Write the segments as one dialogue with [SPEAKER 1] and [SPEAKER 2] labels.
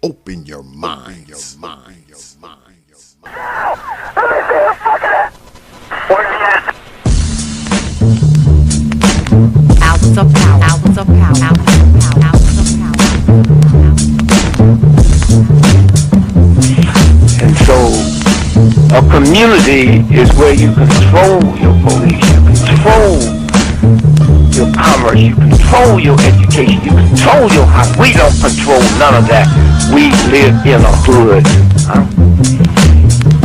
[SPEAKER 1] Open your mind. Your mind. Your mind. Your mind.
[SPEAKER 2] Where's he at?
[SPEAKER 3] Albums of power. Albums of power. Albums of power. Albums of power.
[SPEAKER 2] And so, a community is where you control your police, you control your commerce, you control your education, you control your house. We don't control none of that. We live in a hood. Huh?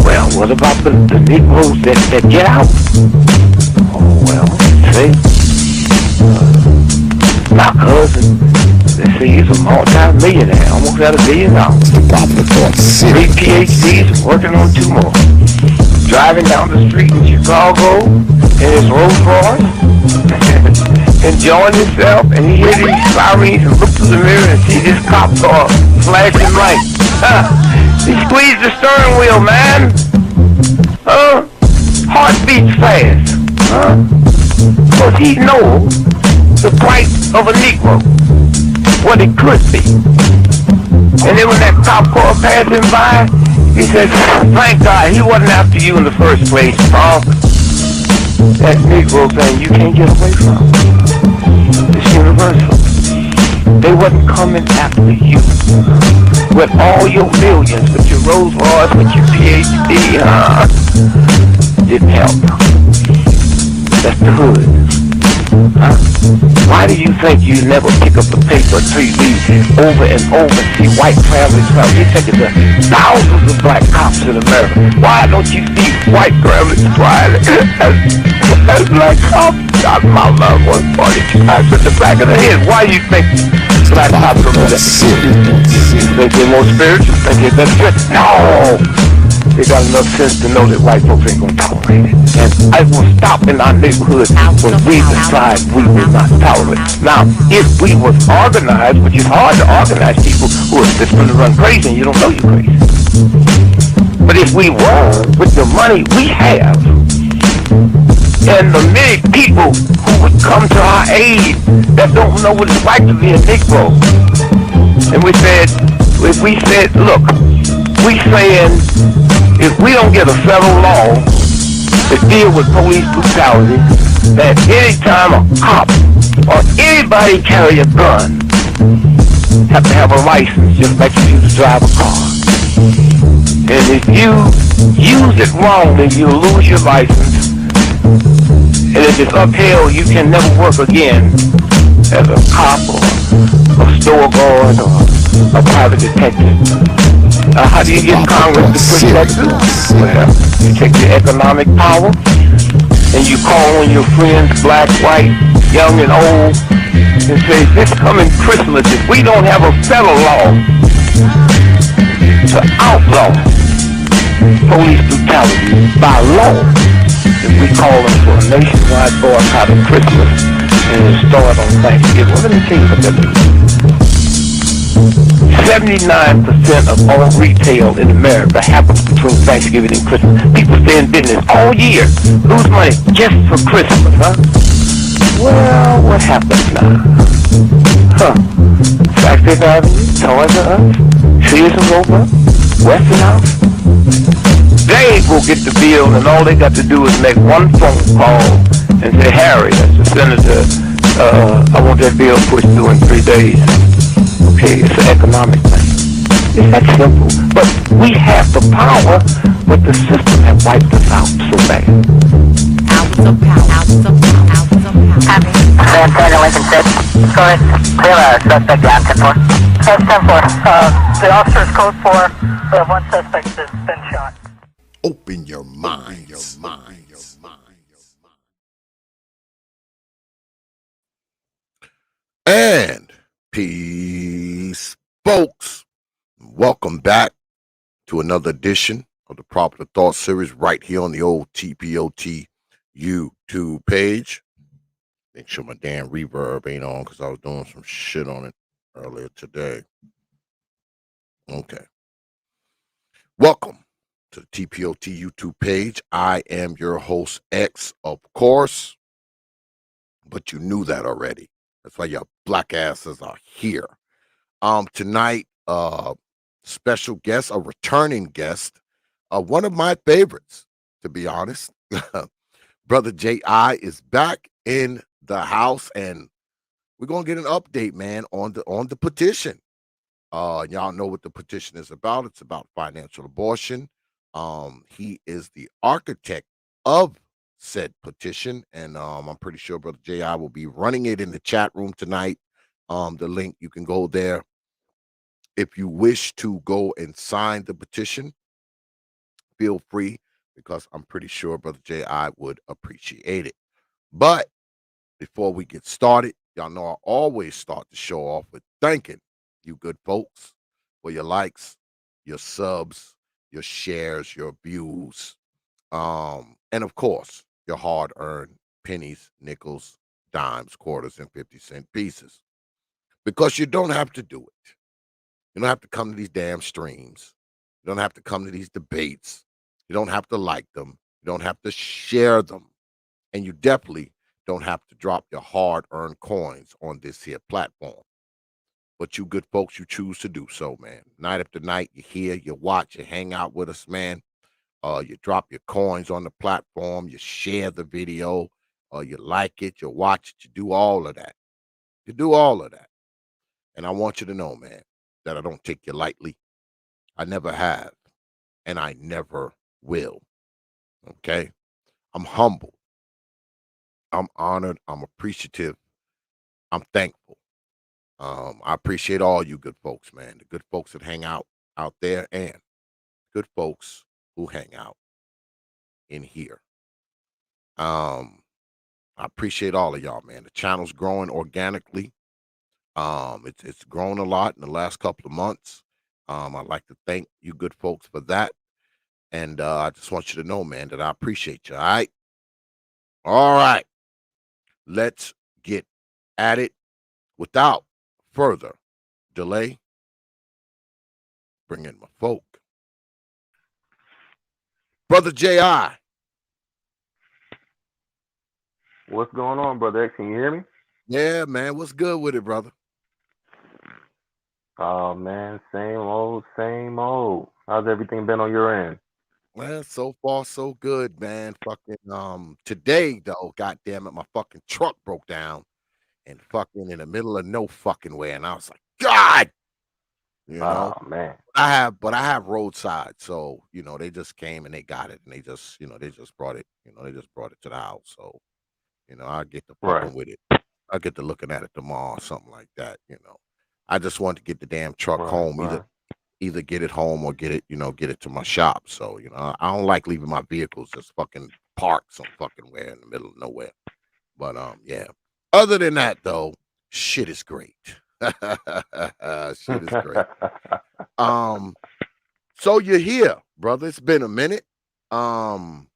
[SPEAKER 2] Well, what about the Negroes that get out? Oh, well, see, my cousin, they say he's a multi-millionaire, almost at $1 billion.
[SPEAKER 1] The Popular Thought Series.
[SPEAKER 2] 3 PhDs, working on 2 more. Driving down the street in Chicago in his Rolls Royce, enjoying himself, and he hears these sirens and looks through the mirror and sees this cop car flashing lights. He squeezed the steering wheel, man. Heart beats fast. Because he knows the price of a Negro, what it could be. And then when that cop car passed him by, he said, thank God he wasn't after you in the first place, Paul. That Negro thing you can't get away from. It's universal. They wasn't coming after you. With all your millions, with your Rolls Royce, with your PhD, didn't help. That's the hood. Why do you think you never pick up the paper until you leave over and over and see white families? You think of the thousands of black cops in America. Why don't you see white families crying as black cops shot my loved one 40 times in the back of the head? Why do you think black cops are that? Think they're more spiritual? Think they're better? No! They got enough sense to know that white folks ain't gonna tolerate it. And I will stop in our neighborhood when we decide we will not tolerate it. Now, if we was organized, which is hard to organize people who are just gonna run crazy and you don't know you're crazy. But if we were, with the money we have, and the many people who would come to our aid that don't know what it's like to be a Negro, and we said, look, we saying, if we don't get a federal law to deal with police brutality, that any time a cop or anybody carry a gun, have to have a license just like you to drive a car. And if you use it wrongly, you'll lose your license. And if it's upheld, you can never work again as a cop or a store guard or a private detective. How do you get Congress to push that through? Well, you take your economic power and you call on your friends, black, white, young and old, and say, this coming Christmas, if we don't have a federal law to outlaw police brutality by law, if we call them for a nationwide boycott of Christmas and it'll start on Thanksgiving. Well, let me tell you what that means. 79% of all retail in America happens between Thanksgiving and Christmas. People stay in business all year, lose money just for Christmas, huh? Well, what happens now? Sac Fifth Avenue, Toys R Us, Sears and Roebuck, Weston House. They will get the bill, and all they got to do is make one phone call and say, Harry, that's the senator, I want that bill pushed through in 3 days. Okay, it's an economic thing. It's that simple. But we have the power, but the system has wiped us out so bad.
[SPEAKER 3] Albums of power. Albums of power. Albums of power.
[SPEAKER 4] San Antonio, Lincoln 6. Go ahead. Clear a suspect down, 10-4. That's 10-4. The officer's code 4. We have one suspect that's been shot.
[SPEAKER 1] Open your mind. Your mind. Your mind. Your mind. And peace, folks. Welcome back to another edition of the Popular Thought Series right here on the old T.P.O.T. YouTube page. Make sure my damn reverb ain't on because I was doing some shit on it earlier today. Okay. Welcome to the T.P.O.T. YouTube page. I am your host, X, of course. But you knew that already. That's why your black asses are here. Tonight, special guest, a returning guest, one of my favorites, to be honest. Brother J.I. is back in the house, and we're gonna get an update, man, on the petition. Y'all know what the petition is about. It's about financial abortion. He is the architect of said petition, and I'm pretty sure Brother J.I. will be running it in the chat room tonight. The link, you can go there if you wish to go and sign the petition. Feel free, because I'm pretty sure Brother J.I. would appreciate it. But before we get started, y'all know I always start the show off with thanking you good folks for your likes, your subs, your shares, your views, and of course, your hard-earned pennies, nickels, dimes, quarters, and 50-cent pieces. Because you don't have to do it. You don't have to come to these damn streams. You don't have to come to these debates. You don't have to like them. You don't have to share them. And you definitely don't have to drop your hard-earned coins on this here platform. But you good folks, you choose to do so, man. Night after night, you hear, you watch, you hang out with us, man. You drop your coins on the platform, you share the video, you like it, you watch it, you do all of that. You do all of that. And I want you to know, man, that I don't take you lightly. I never have, and I never will. Okay? I'm humble. I'm honored. I'm appreciative. I'm thankful. I appreciate all you good folks, man. The good folks that hang out there, and good folks who hang out in here. Um, I appreciate all of y'all, man. The channel's growing organically. It's grown a lot in the last couple of months. I'd like to thank you good folks for that. And I just want you to know, man, that I appreciate you. All right. All right. Let's get at it without further delay. Bring in my folk. Brother J.I.
[SPEAKER 5] What's going on, Brother X? Can you hear me?
[SPEAKER 1] Yeah, man. What's good with it, brother?
[SPEAKER 5] Oh, man. Same old, same old. How's everything been on your end?
[SPEAKER 1] Well, so far so good, man. Fucking today though, god damn it, my fucking truck broke down and fucking in the middle of no fucking way. And I was like, God, you know.
[SPEAKER 5] Oh, man.
[SPEAKER 1] I have roadside, so they just came and they got it, and they just brought it, they just brought it to the house. So, I get to
[SPEAKER 5] Right,
[SPEAKER 1] fucking with it. I get to looking at it tomorrow or something like that. I just want to get the damn truck
[SPEAKER 5] right,
[SPEAKER 1] home,
[SPEAKER 5] right.
[SPEAKER 1] either get it home or get it to my shop. So, I don't like leaving my vehicles just fucking parked some fucking where in the middle of nowhere. But yeah. Other than that though, shit is great. Shit is great. So you're here, brother. It's been a minute. Um,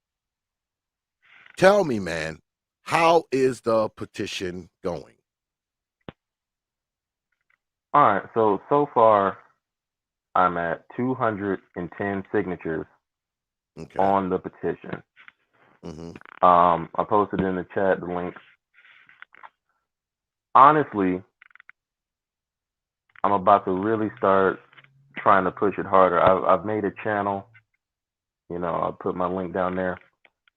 [SPEAKER 1] Tell me, man, how is the petition going?
[SPEAKER 5] All right, so far, I'm at 210 signatures
[SPEAKER 1] Okay.
[SPEAKER 5] on the petition.
[SPEAKER 1] Mm-hmm.
[SPEAKER 5] I posted in the chat the link. Honestly, I'm about to really start trying to push it harder. I've made a channel. I'll put my link down there.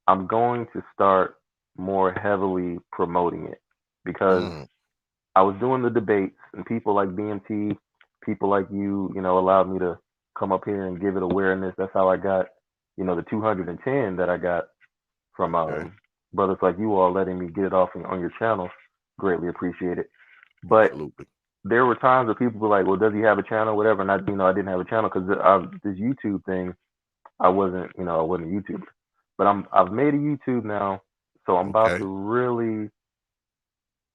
[SPEAKER 5] I'm going to start more heavily promoting it because
[SPEAKER 1] Mm,
[SPEAKER 5] I was doing the debates and people like BMT, people like you, allowed me to come up here and give it awareness. That's how I got, the 210 that I got from
[SPEAKER 1] okay.
[SPEAKER 5] brothers like you all letting me get it off on your channel. Greatly appreciate it. But
[SPEAKER 1] Absolutely.
[SPEAKER 5] there were times where people were like, well, does he have a channel, whatever? And I didn't have a channel because this YouTube thing, I wasn't a YouTuber. But I've made a YouTube now, so I'm about
[SPEAKER 1] Okay.
[SPEAKER 5] to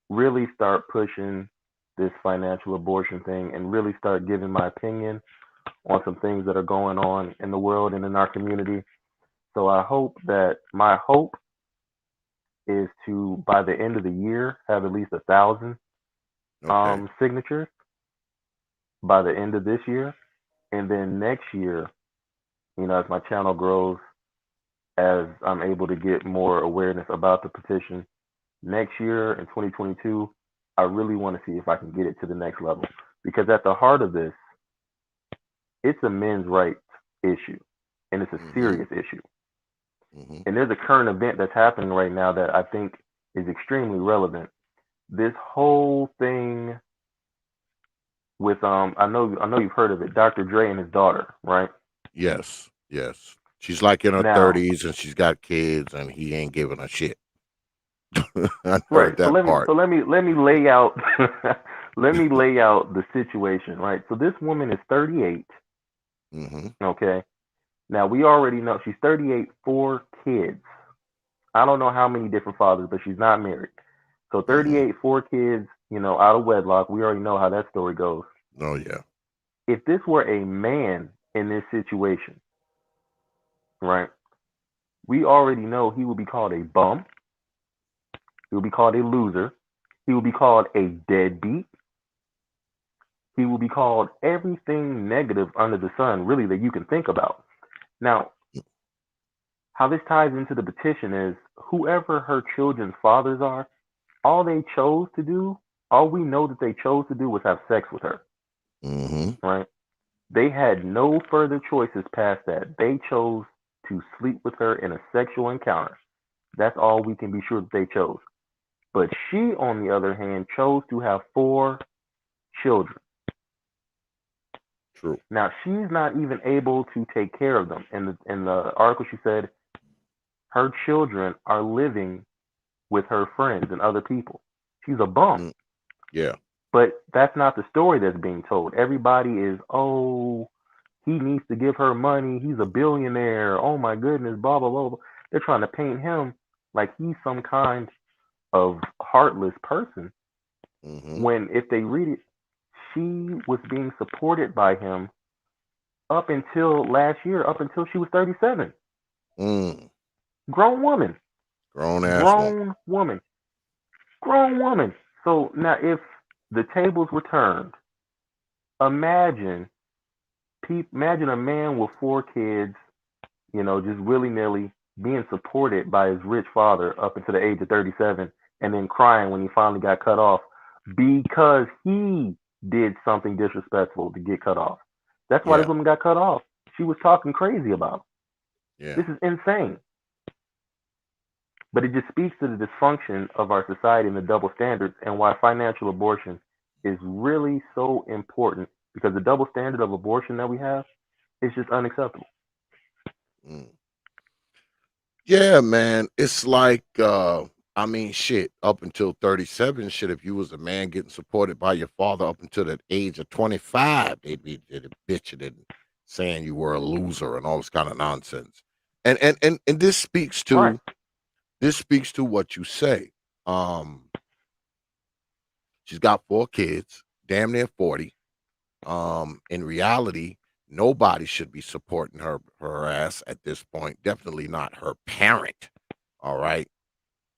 [SPEAKER 5] really start pushing this financial abortion thing and really start giving my opinion on some things that are going on in the world and in our community. So I hope that my hope is to by the end of the year have at least 1,000
[SPEAKER 1] Okay.
[SPEAKER 5] signatures by the end of this year, and then next year, as my channel grows, as I'm able to get more awareness about the petition next year in 2022, I really want to see if I can get it to the next level. Because at the heart of this it's a men's rights issue, and it's a
[SPEAKER 1] Mm-hmm.
[SPEAKER 5] serious issue.
[SPEAKER 1] Mm-hmm.
[SPEAKER 5] And there's a current event that's happening right now that I think is extremely relevant. This whole thing with I know you've heard of it, Dr. Dre and his daughter, right?
[SPEAKER 1] Yes. Yes. She's like in her
[SPEAKER 5] Now,
[SPEAKER 1] 30s and she's got kids and he ain't giving a shit. I
[SPEAKER 5] right.
[SPEAKER 1] heard
[SPEAKER 5] So
[SPEAKER 1] that
[SPEAKER 5] let me
[SPEAKER 1] part.
[SPEAKER 5] so let me let me lay out let me lay out the situation, right? So this woman is 38,
[SPEAKER 1] Mm-hmm.
[SPEAKER 5] okay? Now we already know she's 38, four kids. I don't know how many different fathers, but she's not married. So
[SPEAKER 1] Mm-hmm.
[SPEAKER 5] 38, four kids, out of wedlock. We already know how that story goes.
[SPEAKER 1] Oh yeah.
[SPEAKER 5] If this were a man in this situation, right? We already know he would be called a bum. He would be called a loser. He would be called a deadbeat. He will be called everything negative under the sun, really, that you can think about. Now, how this ties into the petition is whoever her children's fathers are, all they chose to do, all we know that they chose to do was have sex with her,
[SPEAKER 1] Mm-hmm.
[SPEAKER 5] right? They had no further choices past that. They chose to sleep with her in a sexual encounter. That's all we can be sure that they chose. But she, on the other hand, chose to have four children.
[SPEAKER 1] True.
[SPEAKER 5] Now she's not even able to take care of them. In the article, she said her children are living with her friends and other people. She's a bum.
[SPEAKER 1] Mm. Yeah.
[SPEAKER 5] But that's not the story that's being told. Everybody is, oh, he needs to give her money. He's a billionaire. Oh my goodness, blah blah blah. They're trying to paint him like he's some kind of heartless person.
[SPEAKER 1] Mm-hmm.
[SPEAKER 5] When if they read it, she was being supported by him up until last year, up until she was 37.
[SPEAKER 1] Mm.
[SPEAKER 5] Grown woman,
[SPEAKER 1] Grown ass woman.
[SPEAKER 5] grown woman, grown woman. So now, if the tables were turned, imagine, imagine a man with four kids, just willy nilly being supported by his rich father up until the age of 37, and then crying when he finally got cut off because he did something disrespectful to get cut off. That's why this
[SPEAKER 1] Yeah.
[SPEAKER 5] woman got cut off. She was talking crazy about him.
[SPEAKER 1] Yeah.
[SPEAKER 5] This is insane. But it just speaks to the dysfunction of our society and the double standards and why financial abortion is really so important because the double standard of abortion that we have is just unacceptable.
[SPEAKER 1] Mm. Yeah, man. It's like I mean shit, up until 37, shit, if you was a man getting supported by your father up until that age of 25, they'd be bitching and saying you were a loser and all this kind of nonsense. And
[SPEAKER 5] Right.
[SPEAKER 1] this speaks to what you say. Um she's got four kids, damn near 40. In reality, nobody should be supporting her ass at this point. Definitely not her parent. All right.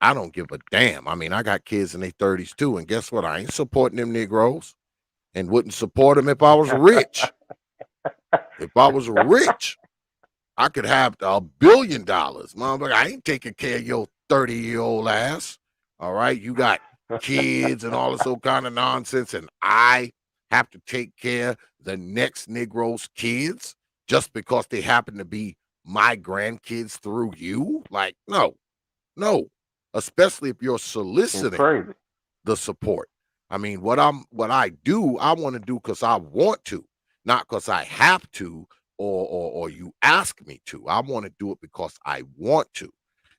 [SPEAKER 1] I don't give a damn. I mean, I got kids in their 30s too, and guess what? I ain't supporting them Negroes and wouldn't support them if I was rich. If I was rich, I could have $1 billion. Motherfucker, I ain't taking care of your 30-year-old ass. All right. You got kids and all this old kind of nonsense, and I have to take care of the next Negro's kids just because they happen to be my grandkids through you? Like, no, no. Especially if you're
[SPEAKER 5] It's
[SPEAKER 1] soliciting
[SPEAKER 5] crazy.
[SPEAKER 1] the support. I mean, what I do, I want to do because I want to, not because I have to or you ask me to. I want to do it because I want to.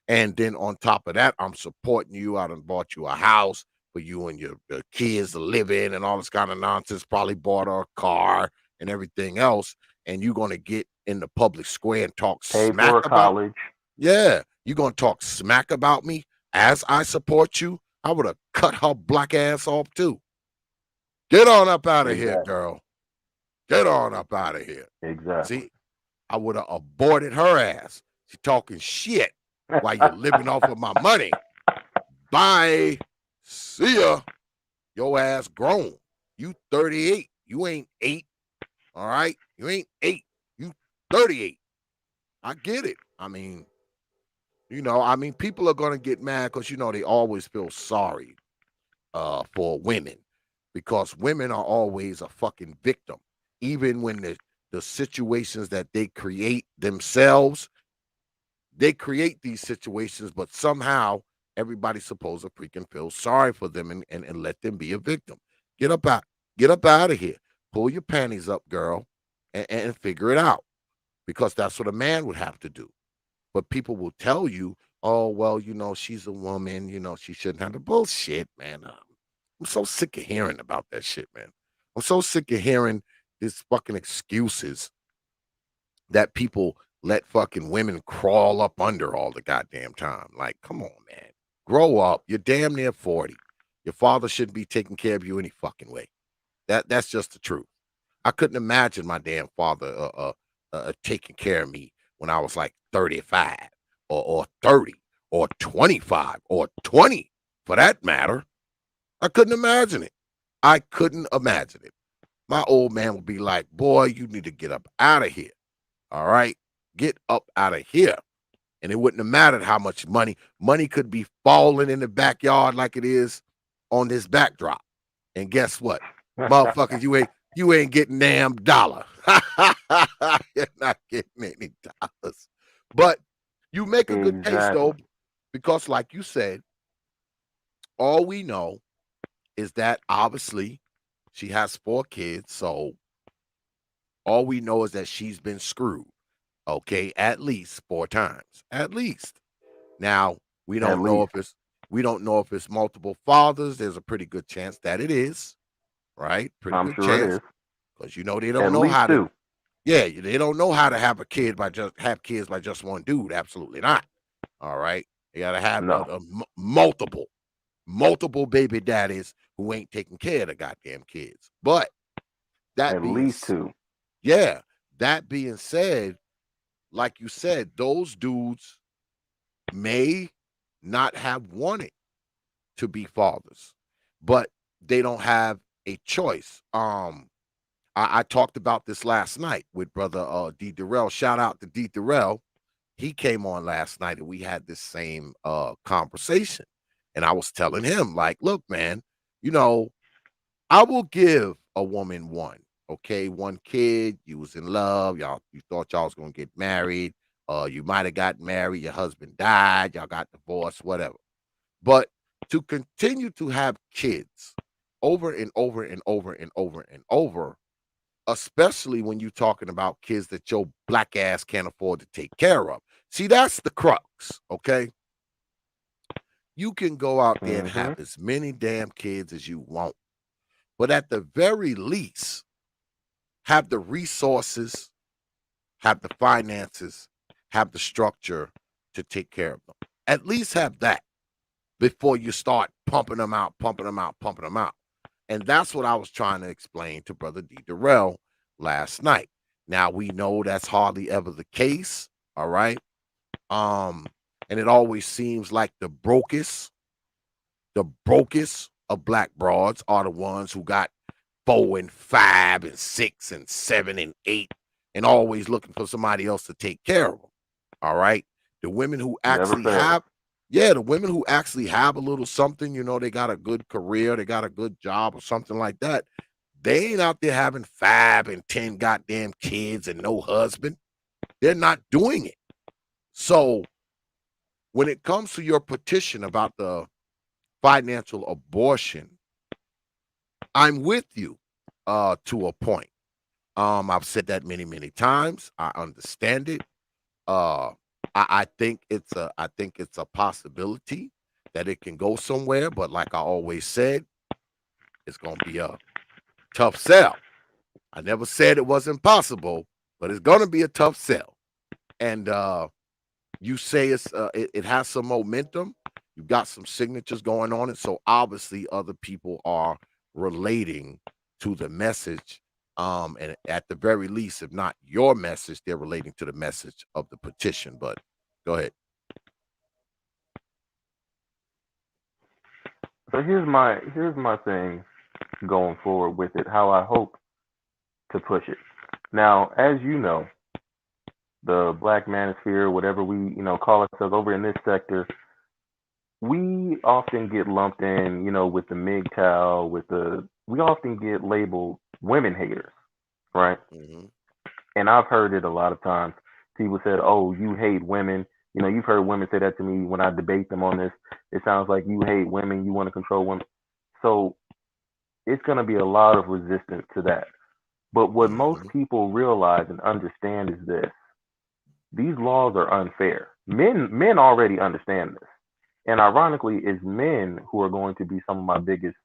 [SPEAKER 1] And then on top of that, I'm supporting you. I done bought you a house for you and your kids to live in and all this kind of nonsense. Probably bought her a car and everything else. And you're gonna get in the public square and talk
[SPEAKER 5] Paid
[SPEAKER 1] smack
[SPEAKER 5] for a
[SPEAKER 1] about,
[SPEAKER 5] college.
[SPEAKER 1] yeah, you're gonna talk smack about me as I support you. I would have cut her black ass off too. Get on up out of here,
[SPEAKER 5] Exactly.
[SPEAKER 1] girl. Get on up out of here.
[SPEAKER 5] Exactly.
[SPEAKER 1] See, I would have aborted her ass. She talking shit while you're living off of my money. Bye. See ya. Your ass grown. You 38. You ain't 8. All right? You ain't 8. You 38. I get it. I mean, people are gonna get mad because they always feel sorry for women because women are always a fucking victim. Even when the situations that they create themselves. They create these situations, but somehow everybody's supposed to freaking feel sorry for them and let them be a victim. Get up out, get up out of here. Pull your panties up, girl, and figure it out. Because that's what a man would have to do. But people will tell you, oh, well, she's a woman, she shouldn't have the bullshit, man. I'm so sick of hearing about that shit, man. I'm so sick of hearing these fucking excuses that people let fucking women crawl up under all the goddamn time. Like, come on, man. Grow up. You're damn near 40. Your father shouldn't be taking care of you any fucking way. That's just the truth. I couldn't imagine my damn father taking care of me when I was like 35 or 30 or 25 or 20 for that matter. I couldn't imagine it. I couldn't imagine it. My old man would be like, boy, you need to get up out of here. All right. Get up out of here. And it wouldn't have mattered how much money could be falling in the backyard like it is on this backdrop. And guess what? Motherfuckers, you ain't getting damn dollar. You're not getting any dollars. But you make a good case
[SPEAKER 5] Exactly.
[SPEAKER 1] though, because like you said, all we know is that obviously she has 4 kids. So all we know is that she's been screwed. Okay, at least 4 times. At least. Now, we
[SPEAKER 5] At
[SPEAKER 1] don't know
[SPEAKER 5] least.
[SPEAKER 1] if it's multiple fathers. There's a pretty good chance that it is, right? Pretty
[SPEAKER 5] I'm
[SPEAKER 1] good
[SPEAKER 5] sure it
[SPEAKER 1] chance
[SPEAKER 5] is.
[SPEAKER 1] because they don't
[SPEAKER 5] At
[SPEAKER 1] know
[SPEAKER 5] least
[SPEAKER 1] how to.
[SPEAKER 5] 2.
[SPEAKER 1] Yeah, they don't know how to have kids by just one dude. Absolutely not. All right, you got to have
[SPEAKER 5] No.
[SPEAKER 1] multiple baby daddies who ain't taking care of the goddamn kids. But that
[SPEAKER 5] At
[SPEAKER 1] being,
[SPEAKER 5] least 2.
[SPEAKER 1] yeah, that being said, like you said, those dudes may not have wanted to be fathers, but they don't have a choice. I talked about this last night with brother D Durrell. Shout out to D Durrell. He came on last night and we had this same conversation. And I was telling him, like, look, man, you know, I will give a woman one. Okay, one kid, you was in love, you thought y'all was gonna get married, you might have got married, your husband died, y'all got divorced, whatever. But to continue to have kids over and over and over and over and over, especially when you're talking about kids that your black ass can't afford to take care of. See, that's the crux, okay? You can go out there and
[SPEAKER 5] Mhm.
[SPEAKER 1] have as many damn kids as you want, but at the very least, have the resources, have the finances, have the structure to take care of them. At least have that before you start pumping them out, pumping them out, pumping them out. And that's what I was trying to explain to Brother D. Durrell last night. Now we know that's hardly ever the case. All right. Um, and it always seems like the brokest of black broads are the ones who got 4 and 5 and 6 and 7 and 8 and always looking for somebody else to take care of them. All right. The women who
[SPEAKER 5] Never
[SPEAKER 1] actually
[SPEAKER 5] fails.
[SPEAKER 1] have, yeah, the women who actually have a little something, they got a good career, they got a good job or something like that. They ain't out there having 5 and 10 goddamn kids and no husband. They're not doing it. So when it comes to your petition about the financial abortion, I'm with you to a point. I've said that many, many times. I understand it. Uh, I think it's a possibility that it can go somewhere, but like I always said, it's gonna be a tough sell. I never said it wasn't possible, but it's gonna be a tough sell. And you say it has some momentum. You've got some signatures going on it, so obviously other people are relating to the message. And at the very least, if not your message, they're relating to the message of the petition. But go ahead.
[SPEAKER 5] So here's my thing going forward with it. How I hope to push it. Now, as you know, the black manosphere, whatever we call ourselves over in this sector, we often get lumped in, with the MGTOW, we often get labeled women haters, right?
[SPEAKER 1] Hmm.
[SPEAKER 5] And I've heard it a lot of times. People said, "Oh, you hate women." You know, you've heard women say that to me when I debate them on this. It sounds like you hate women, you want to control women. So it's going to be a lot of resistance to that. But what most
[SPEAKER 1] Mm-hmm.
[SPEAKER 5] people realize and understand is this: these laws are unfair. Men already understand this, and ironically, it's men who are going to be some of my biggest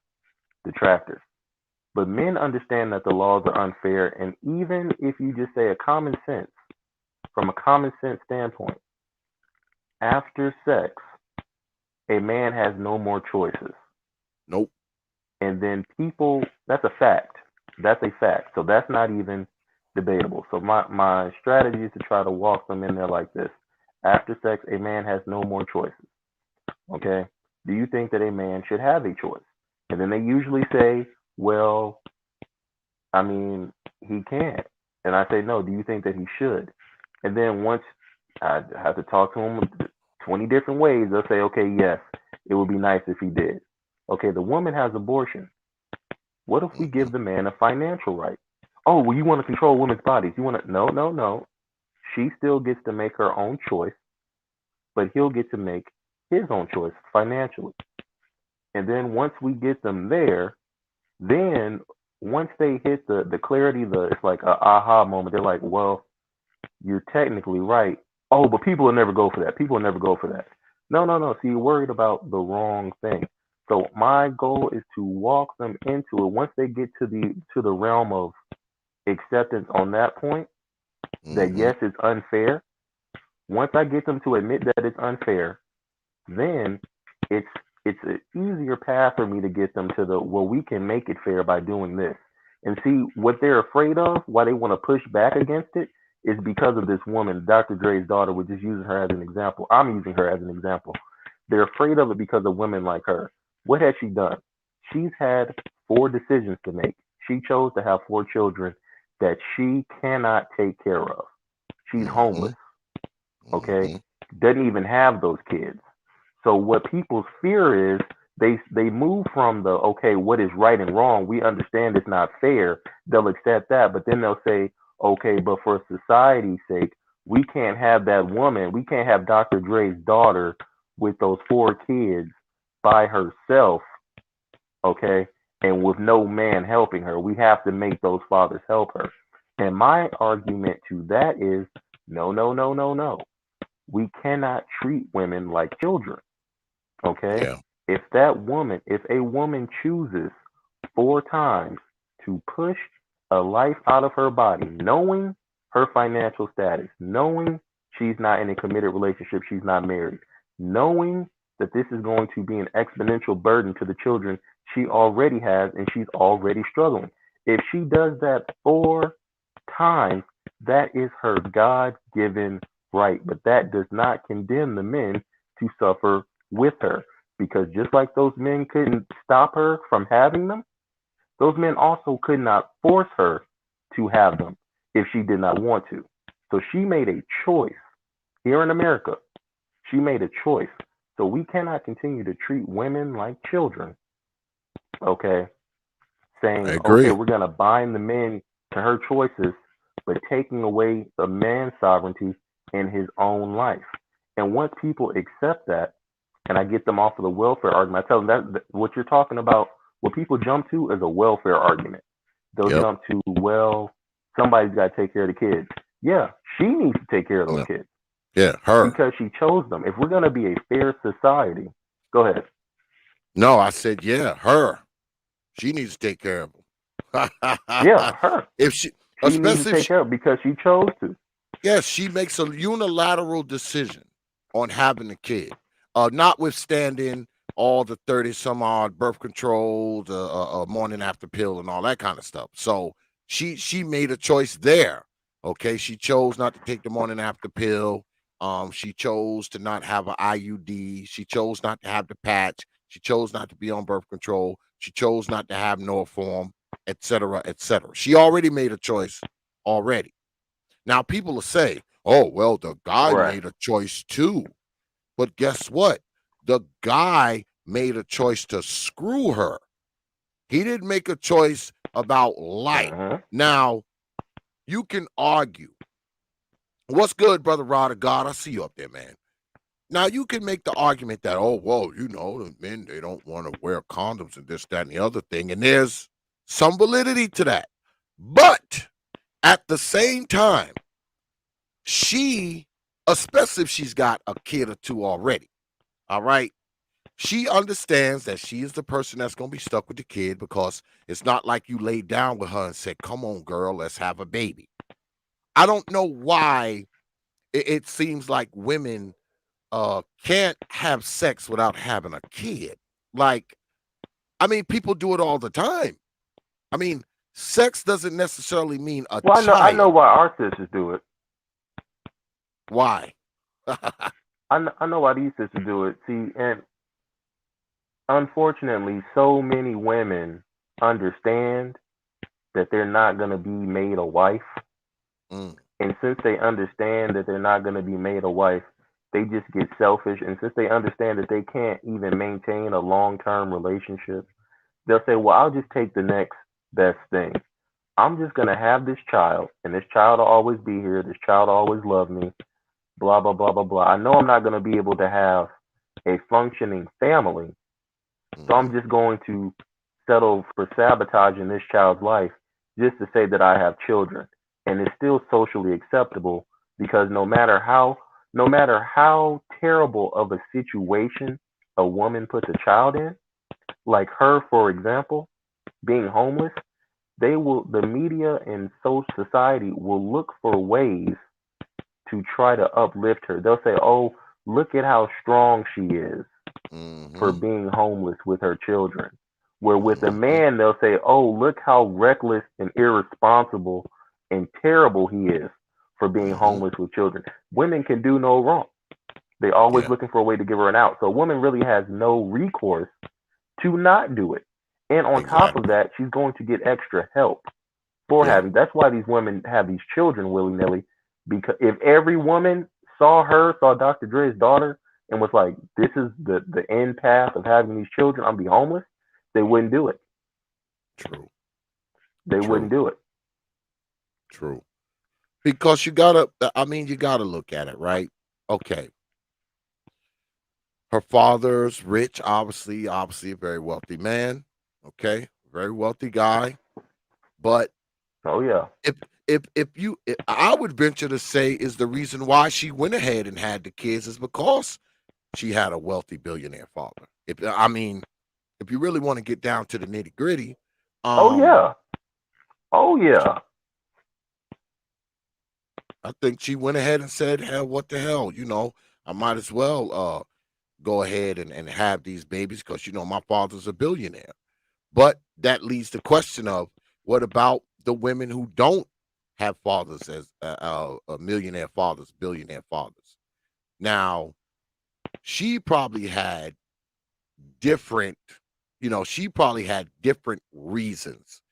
[SPEAKER 5] detractors. But men understand that the laws are unfair, and even if you just say a common sense, from a common sense standpoint, after sex, a man has no more choices.
[SPEAKER 1] Nope.
[SPEAKER 5] And then people, that's a fact. That's a fact. So that's not even debatable. So my strategy is to try to walk them in there like this. After sex, a man has no more choices. Okay? Do you think that a man should have a choice? And then they usually say, well, I mean, he can't. And I say, no, do you think that he should? And then once I have to talk to him 20 different ways, they'll say, okay, yes, it would be nice if he did. Okay, the woman has abortion. What if we
[SPEAKER 1] Mm-hmm.
[SPEAKER 5] give the man a financial right? Oh, well, you want to control women's bodies. You want to, no, no, no. She still gets to make her own choice, but he'll get to make his own choice financially. And then once we get them there, then once they hit the clarity, it's like a aha moment. They're like, well, you're technically right. Oh, but people will never go for that. People will never go for that. No, no, no. See, you're worried about the wrong thing. So my goal is to walk them into it. Once they get to the realm of acceptance on that point, that
[SPEAKER 1] Mm-hmm.
[SPEAKER 5] yes, it's unfair. Once I get them to admit that it's unfair, then it's it's an easier path for me to get them to the, well, we can make it fair by doing this. And see, what they're afraid of, why they want to push back against it, is because of this woman, Dr. Dre's daughter. We're just using her as an example. I'm using her as an example. They're afraid of it because of women like her. What has she done? She's had 4 decisions to make. She chose to have 4 children that she cannot take care of. She's
[SPEAKER 1] Mm-hmm.
[SPEAKER 5] homeless, okay?
[SPEAKER 1] Mm-hmm.
[SPEAKER 5] Doesn't even have those kids. So what people's fear is, they move from the, okay, what is right and wrong. We understand it's not fair. They'll accept that, but then they'll say, okay, but for society's sake, we can't have that woman. We can't have Dr. Dre's daughter with those 4 kids by herself, okay, and with no man helping her. We have to make those fathers help her. And my argument to that is, no, no, no, no, no. We cannot treat women like children. Okay?
[SPEAKER 1] Yeah.
[SPEAKER 5] If a woman chooses 4 times to push a life out of her body, knowing her financial status, knowing she's not in a committed relationship, she's not married, knowing that this is going to be an exponential burden to the children she already has and she's already struggling. If she does that 4 times, that is her God given right. But that does not condemn the men to suffer with her. Because just like those men couldn't stop her from having them, those men also could not force her to have them if she did not want to. So she made a choice here in America. She made a choice. So we cannot continue to treat women like children, okay?
[SPEAKER 1] I
[SPEAKER 5] Saying, okay,
[SPEAKER 1] agree.
[SPEAKER 5] we're going to bind the men to her choices, but taking away the man's sovereignty in his own life. And once people accept that, and I get them off of the welfare argument, I tell them that what you're talking about, what people jump to is a welfare argument. They'll
[SPEAKER 1] Yep.
[SPEAKER 5] jump to, well, somebody's got to take care of the kids. Yeah, she needs to take care of those
[SPEAKER 1] Yeah.
[SPEAKER 5] kids
[SPEAKER 1] Yeah. Her.
[SPEAKER 5] because she chose them. If we're going to be a fair society, go ahead.
[SPEAKER 1] No, I said, yeah, her. She needs to take care of
[SPEAKER 5] Yeah,
[SPEAKER 1] him.
[SPEAKER 5] her.
[SPEAKER 1] If she,
[SPEAKER 5] She needs to
[SPEAKER 1] especially if
[SPEAKER 5] take
[SPEAKER 1] she,
[SPEAKER 5] care of because she chose to.
[SPEAKER 1] yes, she makes a unilateral decision on having a kid, notwithstanding all the 30 some odd birth control, the morning after pill, and all that kind of stuff. So she made a choice there. Okay, she chose not to take the morning after pill. She chose to not have an IUD. She chose not to have the patch. She chose not to be on birth control. She chose not to have Norform, etc., etc. She already made a choice already. Now, people will say, oh, well, the guy
[SPEAKER 5] Right.
[SPEAKER 1] made a choice too. But guess what? The guy made a choice to screw her. He didn't make a choice about life.
[SPEAKER 5] Uh-huh.
[SPEAKER 1] Now, you can argue. What's good, brother Rod of God? I see you up there, man. Now you can make the argument that, oh, well, the men, they don't want to wear condoms and this, that, and the other thing. And there's some validity to that. But at the same time, she, especially if she's got a kid or two already, all right, she understands that she is the person that's going to be stuck with the kid, because it's not like you laid down with her and said, come on, girl, let's have a baby. I don't know why it seems like women can't have sex without having a kid. Like, I mean, people do it all the time. I mean, sex doesn't necessarily mean a
[SPEAKER 5] Well, I know
[SPEAKER 1] child.
[SPEAKER 5] why our sisters do it.
[SPEAKER 1] Why?
[SPEAKER 5] I know why these sisters do it. See, and unfortunately, so many women understand that they're not going to be made a wife.
[SPEAKER 1] Mm,
[SPEAKER 5] And since they understand that they're not going to be made a wife, they just get selfish. And since they understand that they can't even maintain a long-term relationship, they'll say, well, I'll just take the next best thing. I'm just going to have this child, and this child will always be here. This child will always love me, blah, blah, blah, blah, blah. I know I'm not going to be able to have a functioning family, so I'm just going to settle for sabotaging this child's life just to say that I have children. And it's still socially acceptable, because no matter how terrible of a situation a woman puts a child in, like her, for example, being homeless, the media and social society will look for ways to try to uplift her. They'll say, oh, look at how strong she is for
[SPEAKER 1] mm-hmm,
[SPEAKER 5] being homeless with her children. Where with a
[SPEAKER 1] mm-hmm,
[SPEAKER 5] man, they'll say, oh, look how reckless and irresponsible and terrible he is for being
[SPEAKER 1] mm-hmm.
[SPEAKER 5] homeless with children. Women can do no wrong. They're always
[SPEAKER 1] Yeah,
[SPEAKER 5] looking for a way to give her an out. So a woman really has no recourse to not do it. And on top of
[SPEAKER 1] exactly.
[SPEAKER 5] that, she's going to get extra help for
[SPEAKER 1] Yeah,
[SPEAKER 5] having. That's why these women have these children willy nilly. Because if every woman saw Dr. Dre's daughter, and was like, "This is the end path of having these children. I'm be homeless," they wouldn't do it.
[SPEAKER 1] true,
[SPEAKER 5] They
[SPEAKER 1] true,
[SPEAKER 5] wouldn't do it.
[SPEAKER 1] true. Because you gotta look at it, right? Okay. Her father's rich, obviously a very wealthy man. Okay, very wealthy guy. But
[SPEAKER 5] Oh yeah,
[SPEAKER 1] if I would venture to say, is the reason why she went ahead and had the kids is because she had a wealthy billionaire father. If you really want to get down to the nitty gritty,
[SPEAKER 5] oh
[SPEAKER 1] um,
[SPEAKER 5] yeah, oh
[SPEAKER 1] she,
[SPEAKER 5] yeah.
[SPEAKER 1] I think she went ahead and said, "Hell, what the hell? I might as well go ahead and have these babies, because my father's a billionaire." But that leads the question of, what about the women who don't have fathers as millionaire fathers, billionaire fathers? Now, she probably had different, she probably had different reasons.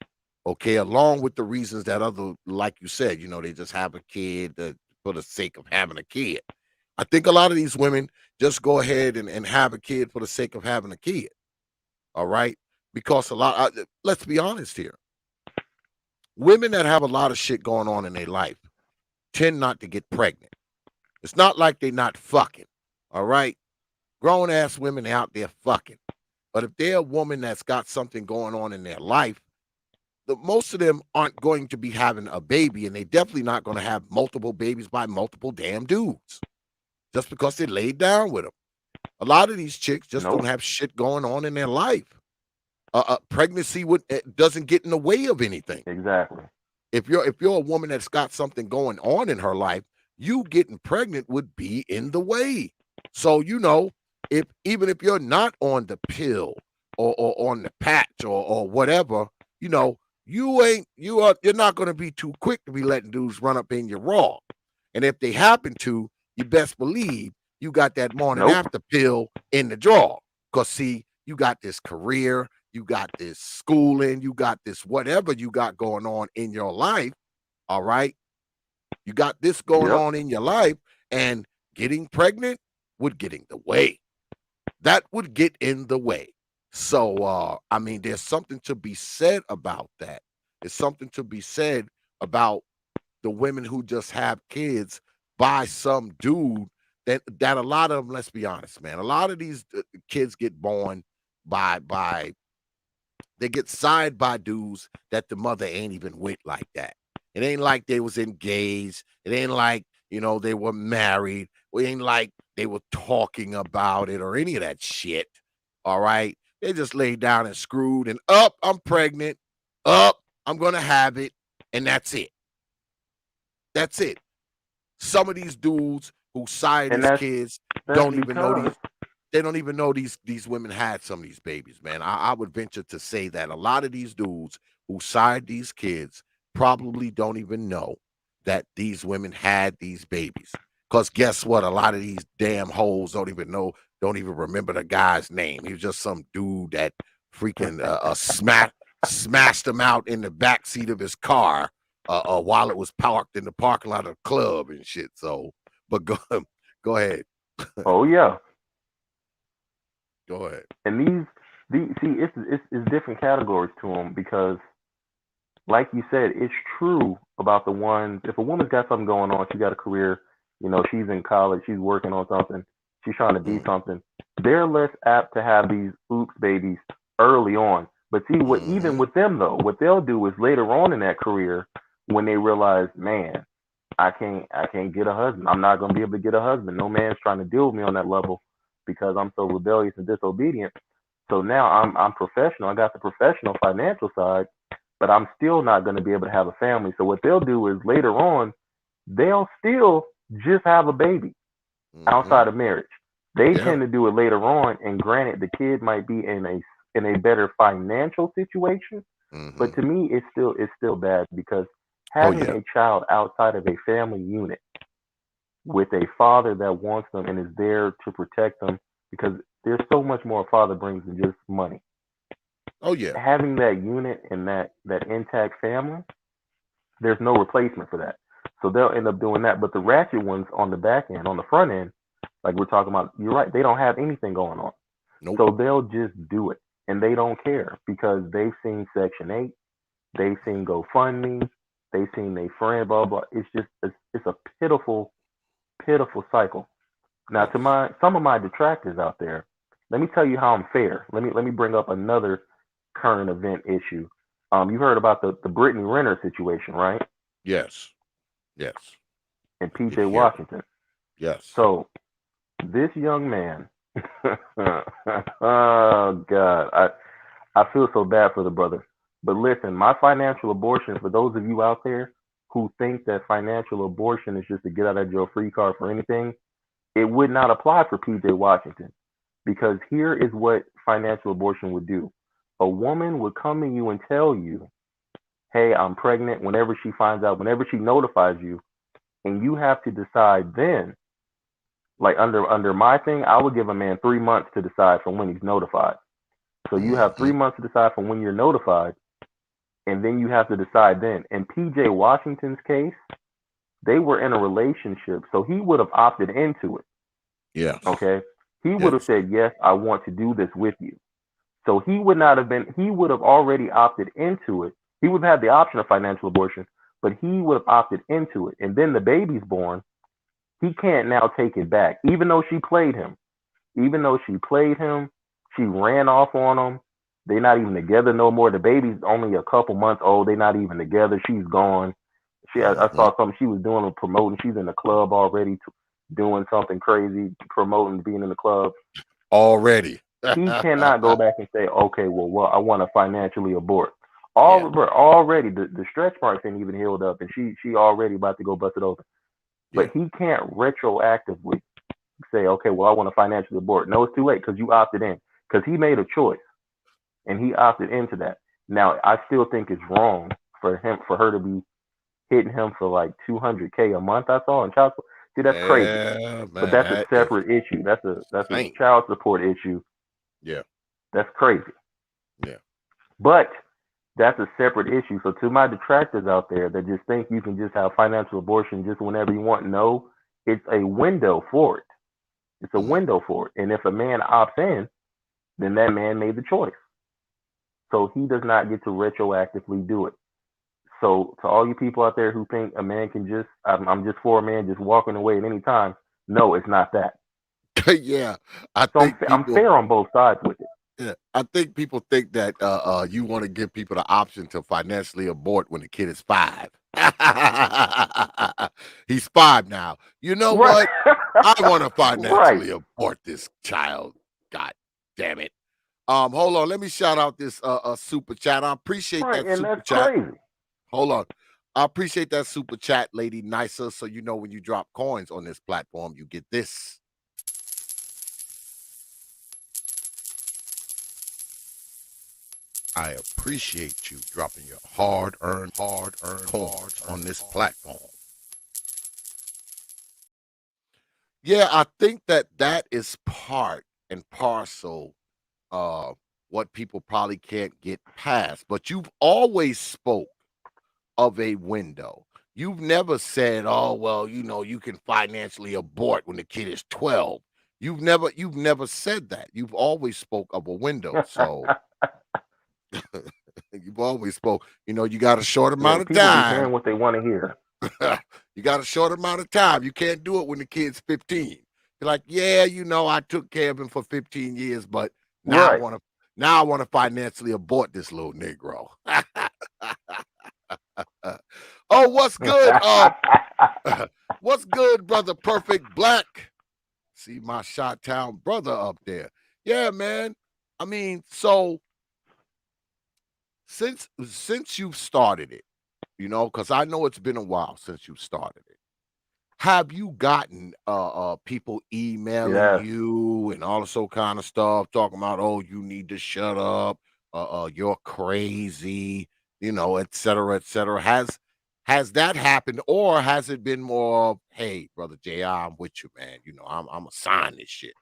[SPEAKER 1] Okay, along with the reasons that other, like you said, they just have a kid for the sake of having a kid. I think a lot of these women just go ahead and have a kid for the sake of having a kid. All right, because let's be honest here. Women that have a lot of shit going on in their life tend not to get pregnant. It's not like they're not fucking. All right. Grown ass women out there fucking. But if they're a woman that's got something going on in their life, most of them aren't going to be having a baby, and they definitely not going to have multiple babies by multiple damn dudes just because they laid down with them. A lot of these chicks just don't
[SPEAKER 5] Nope.
[SPEAKER 1] have shit going on in their life. Pregnancy doesn't get in the way of anything.
[SPEAKER 5] Exactly.
[SPEAKER 1] If you're a woman that's got something going on in her life, you getting pregnant would be in the way. So if even if you're not on the pill, or on the patch, or whatever, you're not going to be too quick to be letting dudes run up in your raw. And if they happen to, you best believe you got that morning
[SPEAKER 5] Nope.
[SPEAKER 1] after pill in the drawer. Because see, you got this career, you got this schooling, you got this whatever you got going on in your life. All right. You got this going
[SPEAKER 5] Yep.
[SPEAKER 1] on in your life, and getting pregnant would get in the way. That would get in the way. So, there's something to be said about that. There's something to be said about the women who just have kids by some dude that a lot of them, let's be honest, man, a lot of these kids get born by they get signed by dudes that the mother ain't even with like that. It ain't like they was engaged. It ain't like, they were married. It ain't like they were talking about it or any of that shit. All right. They just laid down and screwed and up, I'm pregnant. Up, I'm gonna have it. And that's it. That's it. Some of these dudes who sire
[SPEAKER 5] And
[SPEAKER 1] these kids
[SPEAKER 5] that's
[SPEAKER 1] don't even know
[SPEAKER 5] because
[SPEAKER 1] they don't even know these women had some of these babies, man. I would venture to say that a lot of these dudes who sired these kids probably don't even know that these women had these babies. Because guess what? A lot of these damn hoes don't even remember the guy's name. He was just some dude that freaking smashed him out in the back seat of his car while it was parked in the parking lot of the club and shit. So, but go ahead.
[SPEAKER 5] oh yeah.
[SPEAKER 1] Go ahead.
[SPEAKER 5] And these see, it's different categories to them because, like you said, it's true about the ones. If a woman's got something going on, she got a career, she's in college, she's working on something, she's trying to be something. They're less apt to have these oops babies early on. But see, even with them though, what they'll do is later on in that career, when they realize, man, I can't get a husband. I'm not gonna be able to get a husband. No man's trying to deal with me on that level because I'm so rebellious and disobedient. So now I'm professional. I got the professional financial side, but I'm still not going to be able to have a family. So what they'll do is later on, they'll still just have a baby outside of marriage. They tend to do it later on, and granted, the kid might be in a better financial situation, but to me, it's still bad because having a child outside of a family unit with a father that wants them and is there to protect them, because there's so much more a father brings than just money.
[SPEAKER 1] Oh yeah.
[SPEAKER 5] Having that unit and that intact family, there's no replacement for that. So they'll end up doing that. But the ratchet ones on the back end, on the front end, like we're talking about, you're right, they don't have anything going on.
[SPEAKER 1] Nope.
[SPEAKER 5] So they'll just do it. And they don't care because they've seen Section 8, they've seen GoFundMe, they've seen their friend, blah, blah. It's just, it's a pitiful, pitiful cycle. Now, to some of my detractors out there, let me tell you how I'm fair. Let me bring up another current event issue. You heard about the Brittany Renner situation, right?
[SPEAKER 1] Yes. Yes.
[SPEAKER 5] And PJ Washington.
[SPEAKER 1] Yes.
[SPEAKER 5] So this young man, oh God, I feel so bad for the brother. But listen, my financial abortion, for those of you out there who think that financial abortion is just a get out of jail free card for anything, it would not apply for PJ Washington, because here is what financial abortion would do. A woman would come to you and tell you, hey, I'm pregnant, whenever she finds out, whenever she notifies you, and you have to decide then, like under my thing, I would give a man 3 months to decide from when he's notified. So you have 3 months to decide from when you're notified, and then you have to decide then. In PJ Washington's case, they were in a relationship, so he would have opted into it.
[SPEAKER 1] Yes.
[SPEAKER 5] Okay. He would have said, yes, I want to do this with you. So he would not have been, he would have already opted into it. He would have had the option of financial abortion, but he would have opted into it. And then the baby's born. He can't now take it back, even though she played him. Even though she played him, she ran off on him. They're not even together no more. The baby's only a couple months old. They're not even together. She's gone. I saw something she was doing, promoting. She's in the club already, doing something crazy, promoting being in the club.
[SPEAKER 1] Already.
[SPEAKER 5] He cannot go back and say, okay, well, I want to financially abort. Already, the stretch marks ain't even healed up, and she already about to go bust it open. But he can't retroactively say, okay, well, I want to financially abort. No, it's too late because you opted in. Because he made a choice, and he opted into that. Now, I still think it's wrong for her to be hitting him for like $200K a month. I saw in child support. See, that's crazy.
[SPEAKER 1] Man,
[SPEAKER 5] but that's a separate issue. That's a child support issue.
[SPEAKER 1] Yeah.
[SPEAKER 5] That's crazy.
[SPEAKER 1] Yeah.
[SPEAKER 5] But that's a separate issue. So to my detractors out there that just think you can just have financial abortion just whenever you want, no, it's a window for it. It's a window for it. And if a man opts in, then that man made the choice. So he does not get to retroactively do it. So to all you people out there who think a man can just, I'm just for a man just walking away at any time. No, it's not that.
[SPEAKER 1] Yeah, I
[SPEAKER 5] So
[SPEAKER 1] think
[SPEAKER 5] I'm
[SPEAKER 1] people.
[SPEAKER 5] fair on both sides with it.
[SPEAKER 1] Yeah, I think people think that you want to give people the option to financially abort when the kid is 5. He's 5 now. You know
[SPEAKER 5] Right.
[SPEAKER 1] what? I want to
[SPEAKER 5] Right.
[SPEAKER 1] financially abort this child. God damn it. Hold on. Let me shout out this super chat. I appreciate
[SPEAKER 5] Right.
[SPEAKER 1] that
[SPEAKER 5] And
[SPEAKER 1] super
[SPEAKER 5] that's
[SPEAKER 1] chat.
[SPEAKER 5] crazy.
[SPEAKER 1] Hold on. I appreciate that super chat, Lady Nicer. So you know when you drop coins on this platform, you get this. I appreciate you dropping your hard-earned coins on this platform. Yeah, I think that is part and parcel what people probably can't get past. But you've always spoke of a window. You've never said, "Oh, well, you know, you can financially abort when the kid is 12." You've never said that. You've always spoke of a window. So you've always spoke, you know, you got a short
[SPEAKER 5] Yeah,
[SPEAKER 1] amount of
[SPEAKER 5] people be
[SPEAKER 1] time.
[SPEAKER 5] hearing what they want to hear.
[SPEAKER 1] You got a short amount of time. You can't do it when the kid's 15. You're like, yeah, you know, I took care of him for 15 years, but now I
[SPEAKER 5] Right.
[SPEAKER 1] want to now I want to financially abort this little Negro. Oh, what's good? What's good, brother Perfect Black? See my Shot Town brother up there. Yeah, man. I mean, so since you've started it, you know, because I know it's been a while since you started it. Have you gotten people emailing
[SPEAKER 5] Yes.
[SPEAKER 1] you and all this kind of stuff, talking about, oh, you need to shut up, you're crazy, you know, et cetera, et cetera. Has that happened, or has it been more of, hey, brother JR, I'm with you, man. You know, I'm a sign this shit.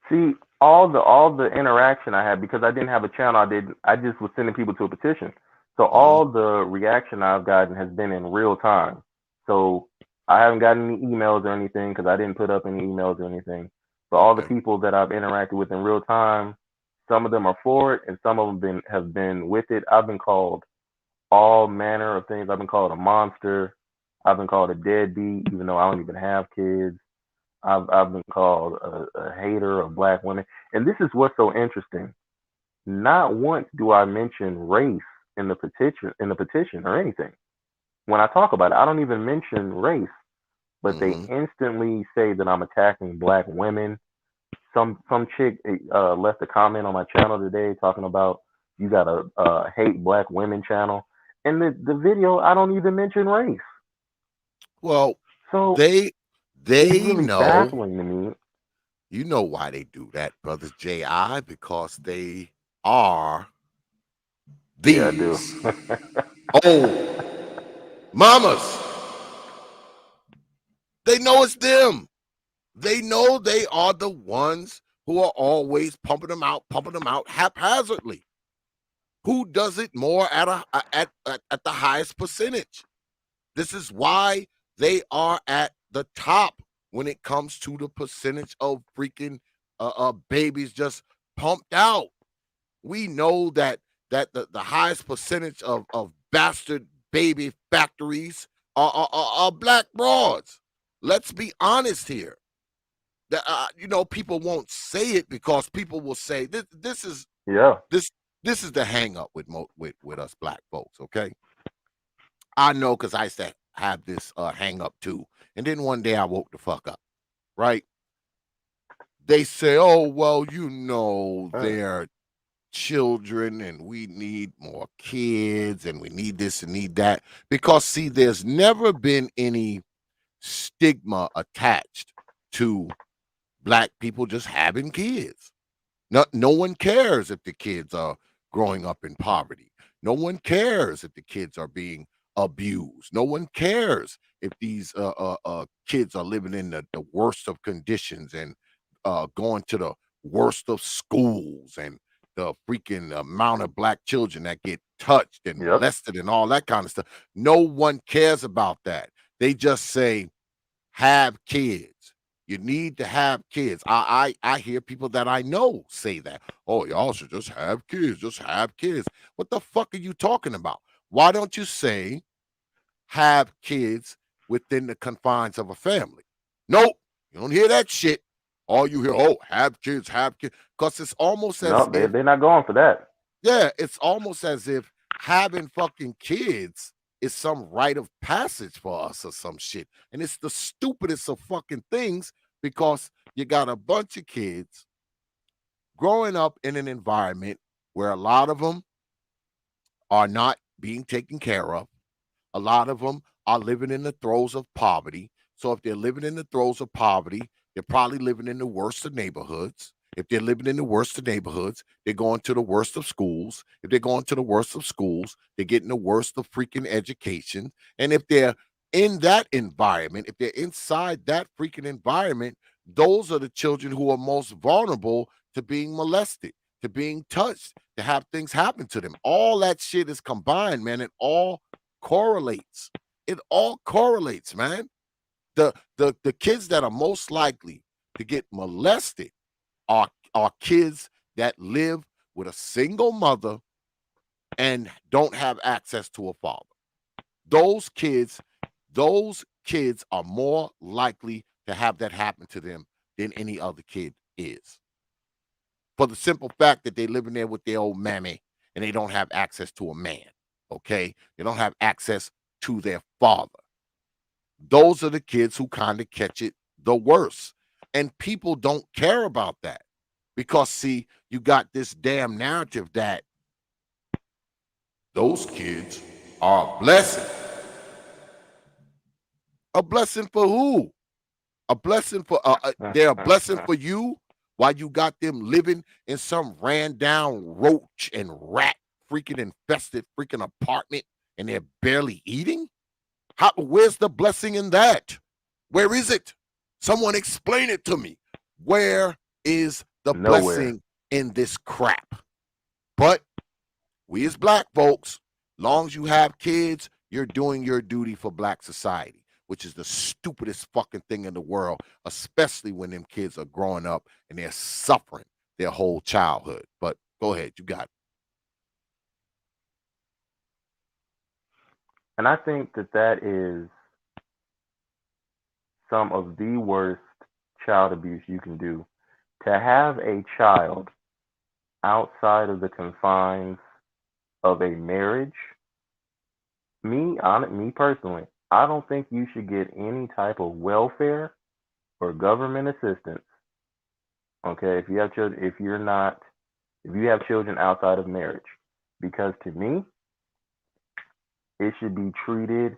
[SPEAKER 5] See, all the interaction I had, because I didn't have a channel, I just was sending people to a petition. So
[SPEAKER 1] Hmm.
[SPEAKER 5] all the reaction I've gotten has been in real time. So I haven't gotten any emails or anything because I didn't put up any emails or anything. But all the
[SPEAKER 1] Okay.
[SPEAKER 5] people that I've interacted with in real time, some of them are for it and some of them have been with it. I've been called all manner of things. I've been called a monster. I've been called a deadbeat, even though I don't even have kids. I've been called a hater of black women, and this is what's so interesting. Not once do I mention race in the petition or anything. When I talk about it, I don't even mention race, but they
[SPEAKER 1] Hmm.
[SPEAKER 5] instantly say that I'm attacking black women. Some chick left a comment on my channel today talking about you got a hate black women channel, and the video I don't even mention race.
[SPEAKER 1] Well,
[SPEAKER 5] So
[SPEAKER 1] they
[SPEAKER 5] it's
[SPEAKER 1] they
[SPEAKER 5] really
[SPEAKER 1] know.
[SPEAKER 5] baffling to me.
[SPEAKER 1] You know why they do that, brothers JI, because they are
[SPEAKER 5] Yeah, I do.
[SPEAKER 1] these old mamas. They know it's them. They know they are the ones who are always pumping them out haphazardly. Who does it more at the highest percentage? This is why they are at the top when it comes to the percentage of freaking babies just pumped out. We know that the highest percentage of bastard baby factories are black broads. Let's be honest here. That you know, people won't say it because people will say
[SPEAKER 5] Yeah.
[SPEAKER 1] this this is the hang up with with us black folks. Okay, I know because I used to have this hang up too, and then one day I woke the fuck up. Right? They say, oh well, you know,
[SPEAKER 5] Right.
[SPEAKER 1] they're children and we need more kids and we need this and need that because see there's never been any stigma attached to black people just having kids. No one cares if the kids are growing up in poverty. No one cares if the kids are being abused. No one cares if these kids are living in the worst of conditions and going to the worst of schools and the freaking amount of black children that get touched and
[SPEAKER 5] Yep.
[SPEAKER 1] molested and all that kind of stuff. No one cares about that. They just say, have kids. You need to have kids. I hear people that I know say that. Oh, y'all should just have kids. Just have kids. What the fuck are you talking about? Why don't you say have kids within the confines of a family? Nope. You don't hear that shit. All you hear, oh, have kids, have kids. Because it's almost
[SPEAKER 5] No,
[SPEAKER 1] as if,
[SPEAKER 5] they're not going for that.
[SPEAKER 1] yeah, it's almost as if having fucking kids is some rite of passage for us or some shit. And it's the stupidest of fucking things because you got a bunch of kids growing up in an environment where a lot of them are not being taken care of. A lot of them are living in the throes of poverty. So if they're living in the throes of poverty, they're probably living in the worst of neighborhoods. If they're living in the worst of neighborhoods, they're going to the worst of schools. If they're going to the worst of schools, they're getting the worst of freaking education. And if they're in that environment, if they're inside that freaking environment, those are the children who are most vulnerable to being molested, to being touched, to have things happen to them. All that shit is combined, man. It all correlates. It all correlates, man. The kids that are most likely to get molested are kids that live with a single mother and don't have access to a father. Those kids, those kids are more likely to have that happen to them than any other kid is. For the simple fact that they live in there with their old mammy and they don't have access to a man. Okay? They don't have access to their father. Those are the kids who kind of catch it the worst. And people don't care about that because, see, you got this damn narrative that those kids are a blessing. A blessing for who? A blessing for, they're a blessing for you while you got them living in some ran down roach and rat freaking infested freaking apartment and they're barely eating? Where's the blessing in that? Where is it? Someone explain it to me. Where is the
[SPEAKER 5] Nowhere.
[SPEAKER 1] blessing in this crap? But we as black folks, long as you have kids, you're doing your duty for black society, which is the stupidest fucking thing in the world, especially when them kids are growing up and they're suffering their whole childhood. But go ahead, you got it.
[SPEAKER 5] And I think that is some of the worst child abuse you can do. To have a child outside of the confines of a marriage, me personally, I don't think you should get any type of welfare or government assistance. Okay, if you have children, if you have children outside of marriage, because to me, it should be treated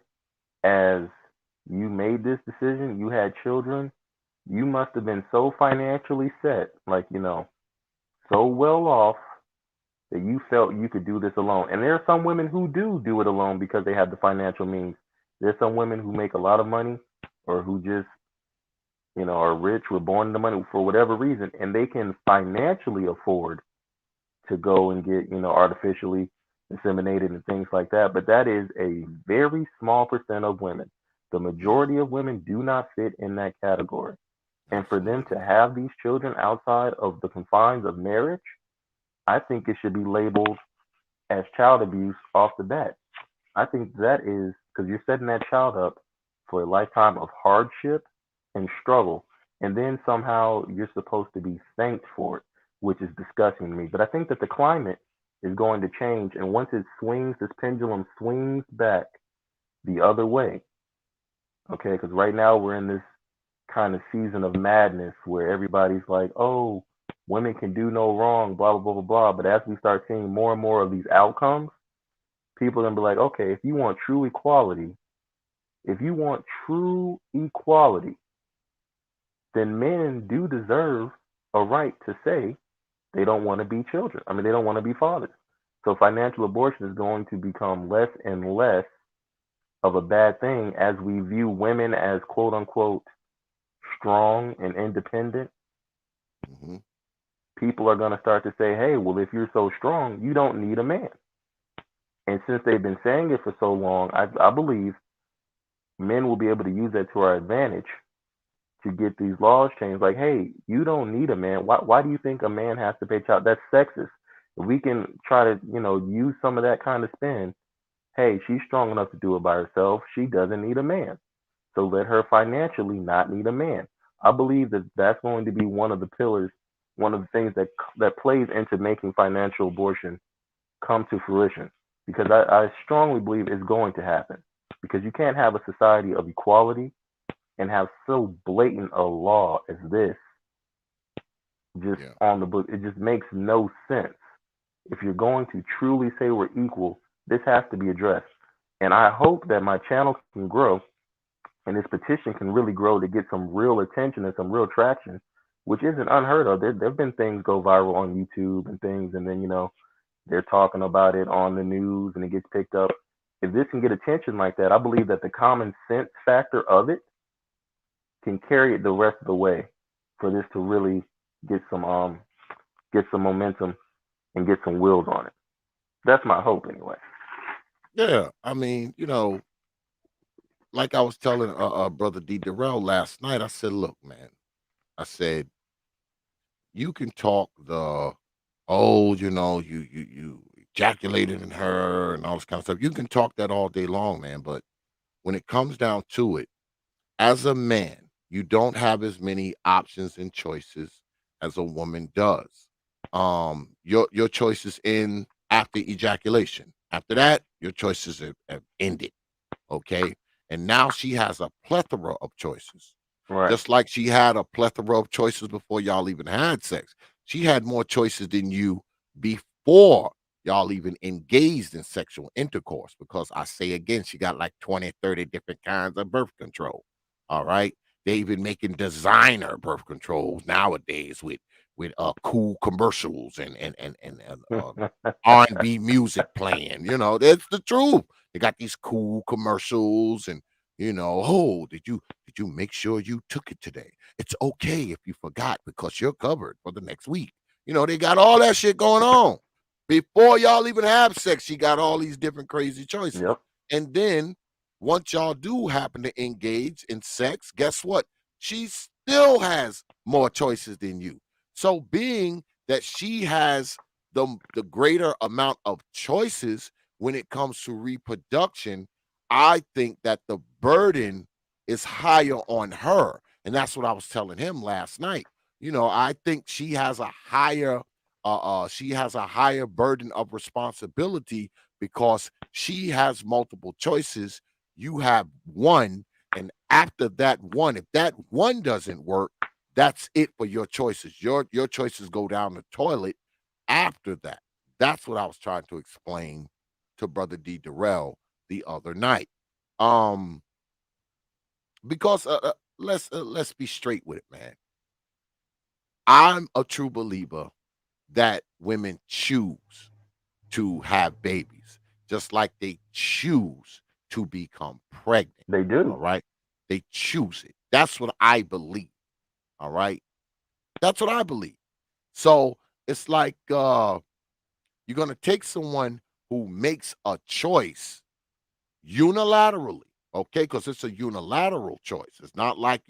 [SPEAKER 5] as you made this decision, you had children, you must have been so financially set, like, so well off that you felt you could do this alone. And there are some women who do it alone because they have the financial means. There's some women who make a lot of money or who just, are rich, were born into money for whatever reason, and they can financially afford to go and get, artificially inseminated and things like that. But that is a very small percent of women. The majority of women do not fit in that category. And for them to have these children outside of the confines of marriage, I think it should be labeled as child abuse off the bat. I think that is because you're setting that child up for a lifetime of hardship and struggle. And then somehow you're supposed to be thanked for it, which is disgusting to me. But I think that the climate is going to change. And once it swings, this pendulum swings back the other way. Okay, because right now we're in this kind of season of madness where everybody's like, oh, women can do no wrong, blah, blah, blah, blah, blah. But as we start seeing more and more of these outcomes, people are going to be like, okay, if you want true equality, then men do deserve a right to say they don't want to be children. I mean, they don't want to be fathers. So financial abortion is going to become less and less of a bad thing as we view women as quote unquote strong and independent.
[SPEAKER 1] Mm-hmm.
[SPEAKER 5] People are going to start to say, hey, well, if you're so strong, you don't need a man. And since they've been saying it for so long, I believe men will be able to use that to our advantage to get these laws changed. Like, hey, you don't need a man. Why do you think a man has to pay child? That's sexist. If we can try to, use some of that kind of spin, hey, she's strong enough to do it by herself. She doesn't need a man. So let her financially not need a man. I believe that that's going to be one of the pillars, one of the things that plays into making financial abortion come to fruition. Because I strongly believe it's going to happen. Because you can't have a society of equality and have so blatant a law as this just
[SPEAKER 1] Yeah.
[SPEAKER 5] on the book. It just makes no sense. If you're going to truly say we're equal, this has to be addressed. And I hope that my channel can grow and this petition can really grow to get some real attention and some real traction, which isn't unheard of. There have been things go viral on YouTube and things, and then, they're talking about it on the news and it gets picked up. If this can get attention like that, I believe that the common sense factor of it can carry it the rest of the way for this to really get some momentum and get some wheels on it. That's my hope anyway.
[SPEAKER 1] Yeah. I mean, like I was telling brother D Darrell last night, I said, look, man, I said, you can talk you ejaculated in her and all this kind of stuff. You can talk that all day long, man. But when it comes down to it, as a man, you don't have as many options and choices as a woman does. Your choices end after ejaculation. After that, your choices have ended. Okay. And now she has a plethora of choices.
[SPEAKER 5] Right.
[SPEAKER 1] Just like she had a plethora of choices before y'all even had sex. She had more choices than you before y'all even engaged in sexual intercourse. Because I say again, she got like 20, 30 different kinds of birth control. All right. They even making designer birth controls nowadays with cool commercials and R&B music playing. That's the truth. They got these cool commercials and oh, did you make sure you took it today? It's okay if you forgot because you're covered for the next week. They got all that shit going on. Before y'all even have sex, she got all these different crazy choices.
[SPEAKER 5] Yep.
[SPEAKER 1] And then once y'all do happen to engage in sex, guess what? She still has more choices than you. So being that she has the greater amount of choices when it comes to reproduction, I think that the burden is higher on her. And that's what I was telling him last night. I think she has a higher burden of responsibility because she has multiple choices. You have one, and after that one, if that one doesn't work, that's it for your choices. Your choices go down the toilet after that. That's what I was trying to explain to Brother D. Darrell the other night. Um, because let's be straight with it, man. I'm a true believer that women choose to have babies, just like they choose to become pregnant.
[SPEAKER 5] They
[SPEAKER 1] All
[SPEAKER 5] do.
[SPEAKER 1] right. They choose it. That's what I believe. All right. That's what I believe. So it's like you're gonna take someone who makes a choice unilaterally, okay? Because it's a unilateral choice. It's not like,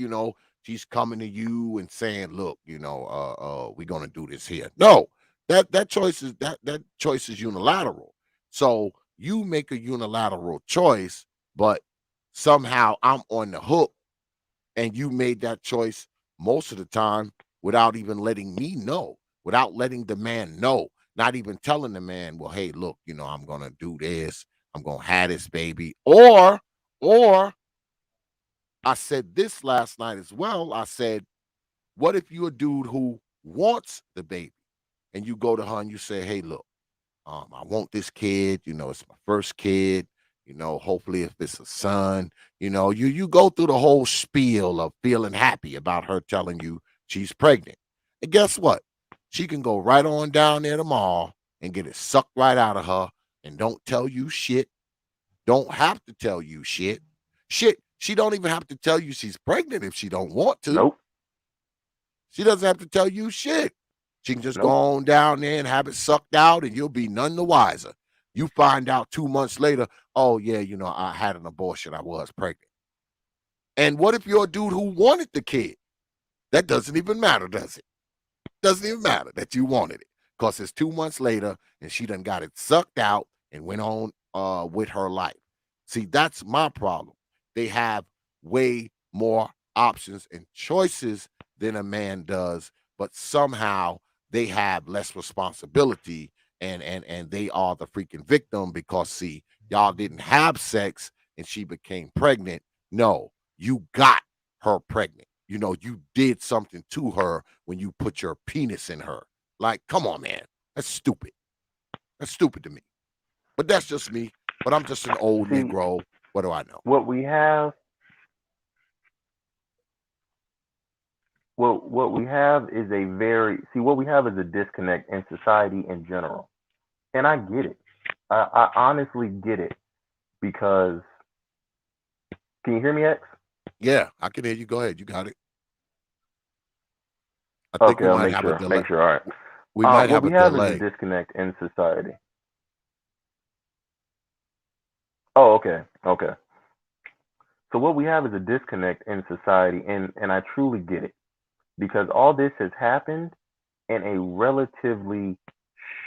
[SPEAKER 1] she's coming to you and saying, look, we're gonna do this here. No, that choice is unilateral. So you make a unilateral choice, but somehow I'm on the hook and you made that choice most of the time without even letting me know, without letting the man know, not even telling the man, well, hey, look, I'm gonna do this, I'm gonna have this baby. Or I said this last night as well. I said, what if you're a dude who wants the baby and you go to her and you say, hey, look, I want this kid, it's my first kid, hopefully if it's a son, you go through the whole spiel of feeling happy about her telling you she's pregnant. And guess what? She can go right on down there tomorrow and get it sucked right out of her and don't tell you shit. Don't have to tell you shit. Shit, she don't even have to tell you she's pregnant if she don't want to.
[SPEAKER 5] Nope.
[SPEAKER 1] She doesn't have to tell you shit. She can just go
[SPEAKER 5] Nope.
[SPEAKER 1] on down there and have it sucked out, and you'll be none the wiser. You find out 2 months later, oh, yeah, I had an abortion. I was pregnant. And what if you're a dude who wanted the kid? That doesn't even matter, does it? Doesn't even matter that you wanted it, because it's 2 months later and she done got it sucked out and went on with her life. See, that's my problem. They have way more options and choices than a man does, but somehow they have less responsibility, and they are the freaking victim because, see, y'all didn't have sex and she became pregnant. No, you got her pregnant. You did something to her when you put your penis in her. Like, come on, man. That's stupid. That's stupid to me. But that's just me. But I'm just an old
[SPEAKER 5] See,
[SPEAKER 1] Negro. What do I know?
[SPEAKER 5] what we have, what we have is what we have is a disconnect in society in general, and I get it. I honestly get it because, can you hear me, X?
[SPEAKER 1] Yeah, I can hear you. Go ahead. You got it. I think
[SPEAKER 5] Okay,
[SPEAKER 1] we
[SPEAKER 5] I'll
[SPEAKER 1] might
[SPEAKER 5] make
[SPEAKER 1] have a
[SPEAKER 5] sure.
[SPEAKER 1] delay.
[SPEAKER 5] Make sure. All
[SPEAKER 1] We
[SPEAKER 5] right.
[SPEAKER 1] might
[SPEAKER 5] What
[SPEAKER 1] have
[SPEAKER 5] we
[SPEAKER 1] a
[SPEAKER 5] have is a
[SPEAKER 1] delay.
[SPEAKER 5] disconnect in society. Oh, okay. Okay. So what we have is a disconnect in society, and I truly get it because all this has happened in a relatively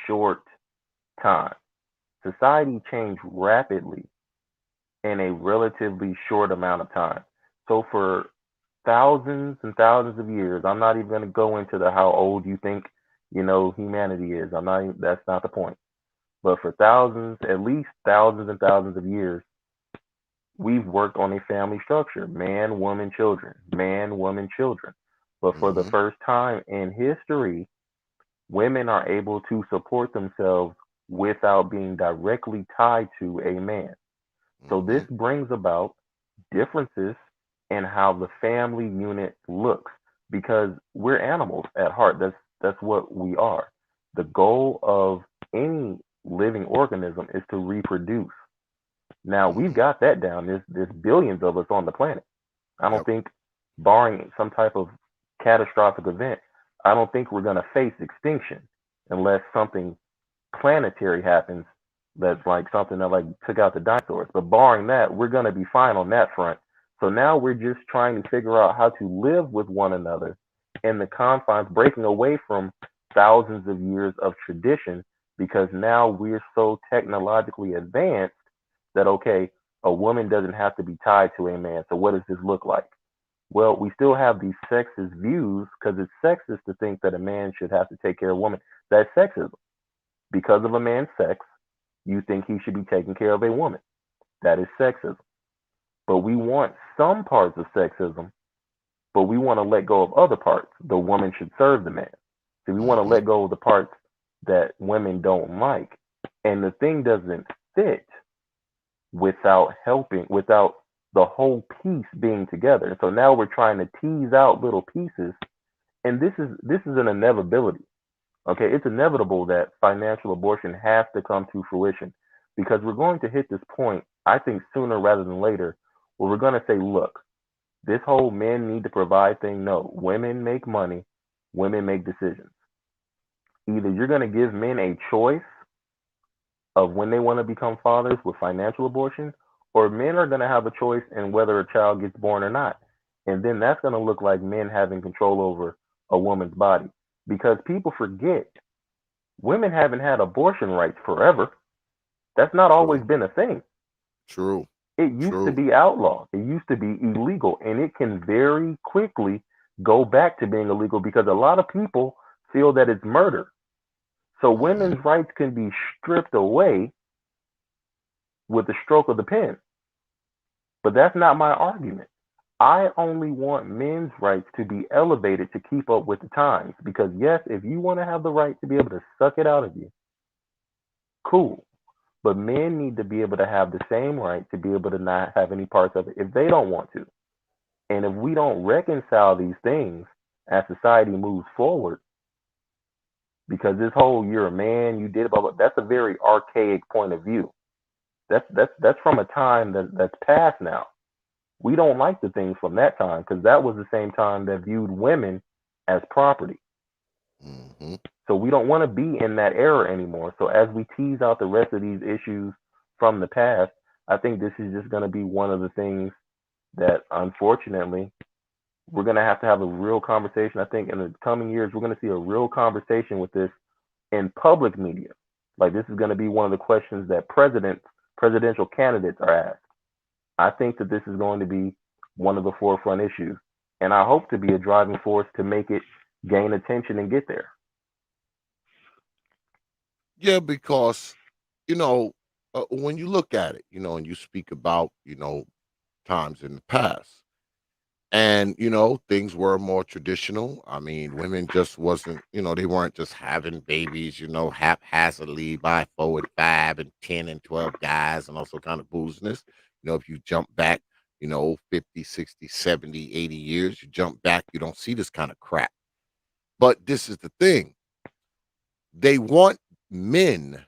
[SPEAKER 5] short time. Society changed rapidly in a relatively short amount of time. So for thousands and thousands of years, I'm not even going to go into the how old you think humanity is. I'm not. That's not the point. But for thousands, at least thousands and thousands of years, we've worked on a family structure: man, woman, children, man, woman, children. But for the
[SPEAKER 1] Mm-hmm.
[SPEAKER 5] first time in history, women are able to support themselves without being directly tied to a man. So
[SPEAKER 1] Mm-hmm.
[SPEAKER 5] this brings about differences in how the family unit looks because we're animals at heart. That's what we are. The goal of any living organism is to reproduce. Now we've
[SPEAKER 1] Mm-hmm.
[SPEAKER 5] got that down. There's billions of us on the planet. I don't
[SPEAKER 1] Yep.
[SPEAKER 5] think, barring some type of catastrophic event, I don't think we're going to face extinction unless something planetary happens that's like something that like took out the dinosaurs. But barring that, we're going to be fine on that front. So now we're just trying to figure out how to live with one another in the confines, breaking away from thousands of years of tradition because now we're so technologically advanced that, okay, a woman doesn't have to be tied to a man. So what does this look like? Well, we still have these sexist views because it's sexist to think that a man should have to take care of a woman. That's sexism. Because of a man's sex, you think he should be taking care of a woman. That is sexism. But we want some parts of sexism, but we want to let go of other parts. The woman should serve the man. So we want to
[SPEAKER 1] Mm-hmm.
[SPEAKER 5] let go of the parts that women don't like. And the thing doesn't fit without helping, without the whole piece being together. So now we're trying to tease out little pieces, and this is an inevitability. Okay, it's inevitable that financial abortion has to come to fruition because we're going to hit this point, I think, sooner rather than later, where we're going to say, look, this whole men need to provide thing, no, women make money, women make decisions. Either you're going to give men a choice of when they want to become fathers with financial abortion, or men are going to have a choice in whether a child gets born or not. And then that's going to look like men having control over a woman's body. Because people forget women haven't had abortion rights forever. That's not always
[SPEAKER 1] True.
[SPEAKER 5] been a thing.
[SPEAKER 1] True.
[SPEAKER 5] It used to
[SPEAKER 1] True.
[SPEAKER 5] be outlawed. It used to be illegal. And it can very quickly go back to being illegal because a lot of people feel that it's murder. So
[SPEAKER 1] Mm-hmm.
[SPEAKER 5] women's rights can be stripped away with the stroke of the pen. But that's not my argument. I only want men's rights to be elevated to keep up with the times. Because, yes, if you want to have the right to be able to suck it out of you, cool. But men need to be able to have the same right to be able to not have any parts of it if they don't want to. And if we don't reconcile these things as society moves forward, because this whole "you're a man, you did blah blah," that's a very archaic point of view. That's from a time that's past now. We don't like the things from that time because that was the same time that viewed women as property.
[SPEAKER 1] Mm-hmm.
[SPEAKER 5] So we don't want to be in that era anymore. So as we tease out the rest of these issues from the past, I think this is just going to be one of the things that unfortunately we're going to have a real conversation. I think in the coming years, we're going to see a real conversation with this in public media. Like this is going to be one of the questions that presidential candidates are asked. I think that this is going to be one of the forefront issues, and I hope to be a driving force to make it gain attention and get there.
[SPEAKER 1] Yeah, because when you look at it, and you speak about times in the past, and things were more traditional. I mean, women just wasn't, they weren't just having babies, haphazardly by 4 and 5 and 10 and 12 guys and also kind of booziness. If you jump back, 50, 60, 70, 80 years, you jump back, you don't see this kind of crap. But this is the thing. They want men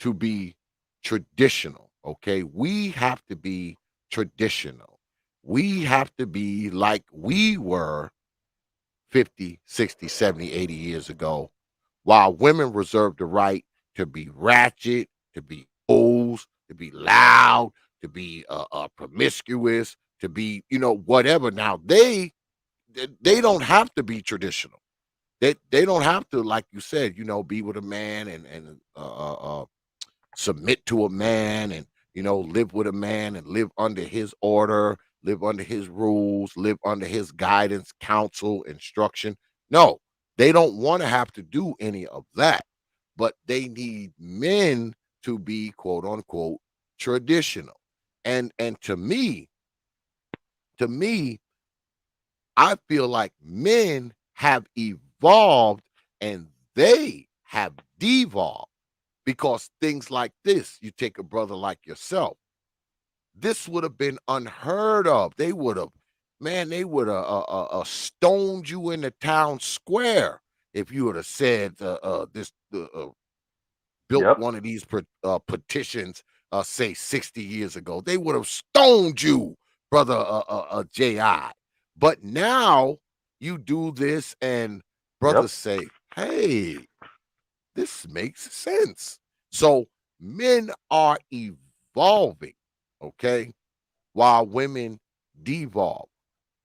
[SPEAKER 1] to be traditional. Okay. We have to be traditional. We have to be like we were 50, 60, 70, 80 years ago, while women reserve the right to be ratchet, to be hoes, to be loud, to be promiscuous, to be, whatever. Now they don't have to be traditional. They don't have to, like you said, be with a man and submit to a man and live with a man and live under his order, live under his rules, live under his guidance, counsel, instruction. No, they don't want to have to do any of that, but they need men to be quote unquote traditional. And to me, I feel like men have evolved and they have devolved, because things like this, you take a brother like yourself, this would have been unheard of. They would have, man, they would have stoned you in the town square if you would have said built
[SPEAKER 5] Yep,
[SPEAKER 1] one of these petitions, say 60 years ago. They would have stoned you, brother Ji. But now you do this, and
[SPEAKER 5] yep,
[SPEAKER 1] brothers say, "Hey, this makes sense." So men are evolving, okay, while women devolve,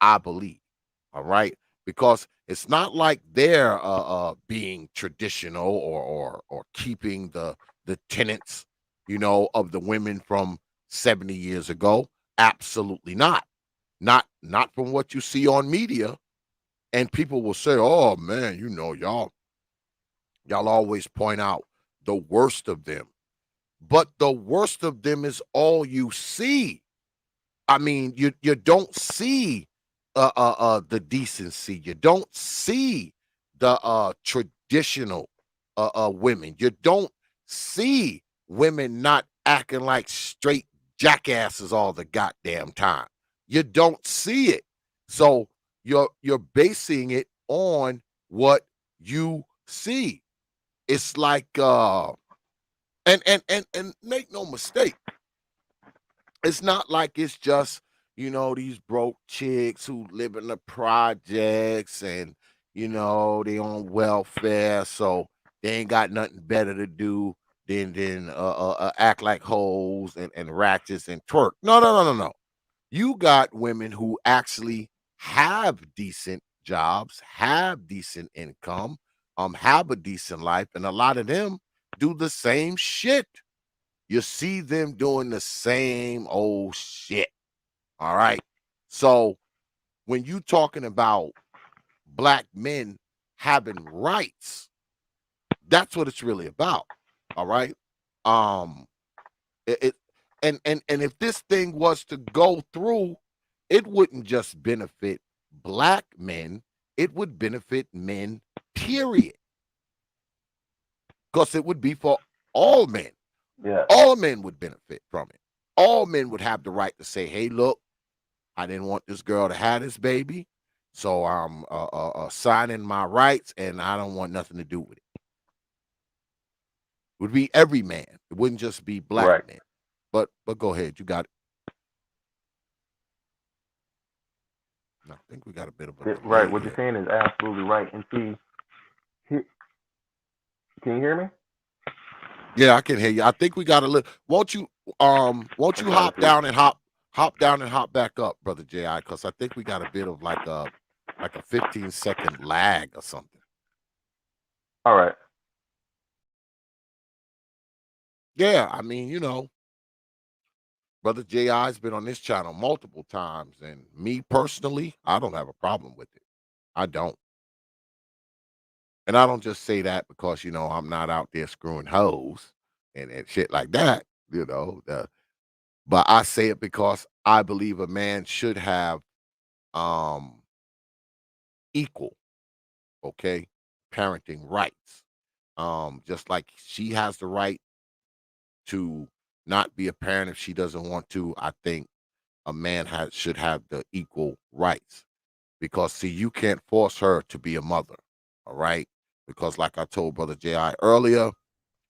[SPEAKER 1] I believe. All right. Because it's not like they're being traditional or keeping the tenets, of the women from 70 years ago. Absolutely not. Not from what you see on media. And people will say, "Oh man, y'all always point out the worst of them." But the worst of them is all you see. I mean, you don't see the decency. You don't see the traditional women. You don't see women not acting like straight jackasses all the goddamn time. You don't see it. So you're basing it on what you see. It's like and make no mistake, it's not like it's just these broke chicks who live in the projects and they on welfare, so they ain't got nothing better to do than act like hoes and ratchets and twerk. No. You got women who actually have decent jobs, have decent income, have a decent life, and a lot of them do the same shit. You see them doing the same old shit. All right. So when you talking about black men having rights, that's what it's really about. All right. Um it and if this thing was to go through, it wouldn't just benefit black men, it would benefit men, period. Because it would be for all men.
[SPEAKER 5] yeah,
[SPEAKER 1] All men would benefit from it. All men would have the right to say, "Hey, look, I didn't want this girl to have this baby, so I'm signing my rights, and I don't want nothing to do with it." It would be every man. It wouldn't just be black
[SPEAKER 5] right.
[SPEAKER 1] men. But go ahead, you got it. I think we got a bit of a
[SPEAKER 5] Right.
[SPEAKER 1] delay
[SPEAKER 5] What you're
[SPEAKER 1] here.
[SPEAKER 5] saying is absolutely right. And see, can you hear me?
[SPEAKER 1] Yeah, I can hear you. I think we got a little. Won't
[SPEAKER 5] I'm
[SPEAKER 1] you
[SPEAKER 5] trying to
[SPEAKER 1] hop
[SPEAKER 5] see.
[SPEAKER 1] down and hop down and hop back up, brother Ji? Because I think we got a bit of like like a 15-second lag or something.
[SPEAKER 5] All right.
[SPEAKER 1] Yeah, I mean, Brother J.I.'s been on this channel multiple times, and me personally, I don't have a problem with it. I don't. And I don't just say that because, I'm not out there screwing hoes and shit like that, but I say it because I believe a man should have um equal, okay, parenting rights. Just like she has the right to not be a parent if she doesn't want to, I think a man should have the equal rights. Because see, you can't force her to be a mother, all right? Because like I told Brother J.I. earlier,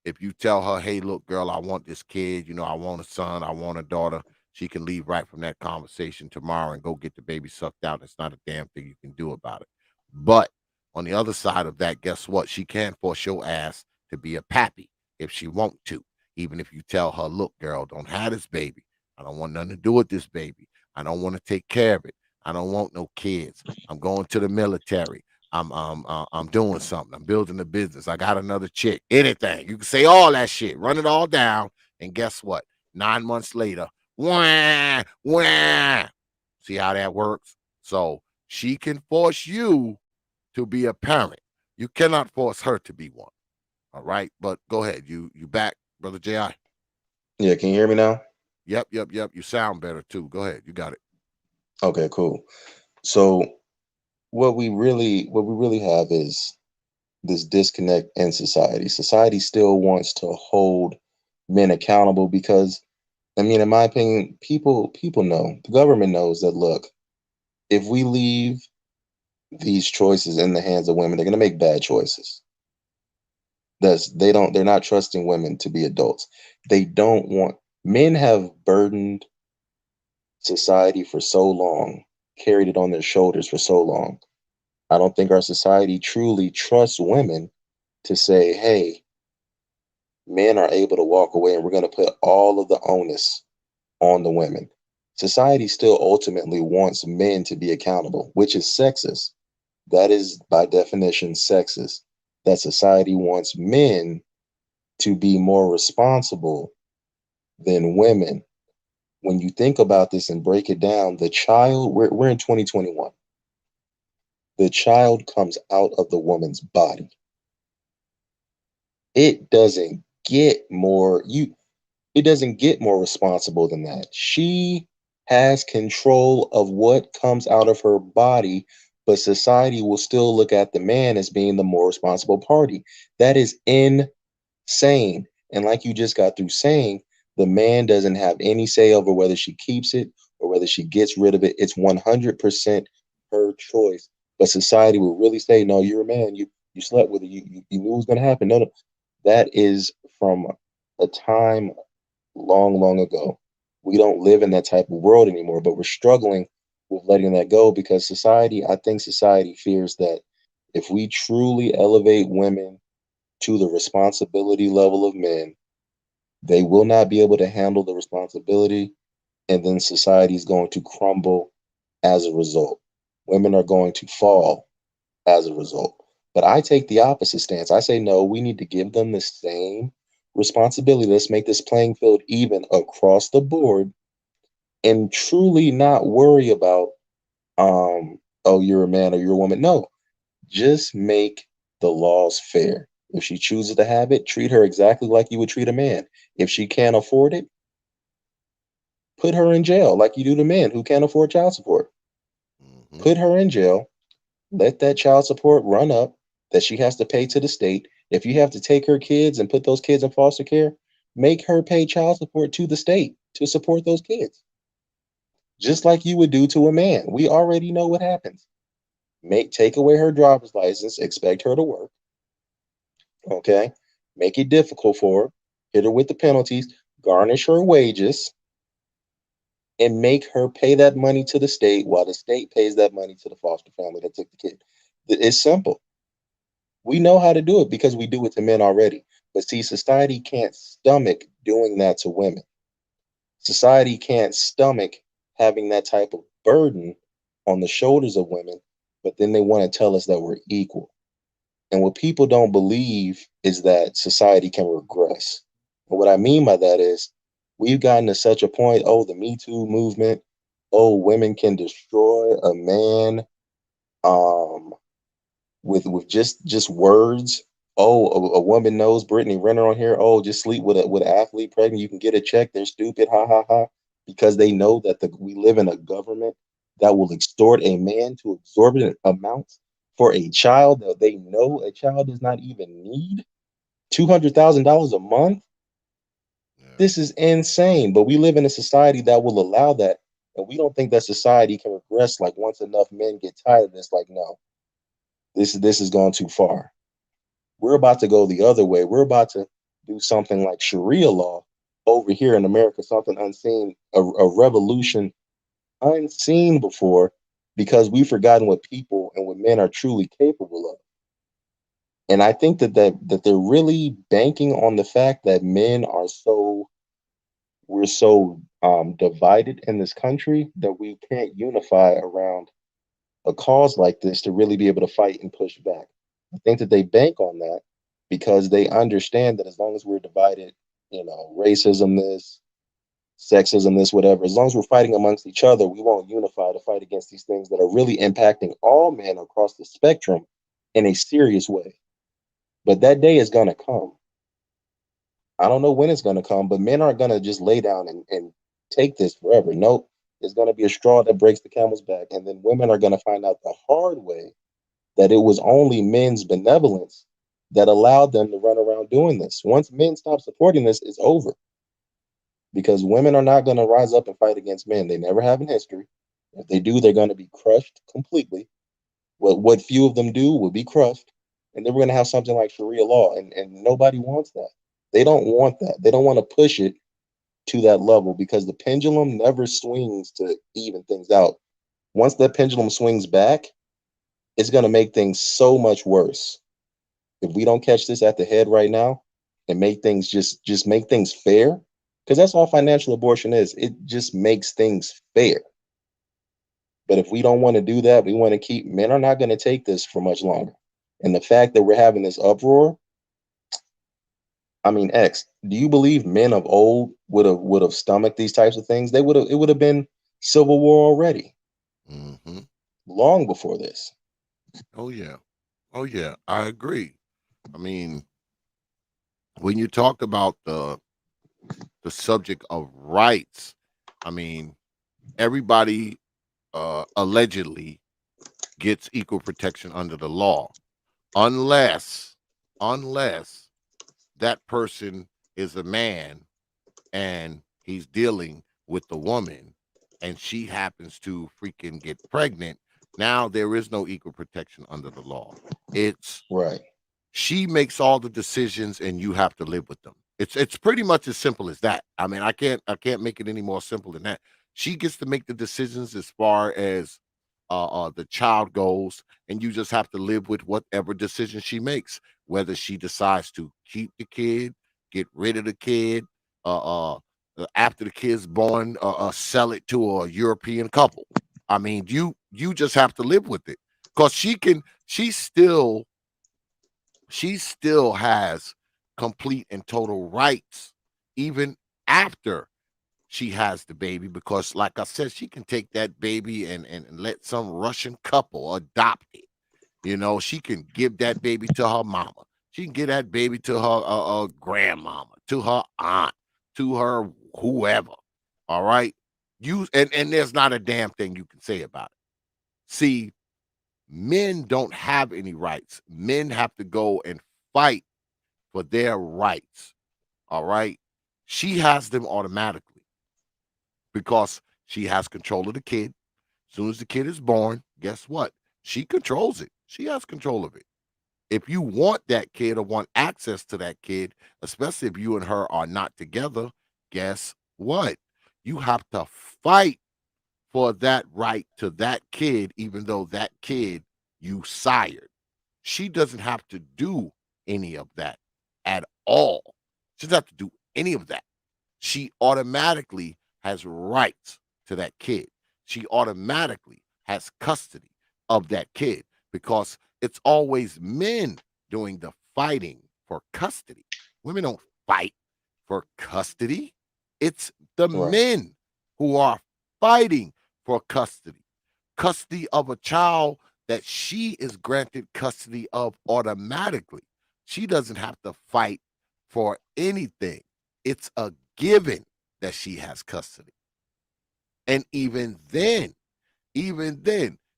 [SPEAKER 1] if you tell her, hey, look, girl, I want this kid, I want a son, I want a daughter, she can leave right from that conversation tomorrow and go get the baby sucked out. It's not a damn thing you can do about it. But on the other side of that, guess what? She can force your ass to be a pappy if she want to. Even if you tell her, look, girl, don't have this baby. I don't want nothing to do with this baby. I don't want to take care of it. I don't want no kids. I'm going to the military. I'm doing something. I'm building a business. I got another chick. Anything. You can say all that shit. Run it all down. And guess what? 9 months later, wah, wah. See how that works? So she can force you to be a parent. You cannot force her to be one. All right. But go ahead. You back, Brother J.I.
[SPEAKER 6] Yeah, can you hear me now?
[SPEAKER 1] Yep, yep, yep. You sound better too. Go ahead. You got it.
[SPEAKER 6] Okay, cool. So what we really have is this disconnect in society. Society still wants to hold men accountable because I mean, in my opinion, people know, the government knows that look, if we leave these choices in the hands of women, they're gonna make bad choices. They're not trusting women to be adults. They don't want men have burdened society for so long, carried it on their shoulders for so long. I don't think our society truly trusts women to say, hey, men are able to walk away and we're going to put all of the onus on the women. Society still ultimately wants men to be accountable, which is sexist. That is, by definition, sexist. That society wants men to be more responsible than women. When you think about this and break it down, the child, we're in 2021. The child comes out of the woman's body. It doesn't get more it doesn't get more responsible than that. She has control of what comes out of her body, but society will still look at the man as being the more responsible party. That is insane. And like you just got through saying, the man doesn't have any say over whether she keeps it or whether she gets rid of it. It's 100% her choice. But society will really say, no, you're a man. You slept with it. You knew it was going to happen. No, no. That is from a time long, long ago. We don't live in that type of world anymore, but we're struggling with letting that go because I think society fears that if we truly elevate women to the responsibility level of men, they will not be able to handle the responsibility, and then society is going to crumble as a result. Women are going to fall as a result. But I take the opposite stance. I say, no, we need to give them the same responsibility. Let's make this playing field even across the board and truly not worry about, oh, you're a man or you're a woman. No, just make the laws fair. If she chooses to have it, treat her exactly like you would treat a man. If she can't afford it, put her in jail like you do to men who can't afford child support.
[SPEAKER 1] Hmm.
[SPEAKER 6] Put her in jail, let that child support run up that she has to pay to the state. If you have to take her kids and put those kids in foster care, make her pay child support to the state to support those kids, just like you would do to a man. We already know what happens. Take away her driver's license, expect her to work, okay? Make it difficult for her, hit her with the penalties, garnish her wages, and make her pay that money to the state while the state pays that money to the foster family that took the kid. It's simple. We know how to do it because we do it to men already. But see, society can't stomach doing that to women. Society can't stomach having that type of burden on the shoulders of women but then they want to tell us that we're equal. And what people don't believe is that society can regress. And what I mean by that is we've gotten to such a point, oh, the Me Too movement, oh, women can destroy a man um with just words. Oh, a woman knows Brittany Renner on here. Oh, just sleep with an athlete pregnant. You can get a check. They're stupid. Ha ha ha. Because they know that we live in a government that will extort a man to exorbitant amounts for a child that they know a child does not even need. $200,000 a month.
[SPEAKER 1] Yeah.
[SPEAKER 6] This is insane. But we live in a society that will allow that, and we don't think that society can regress. Like once enough men get tired of this, like no, this has gone too far. We're about to go the other way. We're about to do something like Sharia law over here in America, something unseen, a revolution unseen before, because we've forgotten what people and what men are truly capable of. And I think that they're really banking on the fact that men are we're so divided in this country that we can't unify around a cause like this to really be able to fight and push back. I think that they bank on that because they understand that as long as we're divided, racism, this, sexism, this, whatever, as long as we're fighting amongst each other, we won't unify to fight against these things that are really impacting all men across the spectrum in a serious way. But that day is going to come. I don't know when it's going to come, but men aren't going to just lay down and take this forever. Nope. There's going to be a straw that breaks the camel's back. And then women are going to find out the hard way that it was only men's benevolence that allowed them to run around doing this. Once men stop supporting this, it's over. Because women are not going to rise up and fight against men. They never have in history. If they do, they're going to be crushed completely. What few of them do will be crushed. And then we're going to have something like Sharia law. And nobody wants that. They don't want that. They don't want to push it to that level because the pendulum never swings to even things out. Once that pendulum swings back, it's going to make things so much worse. If we don't catch this at the head right now and make things just make things fair, because that's all financial abortion is. It just makes things fair. But if we don't want to do that, we want to keep men are not going to take this for much longer. And the fact that we're having this uproar, I mean, X, do you believe men of old would have stomached these types of things? It would have been civil war already,
[SPEAKER 1] Mm-hmm.
[SPEAKER 6] long before this.
[SPEAKER 1] Oh yeah. Oh yeah. I agree. I mean, when you talk about the subject of rights, I mean, everybody allegedly gets equal protection under the law, unless unless that person is a man and he's dealing with the woman and she happens to freaking get pregnant. Now there is no equal protection under the law. It's
[SPEAKER 6] Right.
[SPEAKER 1] she makes all the decisions and you have to live with them. It's pretty much as simple as that. I mean, I can't make it any more simple than that. She gets to make the decisions as far as the child goes, and you just have to live with whatever decision she makes. Whether she decides to keep the kid, get rid of the kid, after the kid's born, sell it to a European couple. I mean, you just have to live with it because she still has complete and total rights even after she has the baby because like I said, she can take that baby and let some Russian couple adopt it. She can give that baby to her mama. She can give that baby to her grandmama, to her aunt, to her whoever. All right. And there's not a damn thing you can say about it. See, men don't have any rights. Men have to go and fight for their rights. All right. She has them automatically because she has control of the kid. As soon as the kid is born, guess what? She controls it. She has control of it. If you want that kid or want access to that kid, especially if you and her are not together, guess what? You have to fight for that right to that kid, even though that kid you sired. She doesn't have to do any of that at all. She doesn't have to do any of that. She automatically has rights to that kid. She automatically has custody. of that kid, because it's always men doing the fighting for custody. Women don't fight for custody. It's the
[SPEAKER 6] Right.
[SPEAKER 1] men who are fighting for custody. Custody of a child that she is granted custody of automatically. She doesn't have to fight for anything. It's a given that she has custody. And even then,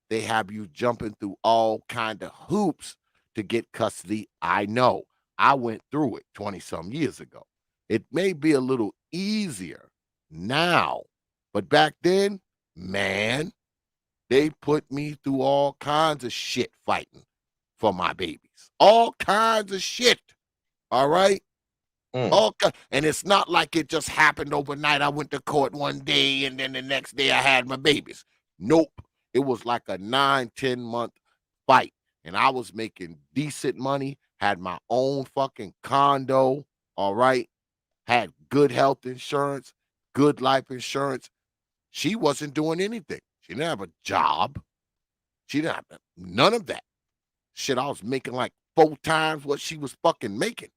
[SPEAKER 1] they have you jumping through all kind of hoops to get custody. I know. I went through it 20 some years ago. It may be a little easier now, but back then, man, they put me through all kinds of shit fighting for my babies. All kinds of shit. All right?
[SPEAKER 6] Mm.
[SPEAKER 1] And it's not like it just happened overnight. I went to court one day and then the next day I had my babies. Nope. It was like a 9, 10 month fight. And I was making decent money, had my own fucking condo, all right, had good health insurance, good life insurance. She wasn't doing anything. She didn't have a job. She didn't have none of that. Shit, I was making like 4 times what she was fucking making.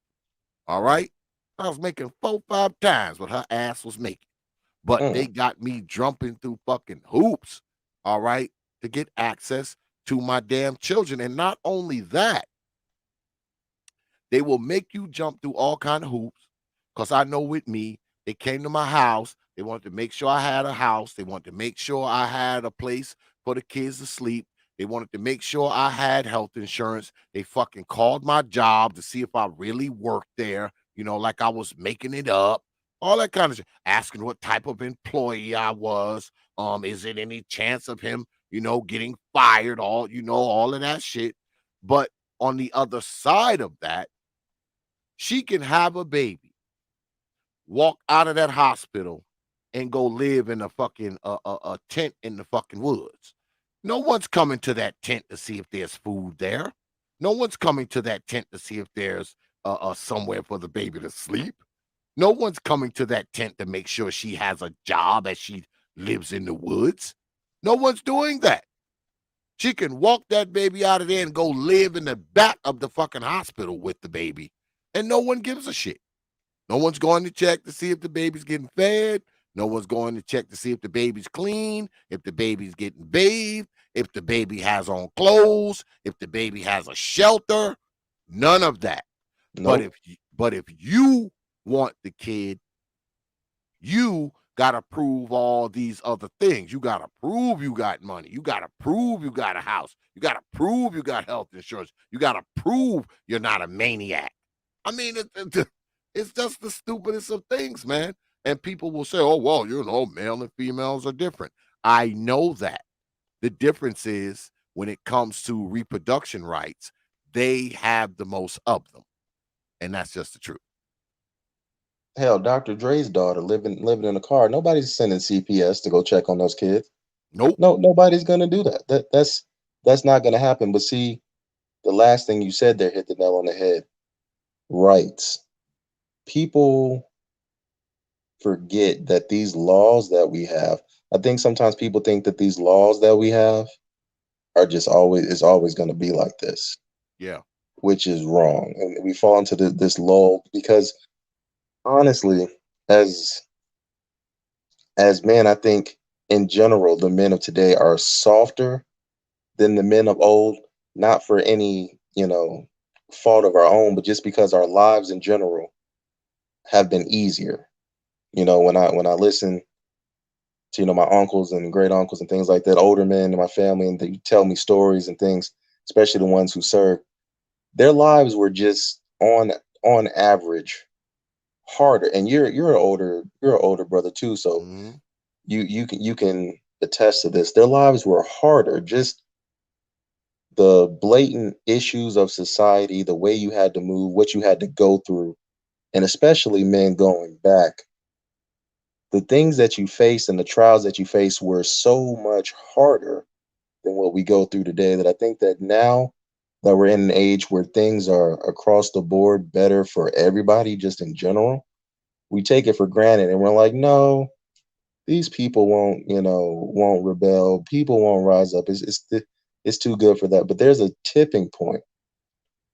[SPEAKER 1] All right. I was making 4, 5 times what her ass was making. But they
[SPEAKER 6] Mm.
[SPEAKER 1] got me jumping through fucking hoops, all right, to get access to my damn children. And not only that, they will make you jump through all kind of hoops. Cause I know with me, they came to my house. They wanted to make sure I had a house. They wanted to make sure I had a place for the kids to sleep. They wanted to make sure I had health insurance. They fucking called my job to see if I really worked there, like I was making it up. All that kind of shit. Asking what type of employee I was. Is it any chance of him, getting fired? All of that shit. But on the other side of that, she can have a baby, walk out of that hospital, and go live in a fucking a tent in the fucking woods. No one's coming to that tent to see if there's food there. No one's coming to that tent to see if there's somewhere for the baby to sleep. No one's coming to that tent to make sure she has a job as she lives in the woods. No one's doing that. She can walk that baby out of there and go live in the back of the fucking hospital with the baby, and no one gives a shit. No one's going to check to see if the baby's getting fed. No one's going to check to see if the baby's clean, if the baby's getting bathed, if the baby has on clothes, if the baby has a shelter. None of that. But
[SPEAKER 6] Nope.
[SPEAKER 1] if you want the kid, you gotta prove all these other things. You gotta prove you got money. You gotta prove you got a house. You gotta prove you got health insurance. You gotta prove you're not a maniac. I mean, it's just the stupidest of things, man. And people will say, "Oh, well, male and females are different." I know that. The difference is when it comes to reproduction rights, they have the most of them, and that's just the truth.
[SPEAKER 6] Hell, Dr. Dre's daughter living in a car. Nobody's sending CPS to go check on those kids.
[SPEAKER 1] Nope.
[SPEAKER 6] No, nobody's gonna do that. That's not gonna happen. But see, the last thing you said there hit the nail on the head. Rights. People forget that these laws that we have. I think sometimes people think that these laws that we have are just always is always going to be like this,
[SPEAKER 1] Yeah.
[SPEAKER 6] which is wrong. And we fall into this lull because honestly, as men, I think in general the men of today are softer than the men of old, not for any, fault of our own, but just because our lives in general have been easier. When I listen to, my uncles and great uncles and things like that, older men in my family, and they tell me stories and things, especially the ones who served, their lives were just on average harder. And you're an older brother too, so
[SPEAKER 1] Mhm.
[SPEAKER 6] you can attest to this. Their lives were harder. Just the blatant issues of society, the way you had to move, what you had to go through, and especially men going back, the things that you face and the trials that you face were so much harder than what we go through today, that I think that now that we're in an age where things are across the board better for everybody, just in general, we take it for granted and we're like, no, these people won't rebel. People won't rise up. It's too good for that. But there's a tipping point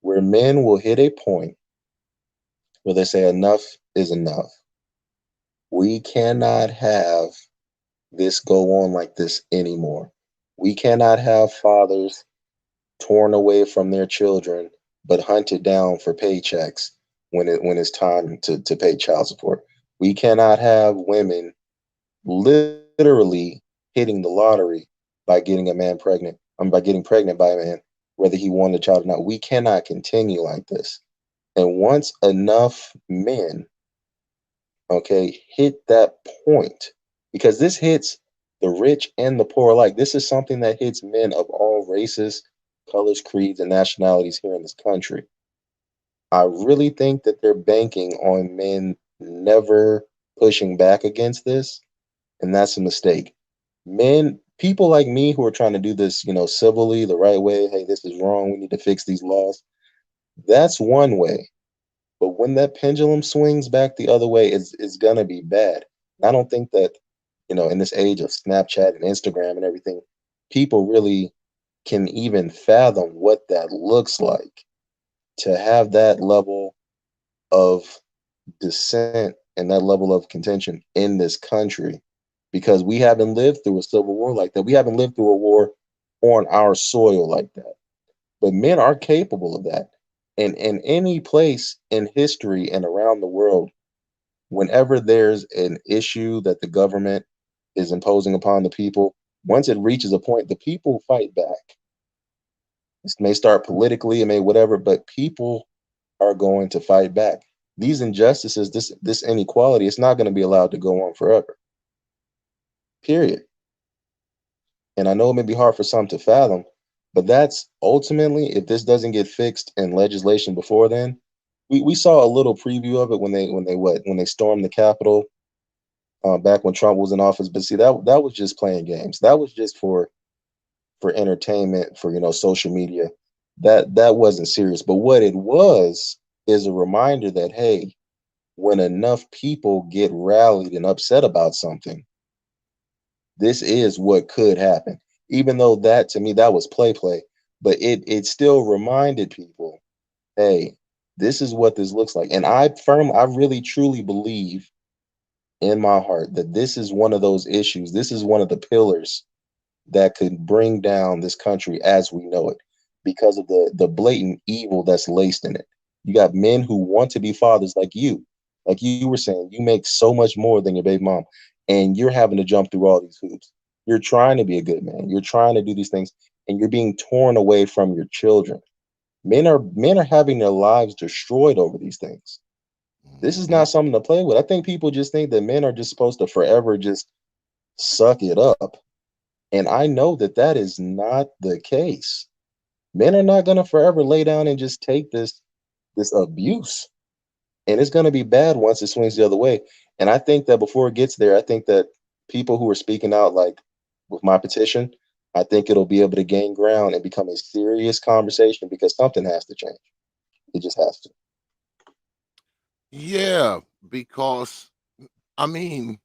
[SPEAKER 6] where men will hit a point where they say enough is enough. We cannot have this go on like this anymore. We cannot have fathers torn away from their children but hunted down for paychecks when it's time to pay child support. We cannot have women literally hitting the lottery by getting a man pregnant. By getting pregnant by a man, whether he wanted a child or not. We cannot continue like this. And once enough men, okay, hit that point, because this hits the rich and the poor alike. This is something that hits men of all races, colors, creeds, and nationalities here in this country. I really think that they're banking on men never pushing back against this, and that's a mistake. Men, people like me who are trying to do this, civilly, the right way, hey, this is wrong, we need to fix these laws. That's one way. But when that pendulum swings back the other way, it's gonna be bad. And I don't think that, in this age of Snapchat and Instagram and everything, people really can even fathom what that looks like to have that level of dissent and that level of contention in this country, because we haven't lived through a civil war like that. We haven't lived through a war on our soil like that. But men are capable of that. And in any place in history and around the world, whenever there's an issue that the government is imposing upon the people, once it reaches a point, the people fight back. It may start politically, it may whatever, but people are going to fight back. These injustices, this inequality, it's not going to be allowed to go on forever. Period. And I know it may be hard for some to fathom, but that's ultimately, if this doesn't get fixed in legislation before then, we saw a little preview of it when they stormed the Capitol, back when Trump was in office. But see, that was just playing games. That was just for entertainment, for social media. That wasn't serious. But what it was is a reminder that, hey, when enough people get rallied and upset about something, this is what could happen. Even though that, to me, that was play, but it still reminded people, hey, this is what this looks like. And I really truly believe in my heart that this is one of those issues. This is one of the pillars that could bring down this country as we know it, because of the blatant evil that's laced in it. You got men who want to be fathers like you were saying. You make so much more than your baby mom, and you're having to jump through all these hoops. You're trying to be a good man. You're trying to do these things, and you're being torn away from your children. Men are having their lives destroyed over these things. This is
[SPEAKER 1] Mhm.
[SPEAKER 6] not something to play with. I think people just think that men are just supposed to forever just suck it up. And I know that that is not the case. Men are not going to forever lay down and just take this abuse. And it's going to be bad once it swings the other way. And I think that before it gets there, I think that people who are speaking out, like with my petition, I think it'll be able to gain ground and become a serious conversation, because something has to change. It just has to.
[SPEAKER 1] Yeah, because I mean,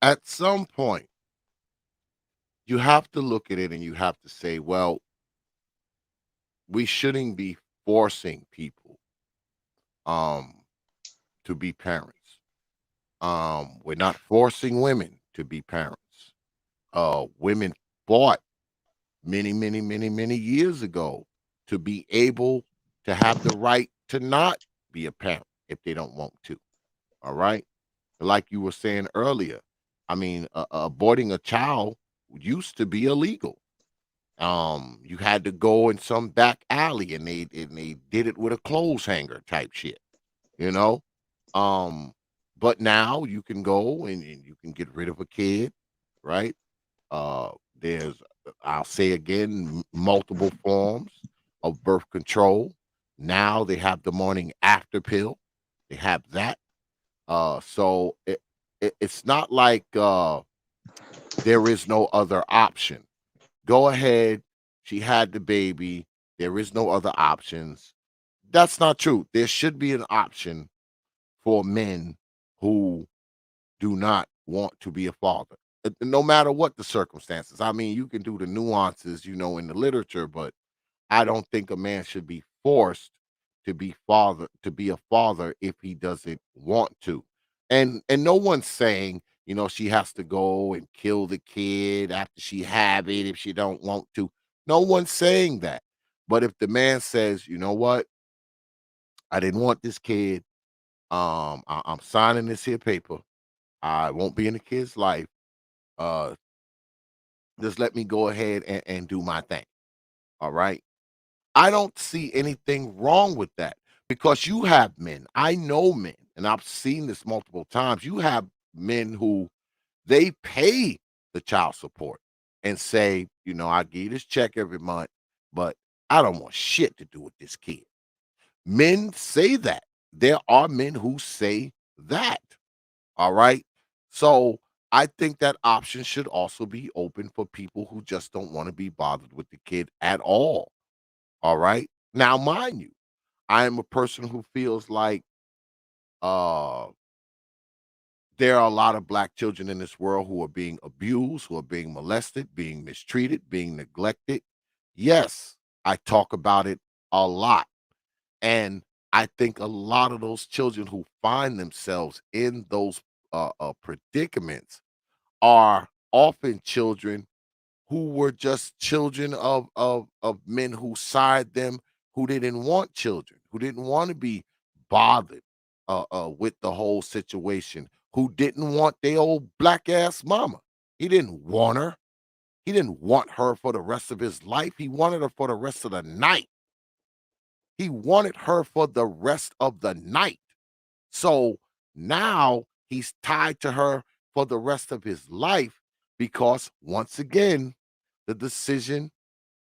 [SPEAKER 1] at some point, you have to look at it and you have to say, well, we shouldn't be forcing people um to be parents. We're not forcing women to be parents. Women fought many years ago to be able to have the right to not be a parent if they don't want to. All right. Like you were saying earlier, I mean, aborting a child used to be illegal. You had to go in some back alley and they did it with a clothes hanger type shit, you know? Um, but now you can go and you can get rid of a kid, right? There's, I'll say again, multiple forms of birth control. Now they have the morning after pill. They have that. So it's not like there is no other option. Go ahead. She had the baby. There is no other options. That's not true. There should be an option for men who do not want to be a father. no matter what the circumstances. I mean, you can do the nuances, in the literature, but I don't think a man should be forced to be a father if he doesn't want to. And no one's saying, she has to go and kill the kid after she have it if she don't want to. No one's saying that. But if the man says, "You know what? I didn't want this kid. I'm signing this here paper. I won't be in the kid's life. Uh, just let me go ahead and do my thing." All right. I don't see anything wrong with that because you have men. I know men, and I've seen this multiple times. You have men who they pay the child support and say, I give you this check every month, but I don't want shit to do with this kid. Men say that. There are men who say that. All right. So I think that option should also be open for people who just don't want to be bothered with the kid at all. All right. Now, mind you, I am a person who feels like uh there are a lot of black children in this world who are being abused, who are being molested, being mistreated, being neglected. Yes, I talk about it a lot. And I think a lot of those children who find themselves in those predicaments are often children who were just children of men who sired them, who didn't want children, who didn't want to be bothered with the whole situation, who didn't want their old black ass mama. He didn't want her. He didn't want her for the rest of his life. He wanted her for the rest of the night. He wanted her for the rest of the night. So now he's tied to her for the rest of his life because, once again, the decision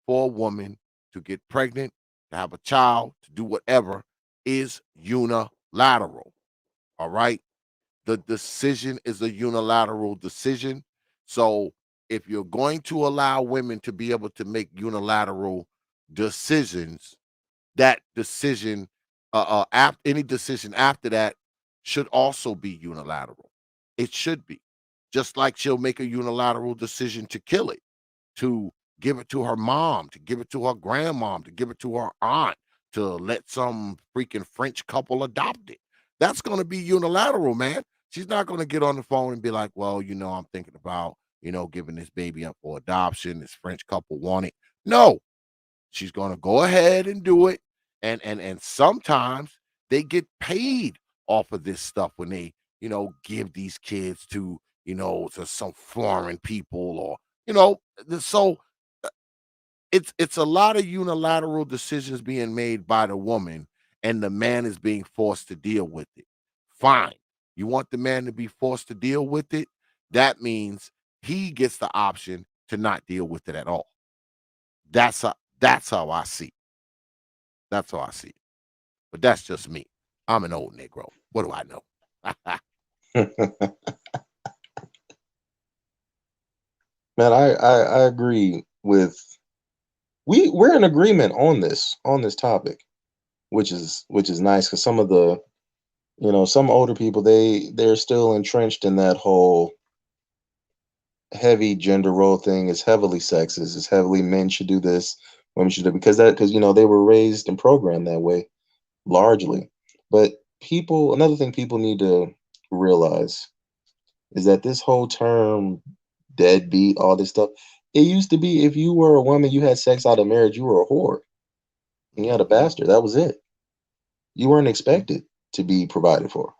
[SPEAKER 1] for a woman to get pregnant, to have a child, to do whatever is unilateral. All right. The decision is a unilateral decision. So if you're going to allow women to be able to make unilateral decisions, that decision, any decision after that should also be unilateral. It should be. Just like she'll make a unilateral decision to kill it, to give it to her mom, to give it to her grandmom, to give it to her aunt, to let some freaking French couple adopt it. That's going to be unilateral, man. She's not going to get on the phone and be like, well, I'm thinking about, giving this baby up for adoption. This French couple want it. No, she's going to go ahead and do it. And sometimes they get paid off of this stuff when they, give these kids to some foreign people or, you know, so it's a lot of unilateral decisions being made by the woman and the man is being forced to deal with it. Fine. You want the man to be forced to deal with it? That means he gets the option to not deal with it at all. That's how I see it. That's how I see it. But that's just me. I'm an old Negro. What do I know?
[SPEAKER 6] Man, I agree with we're in agreement on this topic, which is nice because some of the some older people they're still entrenched in that whole heavy gender role thing. Is heavily sexist. It's heavily men should do this, women should do because they were raised and programmed that way largely. But another thing people need to realize is that this whole term deadbeat, all this stuff, it used to be if you were a woman, you had sex out of marriage, you were a whore and you had a
[SPEAKER 1] Mhm,
[SPEAKER 6] bastard. That was it. You weren't
[SPEAKER 1] mhm.
[SPEAKER 6] expected to be provided for.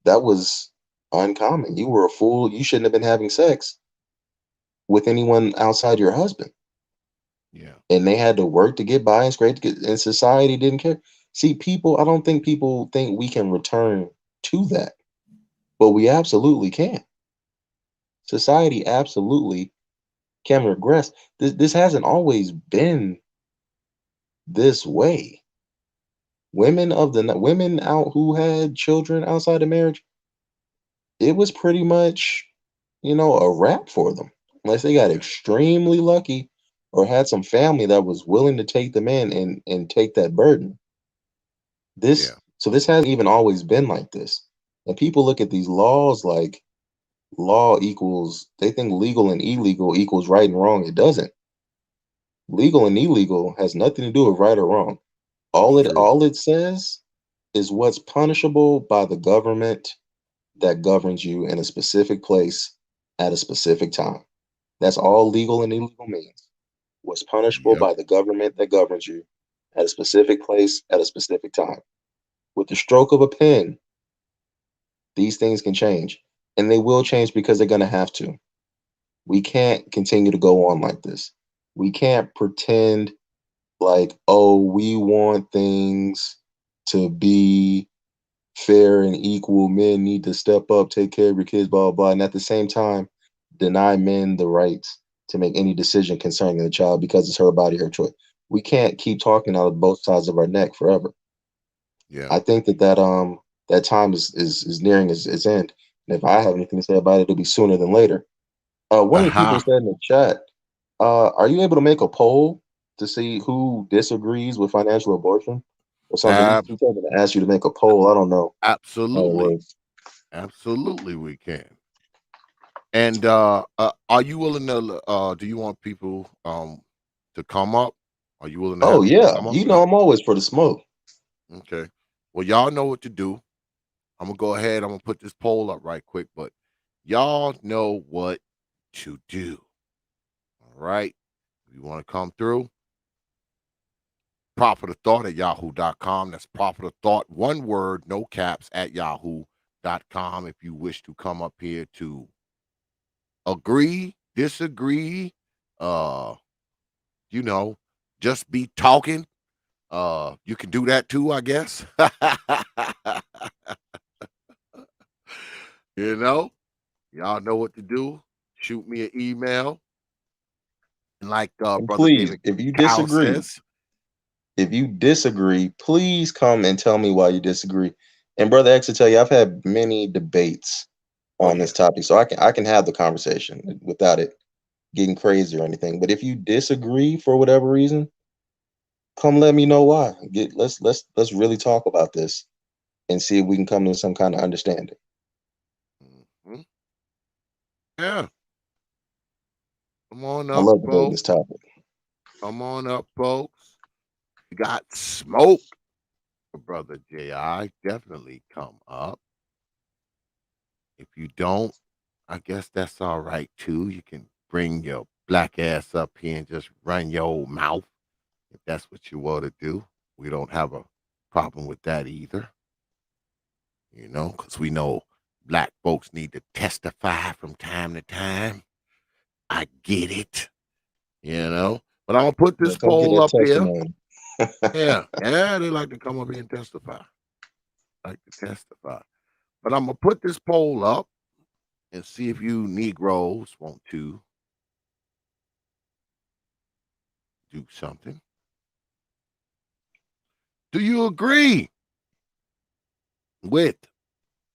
[SPEAKER 6] That was uncommon. You were a fool. You shouldn't have been having sex with anyone outside your husband.
[SPEAKER 1] Yeah,
[SPEAKER 6] And they had to work to get by and scrape to get, and society didn't care. See, I don't think people think we can return to that, but we absolutely can. Society absolutely can regress. This hasn't always been this way. Women out who had children outside of marriage, it was pretty much, a wrap for them. Unless they got
[SPEAKER 1] yeah,
[SPEAKER 6] extremely lucky or had some family that was willing to take them in and take that burden.
[SPEAKER 1] yeah.
[SPEAKER 6] This hasn't even always been like this. And people look at these laws like law equals, they think legal and illegal equals right and wrong. It doesn't. Legal and illegal has nothing to do with right or wrong.
[SPEAKER 1] It's true.
[SPEAKER 6] All it says is what's punishable by the government that governs you in a specific place at a specific time. That's all legal and illegal means. What's punishable
[SPEAKER 1] Yep.
[SPEAKER 6] by the government that governs you at a specific place at a specific time. With the stroke of a pen, these things can change. And they will change because they're going to have to. We can't continue to go on like this. We can't pretend like, oh, we want things to be fair and equal. Men need to step up, take care of your kids, blah, blah, blah. And at the same time, deny men the rights to make any decision concerning the child because it's her body, her choice. We can't keep talking out of both sides of our neck forever.
[SPEAKER 1] Yeah.
[SPEAKER 6] I think that time is nearing its end. And if I have anything to say about it, it'll be sooner than later. One of the people
[SPEAKER 1] Aha.
[SPEAKER 6] said in the chat, are you able to make a poll to see who disagrees with financial abortion or something?
[SPEAKER 1] Ab-
[SPEAKER 6] He told me to ask you to make a poll. I don't know how it
[SPEAKER 1] absolutely.
[SPEAKER 6] works.
[SPEAKER 1] Absolutely we can. And are you willing to do you want people to come up? Are you willing to
[SPEAKER 6] Oh
[SPEAKER 1] have people
[SPEAKER 6] yeah,
[SPEAKER 1] come up?
[SPEAKER 6] you know I'm always for the smoke.
[SPEAKER 1] Okay. Well, y'all know what to do. I'm gonna go ahead. I'm gonna put this poll up right quick, but y'all know what to do. All right. If you want to come through, proper the thought at yahoo.com. That's proper the thought, one word, no caps, at yahoo.com. If you wish to come up here to agree, disagree, uh, you know, just be talking. You can do that too, I guess. you know, y'all know what to do. Shoot me an email. And like
[SPEAKER 6] And
[SPEAKER 1] Brother
[SPEAKER 6] please,
[SPEAKER 1] David Cow says,
[SPEAKER 6] if you disagree, please come and tell me why you disagree. And brother X will tell you, I've had many debates
[SPEAKER 1] oh
[SPEAKER 6] on
[SPEAKER 1] yeah,
[SPEAKER 6] this topic, so I can have the conversation without it getting crazy or anything. But if you disagree for whatever reason, come let me know why. Let's really talk about this and see if we can come to some kind of understanding.
[SPEAKER 1] mhm, yeah, come on
[SPEAKER 6] I
[SPEAKER 1] up,
[SPEAKER 6] love debating
[SPEAKER 1] folks.
[SPEAKER 6] this topic.
[SPEAKER 1] Come on up, folks. You got smoke, Brother J.I. Definitely come up. If you don't, I guess that's all right too. You can bring your black ass up here and just run your old mouth if that's what you want to do. We don't have a problem with that either, because we know black folks need to testify from time to time. I get it, But I'm gonna put
[SPEAKER 6] Yeah,
[SPEAKER 1] this
[SPEAKER 6] come get
[SPEAKER 1] poll
[SPEAKER 6] that
[SPEAKER 1] up here.
[SPEAKER 6] testimony.
[SPEAKER 1] Yeah, yeah, they like to come up here and testify. Like to testify. But I'm gonna put this poll up and see if you Negroes want to do something. Do you agree with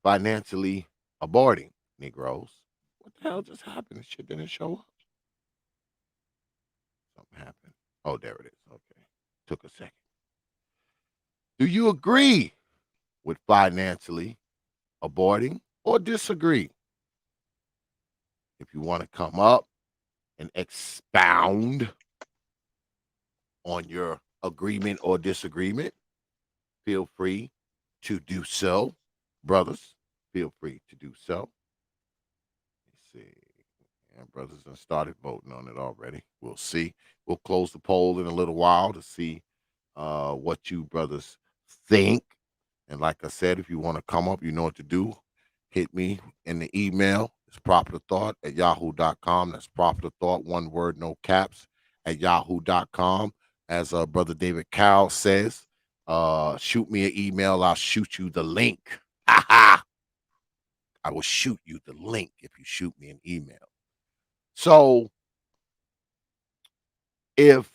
[SPEAKER 1] financially aborting Negroes? What the hell just happened? This shit didn't show up. Something happened. Oh, there it is. Okay. Took a second. Do you agree with financially aborting or disagree? If you want to come up and expound on your agreement or disagreement, feel free to do so. Brothers, feel free to do so. Let's see. Yeah, brothers have started voting on it already. We'll see. We'll close the poll in a little while to see what you brothers think. And like I said, if you want to come up, you know what to do. Hit me in the email. It's proper thought at yahoo.com. That's proper thought, one word, no caps, at yahoo.com. As Brother David Cow says, shoot me an email. I'll shoot you the link. I will shoot you the link if you shoot me an email. So if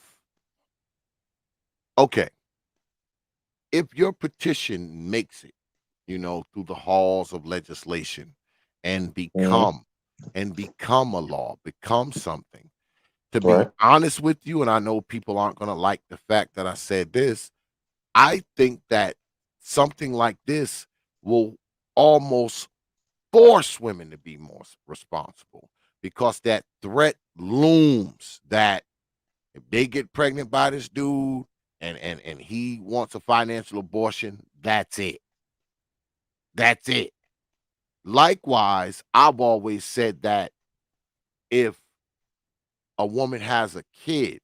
[SPEAKER 1] okay, if your petition makes it, through the halls of legislation and
[SPEAKER 6] Mhm.
[SPEAKER 1] become a law, become something. To be
[SPEAKER 6] Right.
[SPEAKER 1] honest with you, and I know people aren't going to like the fact that I said this, I think that something like this will almost force women to be more responsible because that threat looms that if they get pregnant by this dude and he wants a financial abortion, that's it. That's it. Likewise, I've always said that if a woman has a kid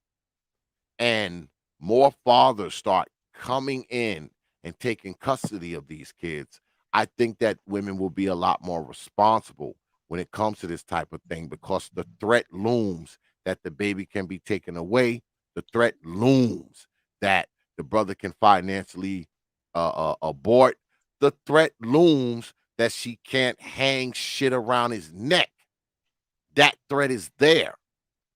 [SPEAKER 1] and more fathers start coming in and taking custody of these kids, I think that women will be a lot more responsible when it comes to this type of thing because the threat looms that the baby can be taken away. The threat looms that the brother can financially abort. The threat looms that she can't hang shit around his neck. That threat is there.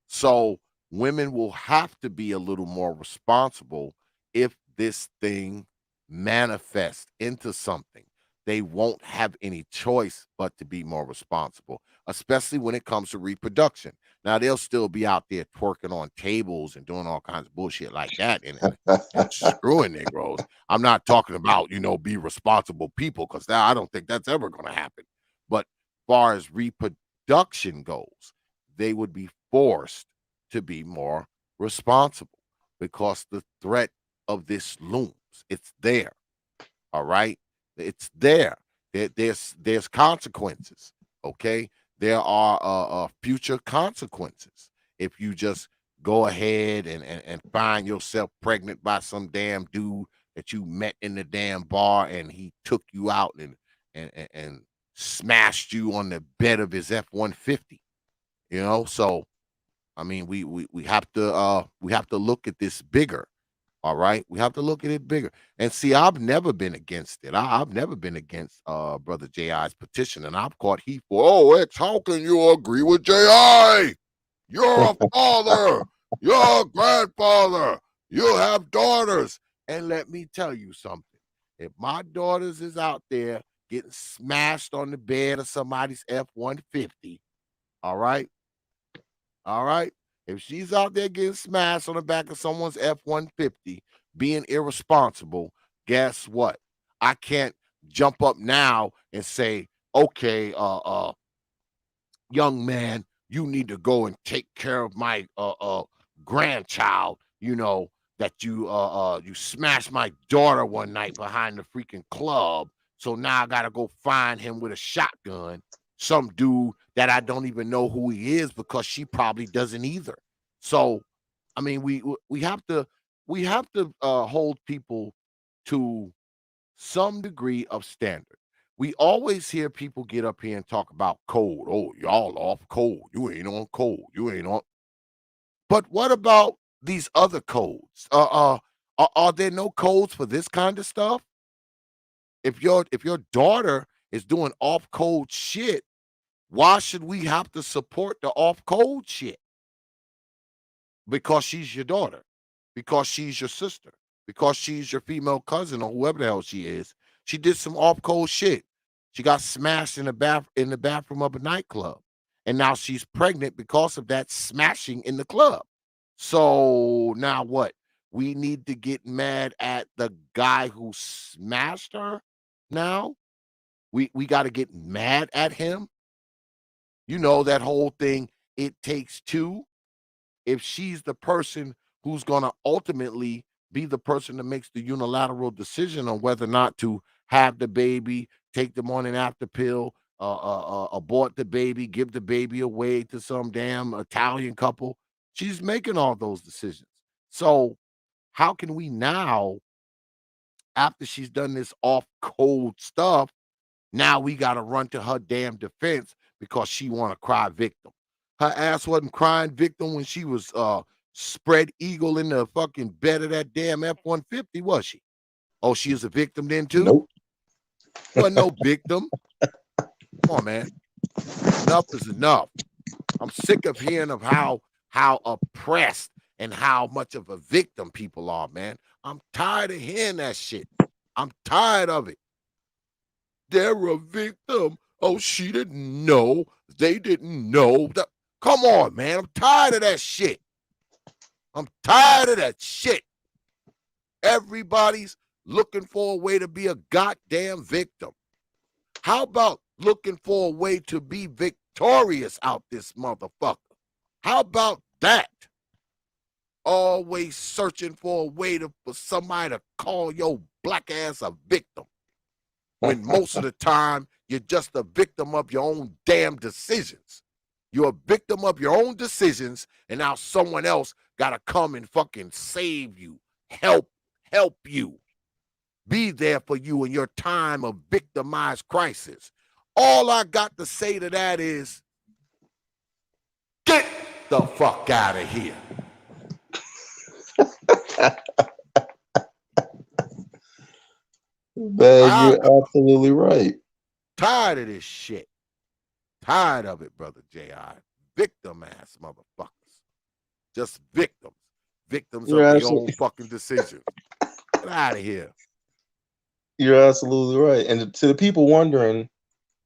[SPEAKER 1] So women will have to be a little more responsible if this thing manifests into something. They won't have any choice but to be more responsible, especially when it comes to reproduction. Now they'll still be out there twerking on tables and doing all kinds of bullshit like that and screwing Negroes. I'm not talking about, be responsible people because I don't think that's ever going to happen. But far as reproduction goes, they would be forced to be more responsible because the threat of this looms. It's there. All right. It's there. There's consequences. Okay. There are future consequences if you just go ahead and find yourself pregnant by some damn dude that you met in the damn bar and he took you out and smashed you on the bed of his F-150. So I mean, we have to look at this bigger. All right, we have to look at it bigger. And see, I've never been against it. I've never been against Brother J.I.'s petition, and I've caught heat for, oh, X, how can you agree with J.I.? You're a father, you're a grandfather, you have daughters. And let me tell you something. If my daughters is out there getting smashed on the bed of somebody's F-150, all right. All right. If she's out there getting smashed on the back of someone's F-150, being irresponsible, guess what? I can't jump up now and say, okay, young man, you need to go and take care of my grandchild, that you smashed my daughter one night behind the freaking club. So now I gotta go find him with a shotgun, some dude that I don't even know who he is because she probably doesn't either. So I mean, we have to hold people to some degree of standard. We always hear people get up here and talk about code. Oh, y'all off code. You ain't on code. You ain't on. But what about these other codes? Are there no codes for this kind of stuff? If your daughter is doing off code shit, why should we have to support the off code shit? Because she's your daughter, because she's your sister, because she's your female cousin or whoever the hell she is. She did some off code shit. She got smashed in the bathroom of a nightclub. And now she's pregnant because of that smashing in the club. So now what? We need to get mad at the guy who smashed her now? We got to get mad at him? That whole thing, it takes two. If she's the person who's going to ultimately be the person that makes the unilateral decision on whether or not to have the baby, take the morning after pill, abort the baby, give the baby away to some damn Italian couple, she's making all those decisions. So how can we now, after she's done this off code stuff, now we got to run to her damn defense because she want to cry victim. Her ass wasn't crying victim when she was spread eagle in the fucking bed of that damn F-150, was she? Oh, she is a victim then too?
[SPEAKER 6] Nope.
[SPEAKER 1] Wasn't no victim. Come on, man. Enough is enough. I'm sick of hearing of how oppressed and how much of a victim people are, man. I'm tired of hearing that shit. I'm tired of it. They're a victim. Oh, she didn't know. They didn't know. Come on, man. I'm tired of that shit. I'm tired of that shit. Everybody's looking for a way to be a goddamn victim. How about looking for a way to be victorious out this motherfucker. How about that? Always searching for a way for somebody to call your black ass a victim, when most of the time you're just a victim of your own damn decisions. You're a victim of your own decisions, and now someone else got to come and fucking save you, help you, be there for you in your time of victimized crisis. All I got to say to that is, get the fuck out of here.
[SPEAKER 6] Man, you're absolutely right.
[SPEAKER 1] Tired of this shit. Tired of it, brother J.I. Victim ass motherfuckers. Just victims. Victims
[SPEAKER 6] You're
[SPEAKER 1] of their
[SPEAKER 6] absolutely,
[SPEAKER 1] own fucking decisions. Get out of here.
[SPEAKER 6] you're absolutely right. And to the people wondering,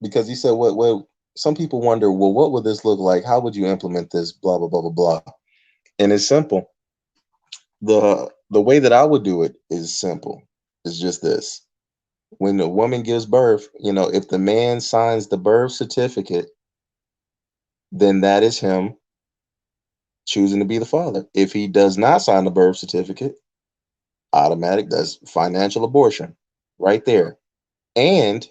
[SPEAKER 6] because you said what some people wonder, well, what would this look like? How would you implement this? Blah blah blah blah blah. And it's simple. The way that I would do it is simple. It's just this. When the woman gives birth, if the man signs the birth certificate, then that is him choosing to be the father. If he does not sign the birth certificate, automatic, that's financial abortion right there. And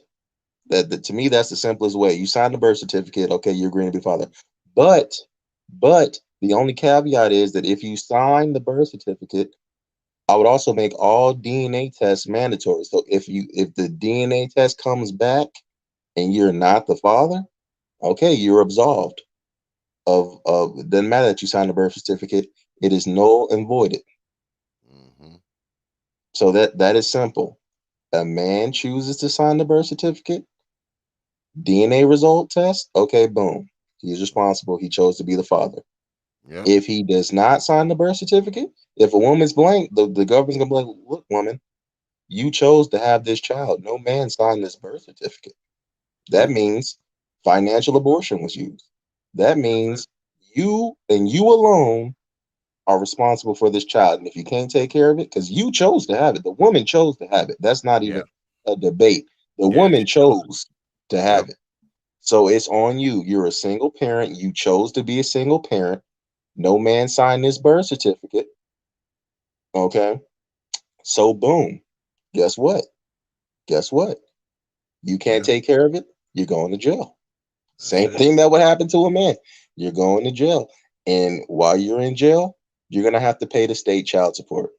[SPEAKER 6] that to me, that's the simplest way. You sign the birth certificate, okay, you're agreeing to be father. But the only caveat is that if you sign the birth certificate, I would also make all DNA tests mandatory. So if the DNA test comes back and you're not the father, okay, you're absolved of it doesn't matter that you signed the birth certificate, it is null and voided.
[SPEAKER 1] Mm-hmm.
[SPEAKER 6] So that is simple. A man chooses to sign the birth certificate, DNA result test, okay, boom. He's responsible. He chose to be the father.
[SPEAKER 1] Yep.
[SPEAKER 6] If he does not sign the birth certificate, if a woman's blank, the government's gonna be like, look, woman, you chose to have this child. No man signed this birth certificate. That
[SPEAKER 1] Nope.
[SPEAKER 6] means financial abortion was used. That
[SPEAKER 1] That's
[SPEAKER 6] means
[SPEAKER 1] it.
[SPEAKER 6] you and you alone are responsible for this child. And if you can't take care of it, because you chose to have it, the woman chose to have it. That's not
[SPEAKER 1] Yeah.
[SPEAKER 6] even a debate. The
[SPEAKER 1] Yeah,
[SPEAKER 6] woman
[SPEAKER 1] she chose.
[SPEAKER 6] chose to
[SPEAKER 1] Yep.
[SPEAKER 6] have it. So it's on you. You're a single parent. You chose to be a single parent. No man signed this birth certificate. Okay. So boom. Guess what? Guess what? You can't
[SPEAKER 1] Yeah.
[SPEAKER 6] take care of it. You're going to jail.
[SPEAKER 1] That's
[SPEAKER 6] Same
[SPEAKER 1] it.
[SPEAKER 6] thing that would happen to a man. You're going to jail. And while you're in jail, you're going to have to pay the state child support.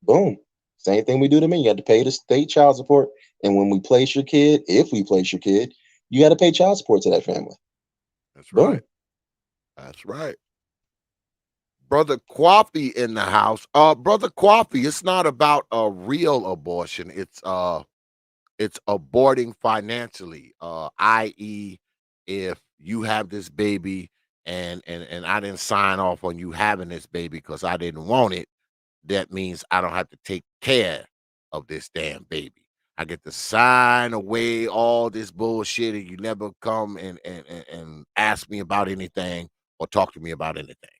[SPEAKER 6] Boom. Same thing we do to men. You have to pay the state child support. And when we place your kid, if we place your kid, you got to pay child support to that family.
[SPEAKER 1] That's
[SPEAKER 6] Boom.
[SPEAKER 1] right. That's right. Brother Coffee in the house. Brother Coffee, it's not about a real abortion. It's aborting financially. I.e., if you have this baby and I didn't sign off on you having this baby because I didn't want it, that means I don't have to take care of this damn baby. I get to sign away all this bullshit, and you never come and ask me about anything or talk to me about anything.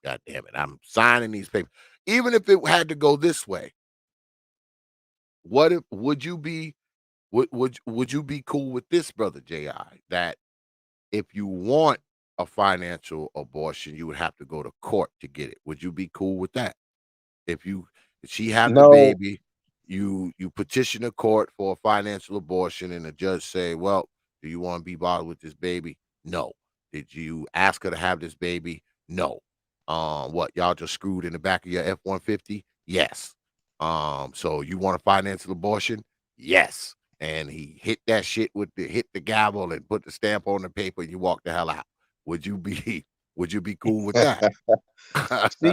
[SPEAKER 1] God damn it. I'm signing these papers. Even if it had to go this way, what if would you be would you be cool with this, brother JI? That if you want a financial abortion, you would have to go to court to get it. Would you be cool with that? If she have the
[SPEAKER 6] No,
[SPEAKER 1] baby, you petition the court for a financial abortion, and the judge say, "Well, do you want to be bothered with this baby?" No. Did you ask her to have this baby? No. What y'all just screwed in the back of your F-150? Yes. So you want a financial abortion? Yes. And he hit that shit hit the gavel and put the stamp on the paper, and you walk the hell out. Would you be would you be cool with that?
[SPEAKER 6] see,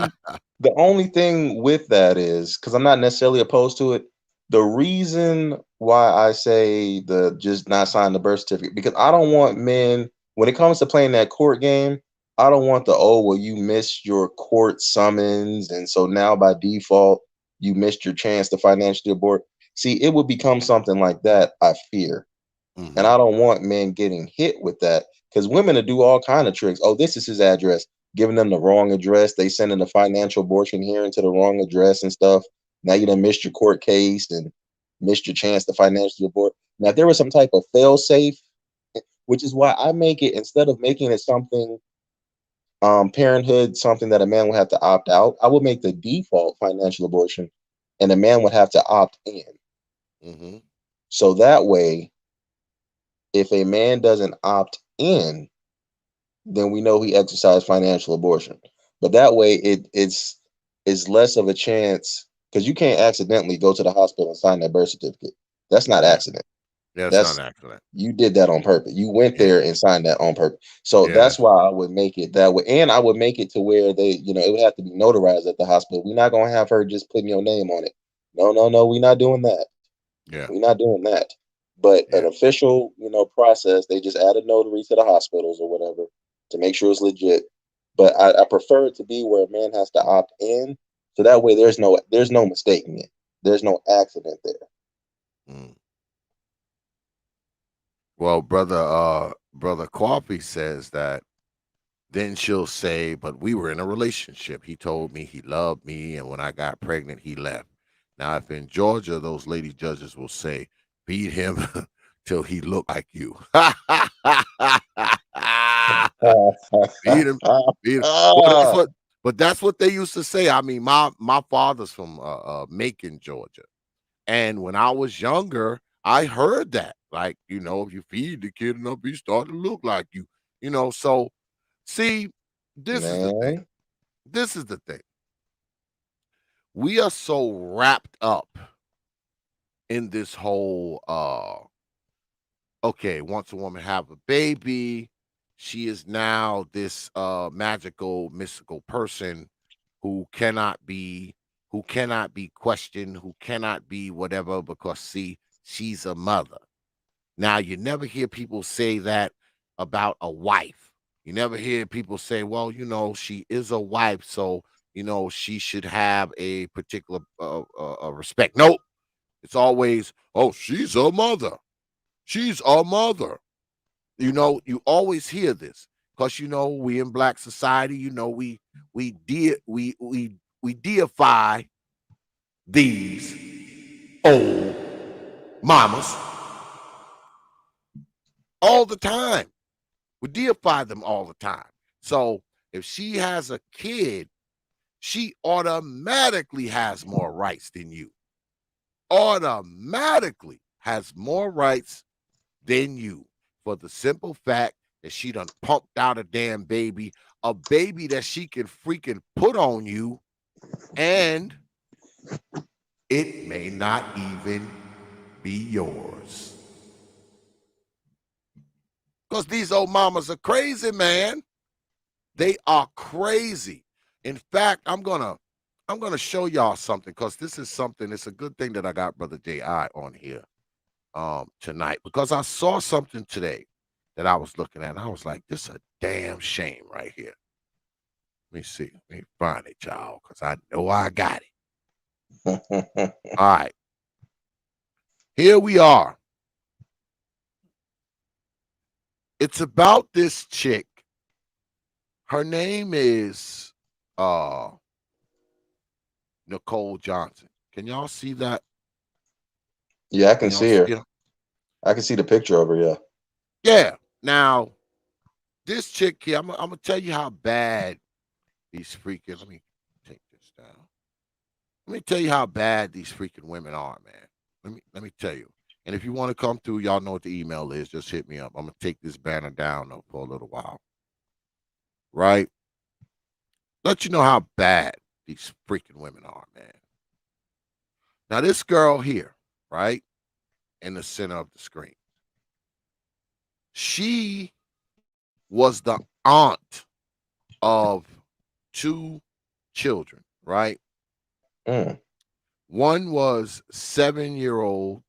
[SPEAKER 6] the only thing with that is because I'm not necessarily opposed to it. The reason why I say the just not sign the birth certificate, because I don't want men when it comes to playing that court game. I don't want the well, you missed your court summons, and so now by default you missed your chance to financially abort. See, it would become something like that, I fear. And
[SPEAKER 1] Hmm.
[SPEAKER 6] I don't want men getting hit with that because women will do all kind of tricks. Oh, this is his address, giving them the wrong address. They sending the financial abortion hearing to the wrong address and stuff. Now you done missed your court case and missed your chance to financially abort. Now, if there was some type of fail safe, which is why I make it, instead of making it something, parenthood, something that a man would have to opt out, I would make the default financial abortion, and a man would have to opt in.
[SPEAKER 1] Mm-hmm.
[SPEAKER 6] So that way, if a man doesn't opt in, then we know he exercised financial abortion. But that way, it's less of a chance, because you can't accidentally go to the hospital and sign that birth certificate. That's not
[SPEAKER 1] Yeah.
[SPEAKER 6] accident.
[SPEAKER 1] Yeah, it's not
[SPEAKER 6] That's
[SPEAKER 1] an accident.
[SPEAKER 6] You did that on purpose. You went
[SPEAKER 1] Yeah.
[SPEAKER 6] there and signed that on purpose. So
[SPEAKER 1] Yeah.
[SPEAKER 6] that's why I would make it that way. And I would make it to where it would have to be notarized at the hospital. We're not gonna have her just putting your name on it. No, no, no, we're not doing that.
[SPEAKER 1] Yeah.
[SPEAKER 6] We're not doing that. But
[SPEAKER 1] Yeah.
[SPEAKER 6] an official, process, they just add a notary to the hospitals or whatever to make sure it's legit. But I prefer it to be where a man has to opt in, so that way there's no mistaking it. There's no accident there.
[SPEAKER 1] Mm. Well, brother Coffee says that then she'll say, but we were in a relationship. He told me he loved me, and when I got pregnant, he left. Now, if in Georgia, those lady judges will say, beat him till he looked like you. Beat him, beat him. Well, that's what they used to say. I mean, my father's from Macon, Georgia. And when I was younger, I heard that. Like, if you feed the kid enough, he start to look like you. So see, this is the thing.
[SPEAKER 6] Man.
[SPEAKER 1] This is the thing. We are so wrapped up in this whole okay, once a woman have a baby, she is now this magical, mystical person who cannot be questioned, who cannot be whatever, because see, she's a mother. Now, you never hear people say that about a wife. You never hear people say, well, she is a wife, so, she should have a particular respect. Nope. It's always, oh, she's a mother. She's a mother. You always hear this because, we in black society, we deify these old mamas all the time. We deify them all the time. So if she has a kid, she automatically has more rights than you. Automatically has more rights than you, for the simple fact that she done pumped out a damn baby, a baby that she can freaking put on you, and it may not even be yours. Because these old mamas are crazy, man. They are crazy. In fact, I'm gonna show y'all something, because this is something. It's a good thing that I got Brother J.I. on here tonight, because I saw something today that I was looking at, and I was like, this is a damn shame right here. Let me see. Let me find it, y'all, because I know I got it. All right. Here we are. It's about this chick. Her name is Nicole Johnson. Can y'all see that?
[SPEAKER 6] Yeah, I
[SPEAKER 1] Can
[SPEAKER 6] can
[SPEAKER 1] y'all
[SPEAKER 6] see
[SPEAKER 1] see
[SPEAKER 6] her.
[SPEAKER 1] her?
[SPEAKER 6] I can see the picture of her. Yeah.
[SPEAKER 1] Yeah. Now, this chick here, I'm gonna tell you how bad these freaking. Let me take this down. Let me tell you how bad these freaking women are, man. Let me tell you. And if you want to come through, y'all know what the email is. Just hit me up. I'm gonna take this banner down though for a little while. Right? Let you know how bad these freaking women are, man. Now, this girl here, right, in the center of the screen, she was the aunt of two children, right?
[SPEAKER 6] Mm.
[SPEAKER 1] One was 7-year-old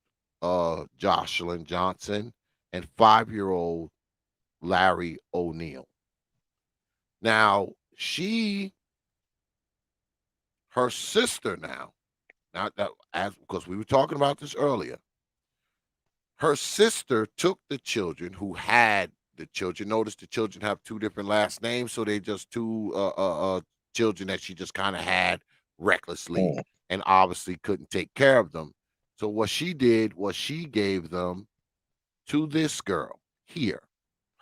[SPEAKER 1] Jocelyn Johnson and 5-year-old Larry O'Neill. Now, her sister now, not that, as because we were talking about this earlier, her sister took the children who had the children. Notice the children have two different last names, so they just two children that she just kind of had recklessly,
[SPEAKER 6] Mm.
[SPEAKER 1] and obviously couldn't take care of them. So what she did was she gave them to this girl here.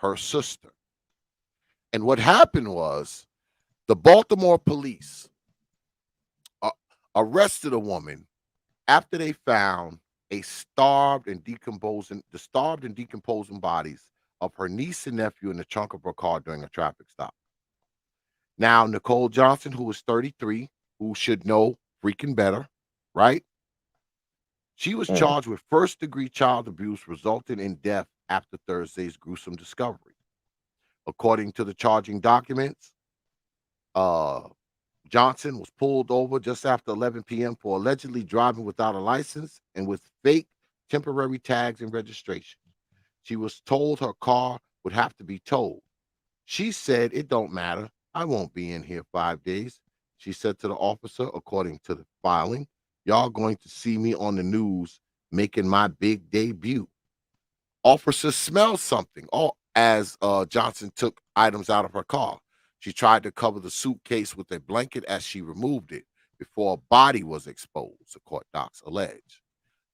[SPEAKER 1] her sister. And what happened was the Baltimore police arrested a woman after they found the starved and decomposing bodies of her niece and nephew in the trunk of her car during a traffic stop. Now, Nicole Johnson, who is 33, who should know freaking better, right? She was charged with first-degree child abuse resulting in death after Thursday's gruesome discovery. According to the charging documents, Johnson was pulled over just after 11 p.m. for allegedly driving without a license and with fake temporary tags and registration. She was told her car would have to be towed. She said, "It don't matter. I won't be in here 5 days." She said to the officer, according to the filing, "Y'all going to see me on the news making my big debut." Officer smelled something as Johnson took items out of her car. She tried to cover the suitcase with a blanket as she removed it before a body was exposed, the court docs allege.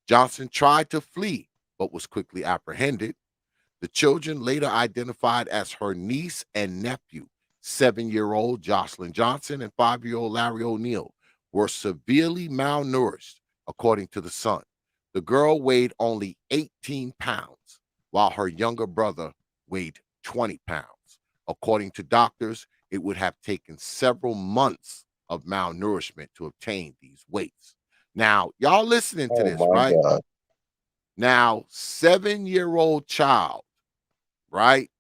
[SPEAKER 1] Johnson tried to flee, but was quickly apprehended. The children, later identified as her niece and nephew, 7-year-old Jocelyn Johnson and 5-year-old Larry O'Neill, were severely malnourished, according to the Sun. The girl weighed only 18 pounds, while her younger brother weighed 20 pounds. According to doctors, it would have taken several months of malnourishment to obtain these weights. Now, y'all listening to this, right?
[SPEAKER 6] God.
[SPEAKER 1] Now, 7-year-old child, right,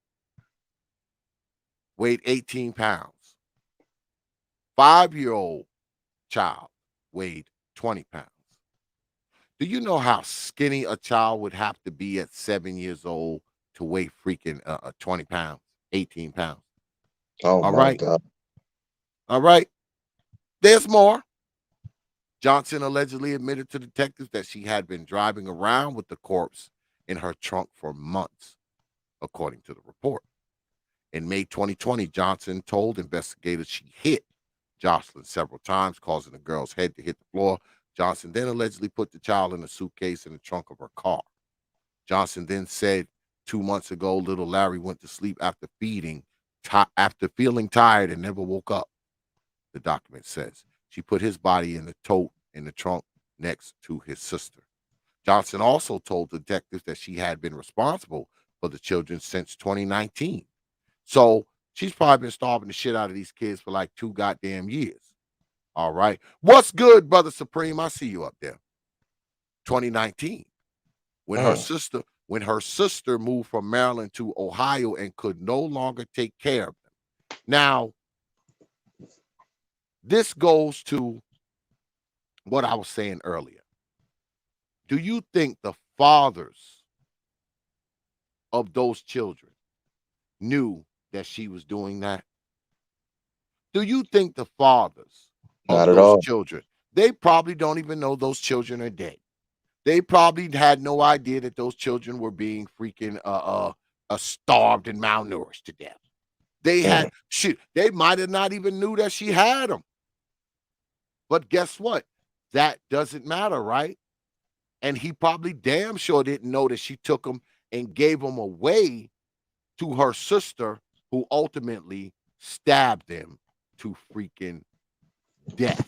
[SPEAKER 1] weighed 18 pounds. 5-year-old child weighed 20 pounds. Do you know how skinny a child would have to be at 7 years old to weigh freaking 20 pounds, 18 pounds?
[SPEAKER 6] Oh
[SPEAKER 1] All
[SPEAKER 6] my
[SPEAKER 1] right.
[SPEAKER 6] God.
[SPEAKER 1] All right. There's more. Johnson allegedly admitted to detectives that she had been driving around with the corpse in her trunk for months, according to the report. In May 2020, Johnson told investigators she hit Jocelyn several times, causing the girl's head to hit the floor. Johnson then allegedly put the child in a suitcase in the trunk of her car. Johnson then said 2 months ago, little Larry went to sleep after feeling tired and never woke up. The document says she put his body in the tote in the trunk next to his sister. Johnson also told detectives that she had been responsible for the children since 2019. So she's probably been starving the shit out of these kids for like 2 goddamn years. All right. What's good, Brother Supreme? I see you up there. 2019. When her sister moved from Maryland to Ohio and could no longer take care of them. Now, this goes to what I was saying earlier. Do you think the fathers of those children knew that she was doing that? Do you think the fathers
[SPEAKER 6] Not
[SPEAKER 1] of
[SPEAKER 6] at
[SPEAKER 1] those
[SPEAKER 6] all.
[SPEAKER 1] children, they probably don't even know those children are dead. They probably had no idea that those children were being freaking starved and malnourished to death. They had shit. They might have not even knew that she had them. But guess what? That doesn't matter, right? And he probably damn sure didn't know that she took them and gave them away to her sister, who ultimately stabbed them to freaking death.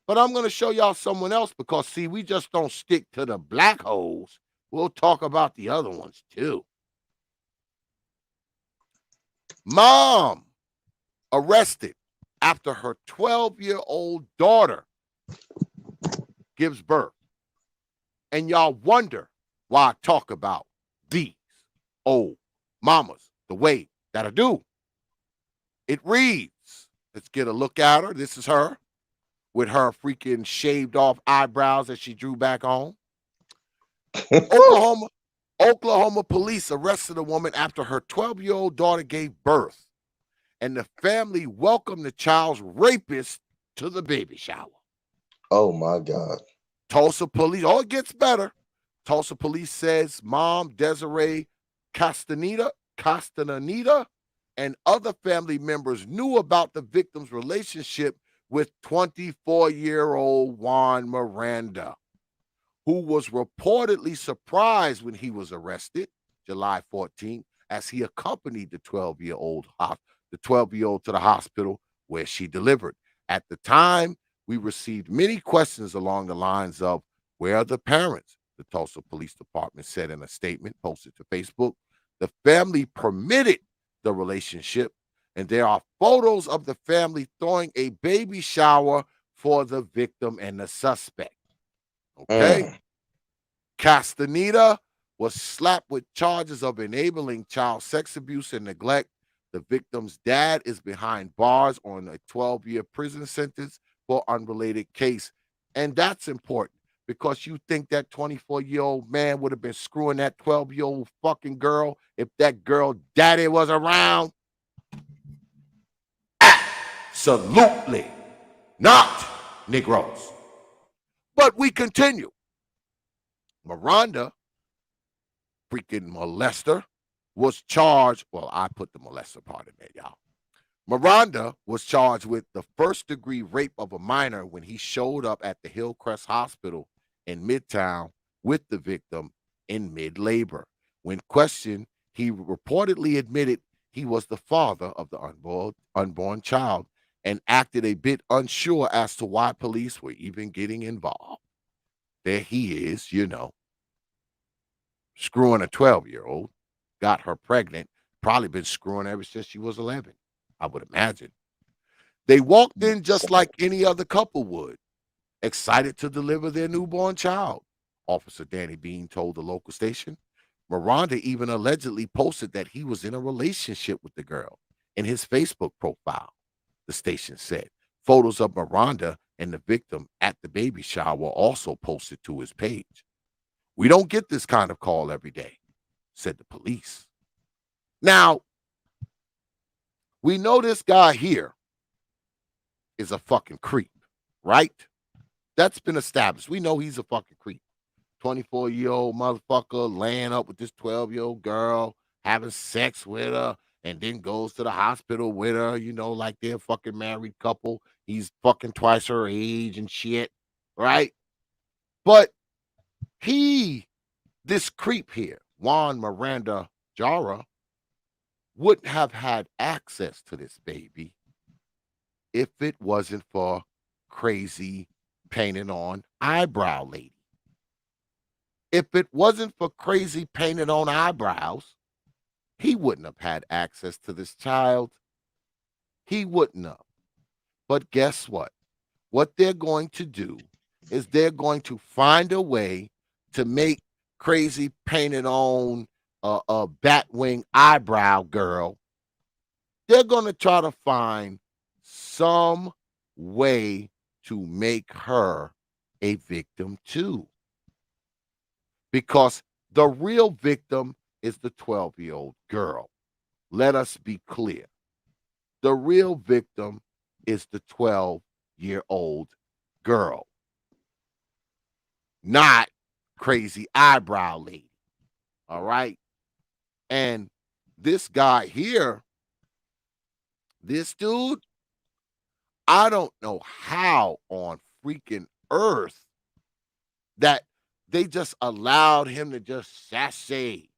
[SPEAKER 1] But I'm going to show y'all someone else because, see, we just don't stick to the black holes. We'll talk about the other ones, too. Mom arrested after her 12-year-old daughter gives birth. And y'all wonder why I talk about these old mamas the way that I do. It reads, let's get a look at her. This is her with her freaking shaved off eyebrows that she drew back on. Oklahoma police arrested a woman after her 12-year-old daughter gave birth, and the family welcomed the child's rapist to the baby shower.
[SPEAKER 6] Oh my God.
[SPEAKER 1] Tulsa police, it gets better. Tulsa police says mom Desiree Castaneda and other family members knew about the victim's relationship with 24-year-old Juan Miranda, who was reportedly surprised when he was arrested July 14th as he accompanied the 12-year-old to the hospital where she delivered. At the time, we received many questions along the lines of, where are the parents? The Tulsa Police Department said in a statement posted to Facebook. The family permitted the relationship, and there are photos of the family throwing a baby shower for the victim and the suspect. Okay? Castaneda was slapped with charges of enabling child sex abuse and neglect. The victim's dad is behind bars on a 12-year prison sentence for unrelated case. And that's important because you think that 24-year-old man would have been screwing that 12-year-old fucking girl if that girl daddy was around? Absolutely not, Negroes. But we continue. Miranda, freaking molester, was charged. Well, I put the molester part in there, y'all. Miranda was charged with the first-degree rape of a minor when he showed up at the Hillcrest Hospital in Midtown with the victim in mid-labor. When questioned, he reportedly admitted he was the father of the unborn child and acted a bit unsure as to why police were even getting involved. There he is, screwing a 12-year-old, got her pregnant, probably been screwing ever since she was 11, I would imagine. They walked in just like any other couple would, excited to deliver their newborn child. Officer Danny Bean told the local station. Miranda even allegedly posted that he was in a relationship with the girl in his Facebook profile, the station said. Photos of Miranda and the victim at the baby shower were also posted to his page. We don't get this kind of call every day, said the police. Now, we know this guy here is a fucking creep, right? That's been established. We know he's a fucking creep. 24-year-old motherfucker laying up with this 12-year-old girl, having sex with her, and then goes to the hospital with her, like they're a fucking married couple. He's fucking twice her age and shit, right? But this creep here, Juan Miranda Jara, wouldn't have had access to this baby if it wasn't for crazy painted on eyebrow lady. If it wasn't for crazy painted on eyebrows, he wouldn't have had access to this child. He wouldn't have. But guess what? What they're going to do is they're going to find a way to make crazy painted on a batwing eyebrow girl. They're going to try to find some way to make her a victim too. Because the real victim is the 12-year-old girl. Let us be clear. The real victim is the 12-year-old girl, not crazy eyebrow lady. All right? And this guy here, this dude, I don't know how on freaking earth that they just allowed him to just sashay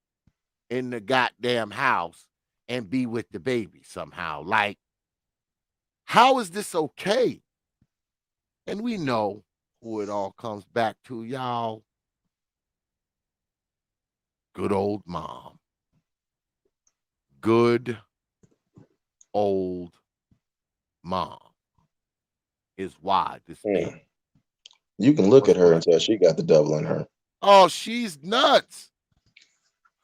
[SPEAKER 1] in the goddamn house and be with the baby somehow. Like, how is this okay? And we know who it all comes back to, y'all. Good old mom. Good old mom is why this baby.
[SPEAKER 6] You can look at her and tell she got the devil in her.
[SPEAKER 1] Oh, she's nuts.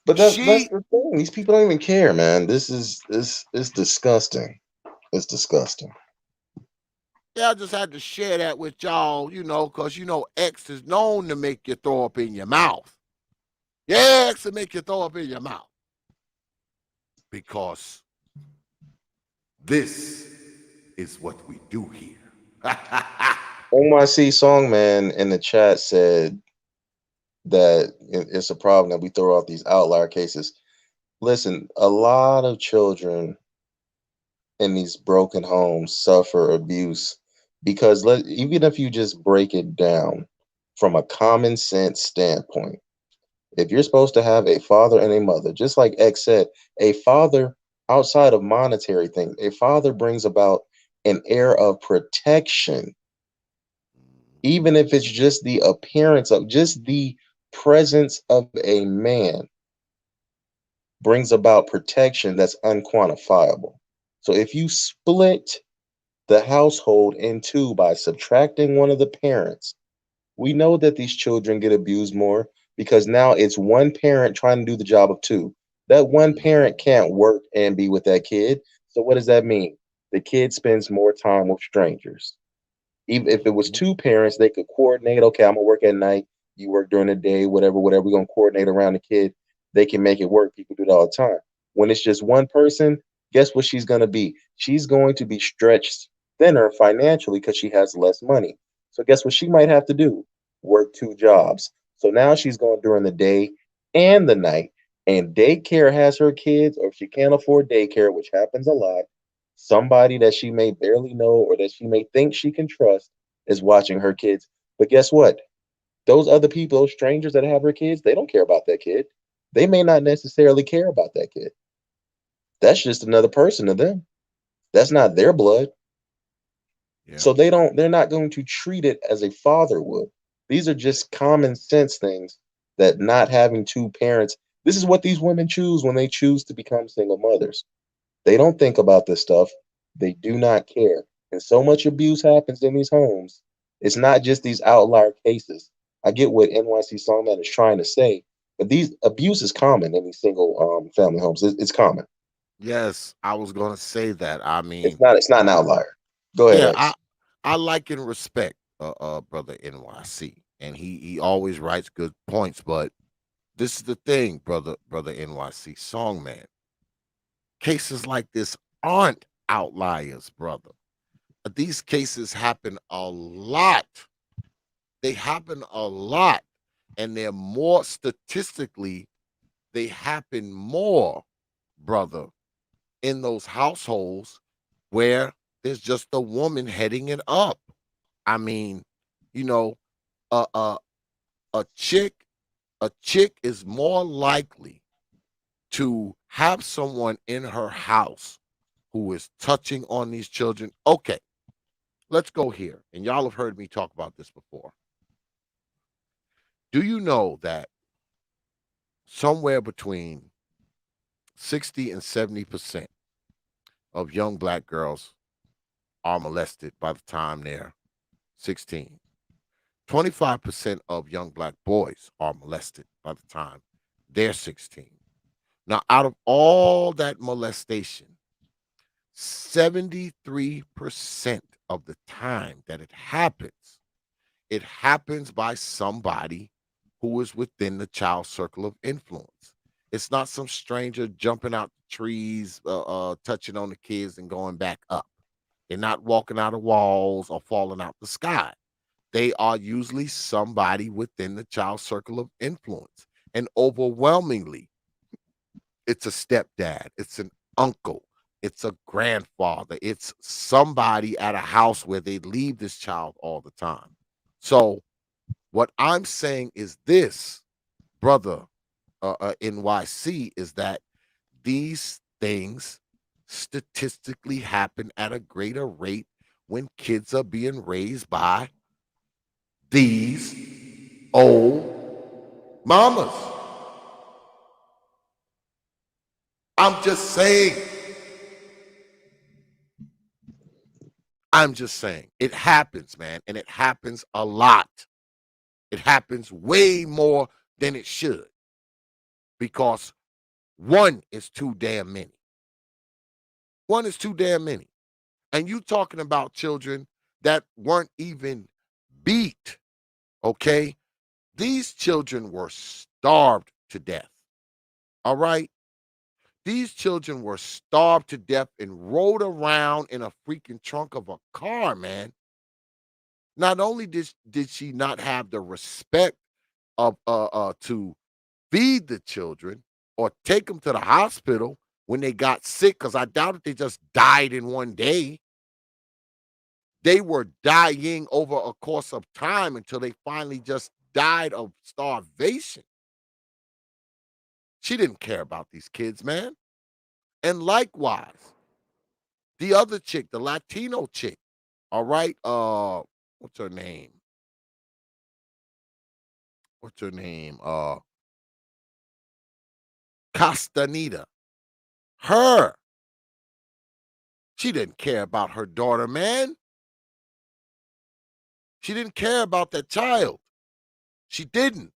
[SPEAKER 6] But that's the thing. These people don't even care, man. This is disgusting. It's disgusting.
[SPEAKER 1] Yeah, I just had to share that with y'all, because X is known to make you throw up in your mouth. Yeah, X will make you throw up in your mouth. Because this is what we do here.
[SPEAKER 6] NYC Songman in the chat said that it's a problem that we throw out these outlier cases. Listen, a lot of children in these broken homes suffer abuse because even if you just break it down from a common sense standpoint, If you're supposed to have a father and a mother, just like X said, a father outside of monetary things, a father brings about an air of protection, even if it's just the appearance of, just the presence of a man brings about protection that's unquantifiable. So if you split the household in two by subtracting one of the parents, we know that these children get abused more because now it's one parent trying to do the job of two. That one parent can't work and be with that kid. So what does that mean? The kid spends more time with strangers. Even if it was
[SPEAKER 1] Mhm.
[SPEAKER 6] two parents, they could coordinate. Okay, I'm gonna work at night. You work during the day. Whatever, whatever. We're gonna coordinate around the kid. They can make it work. People do it all the time. When it's just one person, guess what she's gonna be? She's going to be stretched thinner financially because she has less money. So guess what she might have to do? Work two jobs. So now she's going during the day and the night. And daycare has her kids, or if she can't afford daycare, which happens a lot, somebody that she may barely know or that she may think she can trust is watching her kids. But guess what? Those other people, those strangers that have her kids, they don't care about that kid. They may not necessarily care about that kid. That's just another person to them. That's not their blood.
[SPEAKER 1] Yeah.
[SPEAKER 6] So they're not going to treat it as a father would. These are just common sense things that not having two parents, this is what these women choose when they choose to become single mothers. They don't think about this stuff. They do not care. And so much abuse happens in these homes. It's not just these outlier cases. I get what NYC Songman is trying to say, but these abuse is common in these single family homes. It's common.
[SPEAKER 1] Yes, I was gonna say that. I mean,
[SPEAKER 6] It's not an outlier. Go ahead,
[SPEAKER 1] yeah,
[SPEAKER 6] X.
[SPEAKER 1] I like and respect brother NYC, and he always writes good points. But this is the thing, brother NYC Songman. Cases like this aren't outliers, brother. These cases happen a lot. They happen a lot, and they're more statistically. They happen more, brother, in those households where there's just a woman heading it up. I mean, you know, a a a chick is more likely to have someone in her house who is touching on these children. Okay, let's go here. And y'all have heard me talk about this before. Do you know that somewhere between 60 and 70% of young black girls are molested by the time they're 16? 25% of young black boys are molested by the time they're 16. Now, out of all that molestation, 73% of the time that it happens by somebody who is within the child's circle of influence. It's not some stranger jumping out the trees, touching on the kids and going back up. They're not walking out of walls or falling out the sky. They are usually somebody within the child's circle of influence. And overwhelmingly, it's a stepdad, it's an uncle, it's a grandfather, it's somebody at a house where they leave this child all the time. So, what I'm saying is this, brother NYC, is that these things statistically happen at a greater rate when kids are being raised by these old mamas. I'm just saying. I'm just saying. It happens, man, and it happens a lot. It happens way more than it should because one is too damn many. One is too damn many. And you talking about children that weren't even beat, okay? These children were starved to death. All right? These children were starved to death and rode around in a freaking trunk of a car, man. Not only did she not have the respect of to feed the children or take them to the hospital when they got sick, because I doubt if they just died in one day. They were dying over a course of time until they finally just died of starvation. She didn't care about these kids, man. And likewise, the other chick, the Latino chick, all right, what's her name? What's her name? Castaneda. Her. She didn't care about her daughter, man. She didn't care about that child. She didn't.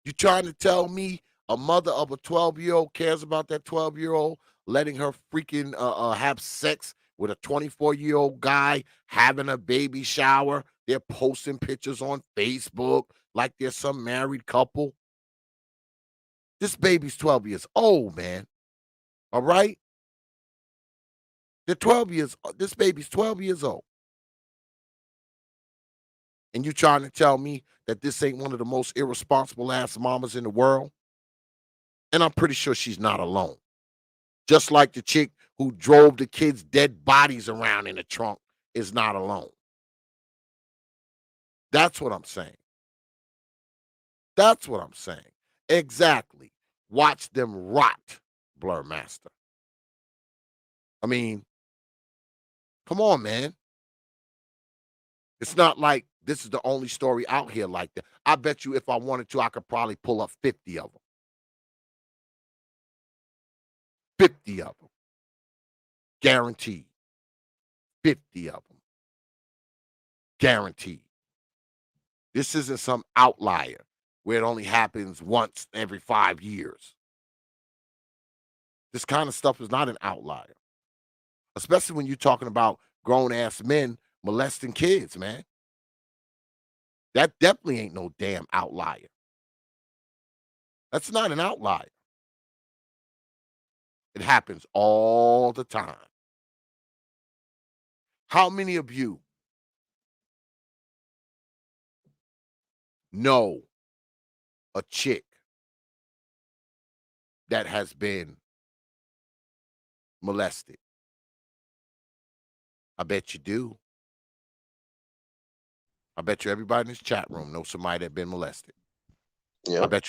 [SPEAKER 1] You trying to tell me a mother of a 12-year-old cares about that 12-year-old letting her freaking have sex with a 24-year-old guy, having a baby shower? They're posting pictures on Facebook like they're some married couple. This baby's 12 years old, man. All right? They're 12 years, this baby's 12 years old. And you trying to tell me that this ain't one of the most irresponsible ass mamas in the world? And I'm pretty sure she's not alone. Just like the chick who drove the kids' dead bodies around in the trunk is not alone. That's what I'm saying. That's what I'm saying. Exactly. Watch them rot, Blur Master. I mean, come on, man. It's not like this is the only story out here like that. I bet you if I wanted to, I could probably pull up 50 of them. 50 of them. Guaranteed. 50 of them. Guaranteed. This isn't some outlier where it only happens once every 5 years. This kind of stuff is not an outlier, especially when you're talking about grown-ass men molesting kids, man. That definitely ain't no damn outlier. That's not an outlier. It happens all the time. How many of you know a chick that has been molested? I bet you do. I bet you everybody in this chat room knows somebody that been molested.
[SPEAKER 6] Yeah.
[SPEAKER 1] I bet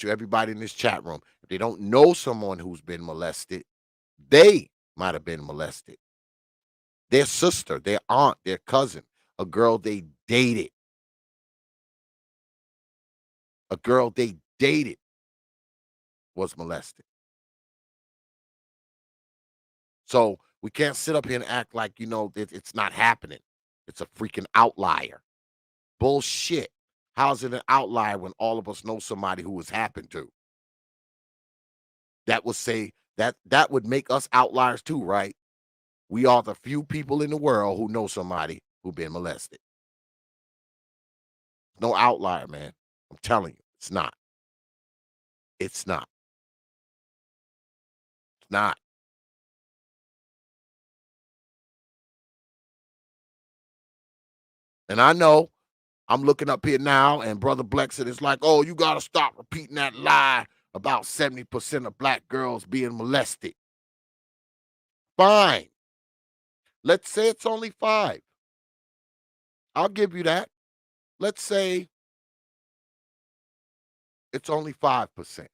[SPEAKER 1] you everybody in this chat room, if they don't know someone who's been molested, they might have been molested. Their sister, their aunt, their cousin, a girl they dated. A girl they dated was molested. So we can't sit up here and act like, it's not happening. It's a freaking outlier. Bullshit. How's it an outlier when all of us know somebody who has happened to? That would say that would make us outliers too, right? We are the few people in the world who know somebody who been molested. No outlier, man. I'm telling you, it's not. It's not. It's not. And I know I'm looking up here now, and Brother Blexit is like, oh, you got to stop repeating that lie about 70% of black girls being molested. Fine. Let's say it's only 5. I'll give you that. Let's say it's only 5%.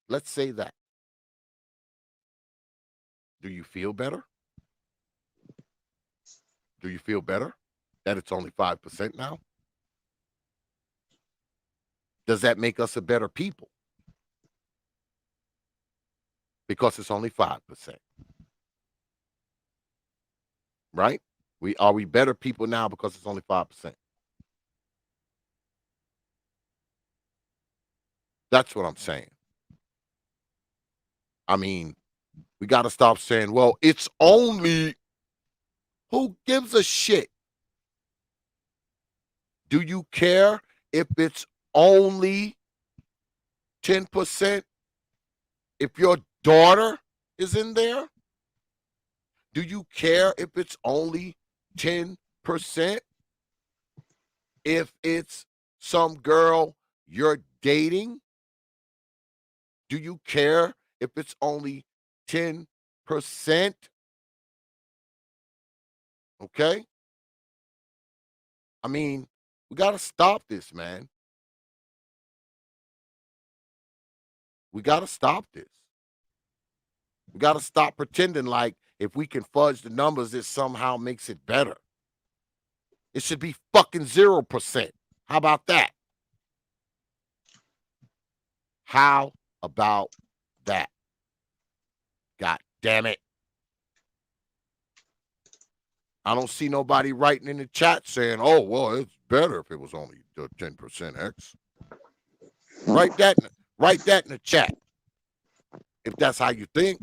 [SPEAKER 1] Let's say that. Do you feel better? Do you feel better that it's only 5% now? Does that make us a better people? Because it's only 5%. Right? Are we better people now because it's only 5%? That's what I'm saying. I mean, we got to stop saying, well, it's only. Who gives a shit? Do you care if it's only 10%? If your daughter is in there? Do you care if it's only 10%? If it's some girl you're dating? Do you care if it's only 10%? Okay? I mean, we got to stop this, man. We got to stop this. We got to stop pretending like if we can fudge the numbers, it somehow makes it better. It should be fucking 0%. How about that? How about that? God damn it. I don't see nobody writing in the chat saying, oh, well, it's better if it was only 10% X. Write that in the chat if that's how you think.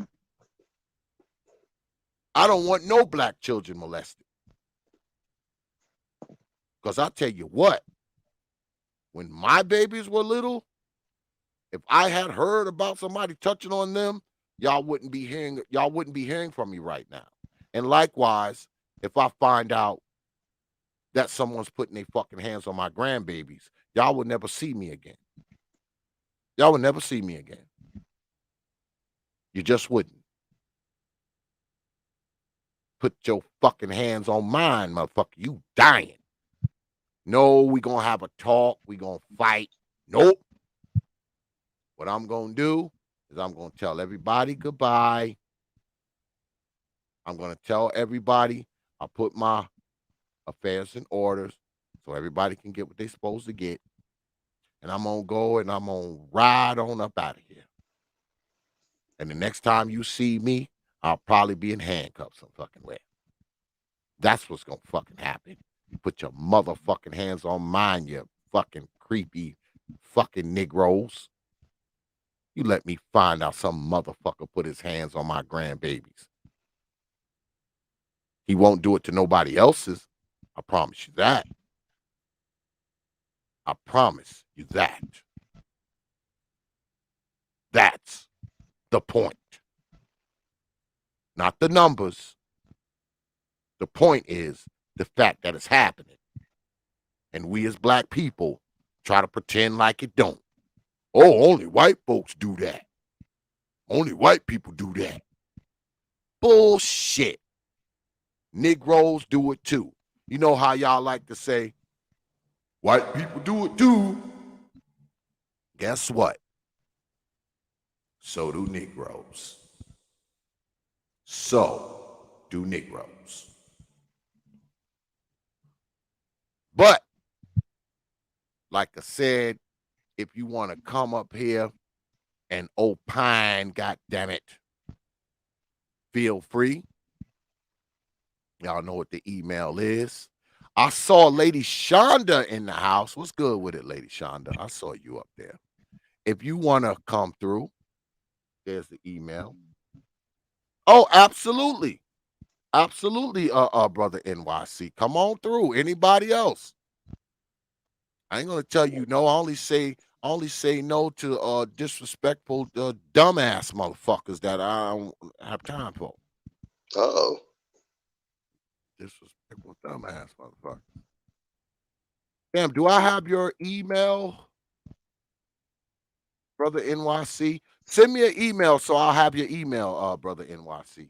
[SPEAKER 1] I don't want no black children molested. Because I'll tell you what, when my babies were little, if I had heard about somebody touching on them, y'all wouldn't be hearing from me right now. And likewise, if I find out that someone's putting their fucking hands on my grandbabies, y'all would never see me again. Y'all would never see me again. You just wouldn't. Put your fucking hands on mine, motherfucker. You dying. No, we gonna have a talk. We gonna fight. Nope. What I'm gonna do is I'm gonna tell everybody goodbye. I'm gonna tell everybody I put my affairs in orders so everybody can get what they're supposed to get. And I'm gonna go and I'm gonna ride on up out of here. And the next time you see me, I'll probably be in handcuffs some fucking way. That's what's gonna fucking happen. You put your motherfucking hands on mine, you fucking creepy fucking Negroes. You let me find out some motherfucker put his hands on my grandbabies. He won't do it to nobody else's. I promise you that. I promise you that. That's the point. Not the numbers. The point is the fact that it's happening. And we as black people try to pretend like it don't. Oh, only white folks do that. Only white people do that. Bullshit. Negroes do it too. You know how y'all like to say, white people do it too. Guess what? So do Negroes. So do Negroes. But, like I said, if you want to come up here and opine, goddammit, feel free. Y'all know what the email is. I saw Lady Shonda in the house. What's good with it, Lady Shonda? I saw you up there. If you want to come through, there's the email. Oh, absolutely. Absolutely, brother NYC. Come on through. Anybody else? I ain't gonna tell you no. I only say no to disrespectful dumbass motherfuckers that I don't have time for.
[SPEAKER 6] Uh-oh.
[SPEAKER 1] Disrespectful dumbass motherfucker. Damn, do I have your email, brother NYC? Send me an email so I'll have your email, brother NYC.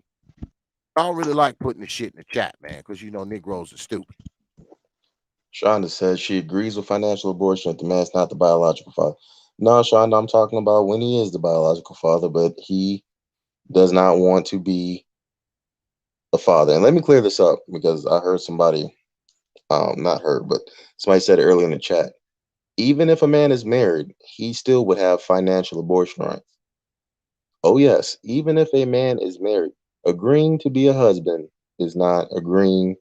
[SPEAKER 1] I don't really like putting the shit in the chat, man, because you know Negroes are stupid.
[SPEAKER 6] Shonda says she agrees with financial abortion if the man's not the biological father. No, Shonda, I'm talking about when he is the biological father, but he does not want to be a father. And let me clear this up because I heard somebody, not heard, but somebody said it earlier in the chat. Even if a man is married, he still would have financial abortion rights. Oh, yes. Even if a man is married, agreeing to be a husband is not agreeing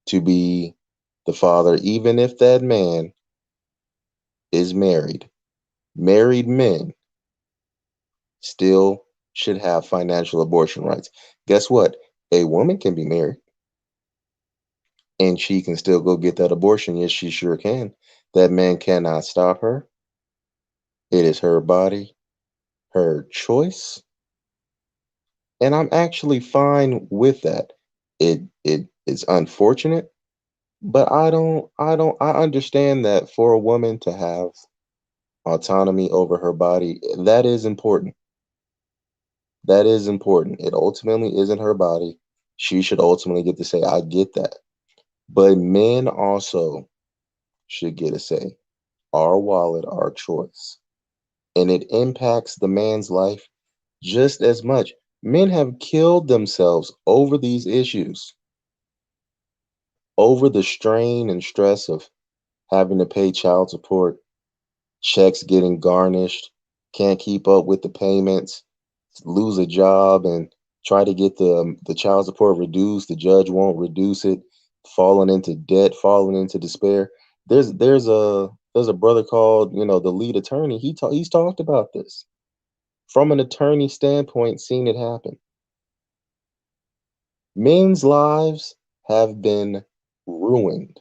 [SPEAKER 6] to be the father, even if that man is married. Married men still should have financial abortion rights. Guess what? A woman can be married and she can still go get that abortion. Yes, she sure can. That man cannot stop her. It is her body, her choice. And I'm actually fine with that. It is unfortunate, but I understand that for a woman to have autonomy over her body, that is important. That is important. It ultimately isn't her body. She should ultimately get to say, I get that. But men also should get a say. Our wallet, our choice. and it impacts the man's life just as much. Men have killed themselves over these issues, over the strain and stress of having to pay child support, checks getting garnished, can't keep up with the payments, lose a job and try to get the child support reduced. The judge won't reduce it, falling into debt, falling into despair. There's a brother called, the lead attorney. He's talked about this from an attorney standpoint, seen it happen. Men's lives have been ruined.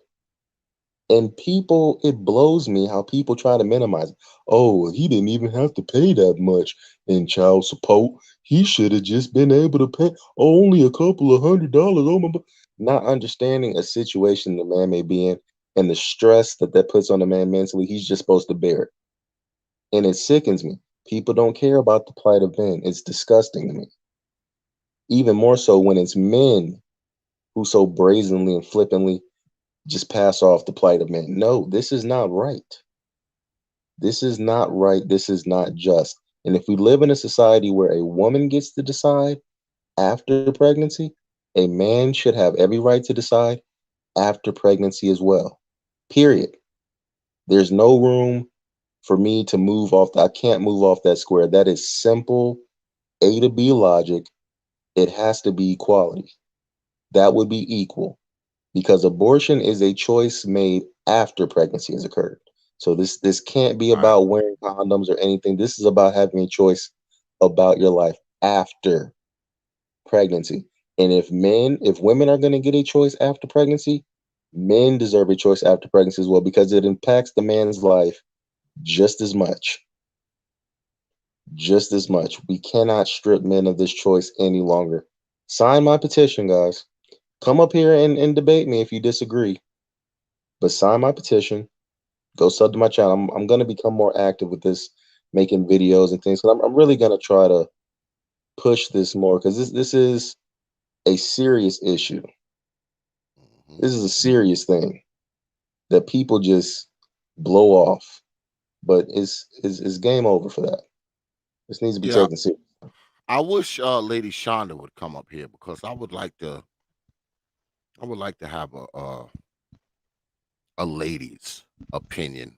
[SPEAKER 6] And people, it blows me how people try to minimize it. Oh, he didn't even have to pay that much in child support. He should have just been able to pay only a couple of $100. Oh my, not understanding a situation the man may be in and the stress that puts on the man mentally. He's just supposed to bear it. And it sickens me. People don't care about the plight of men. It's disgusting to me. Even more so when it's men who so brazenly and flippantly just pass off the plight of men. No, this is not right. This is not right. This is not just. And if we live in a society where a woman gets to decide after pregnancy, a man should have every right to decide after pregnancy as well. Period. There's no room for me to move off. I can't move off that square. That is simple A to B logic. It has to be equality. That would be equal, because abortion is a choice made after pregnancy has occurred. So this can't be about wearing condoms or anything. This is about having a choice about your life after pregnancy. And if women are going to get a choice after pregnancy, men deserve a choice after pregnancy as well, because it impacts the man's life just as much. Just as much. We cannot strip men of this choice any longer. Sign my petition, guys. Come up here and debate me if you disagree. But sign my petition. Go sub to my channel. I'm going to become more active with this, making videos and things. I'm really going to try to push this more, because this is a serious issue. This is a serious thing that people just blow off. But it's game over for that. This needs to be taken seriously.
[SPEAKER 1] I wish Lady Shonda would come up here, because I would like to have a lady's opinion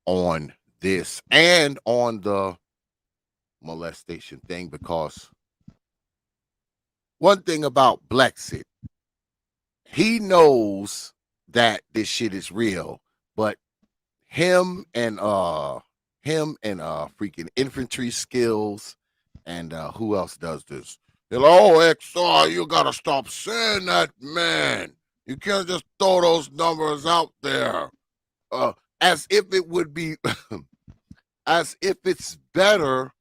[SPEAKER 1] on this and on the molestation thing, because one thing about Blexit, he knows that this shit is real, but him and freaking infantry skills and who else does this? They're like, oh, XR, you gotta stop saying that, man. You can't just throw those numbers out there. As if it would be as if it's better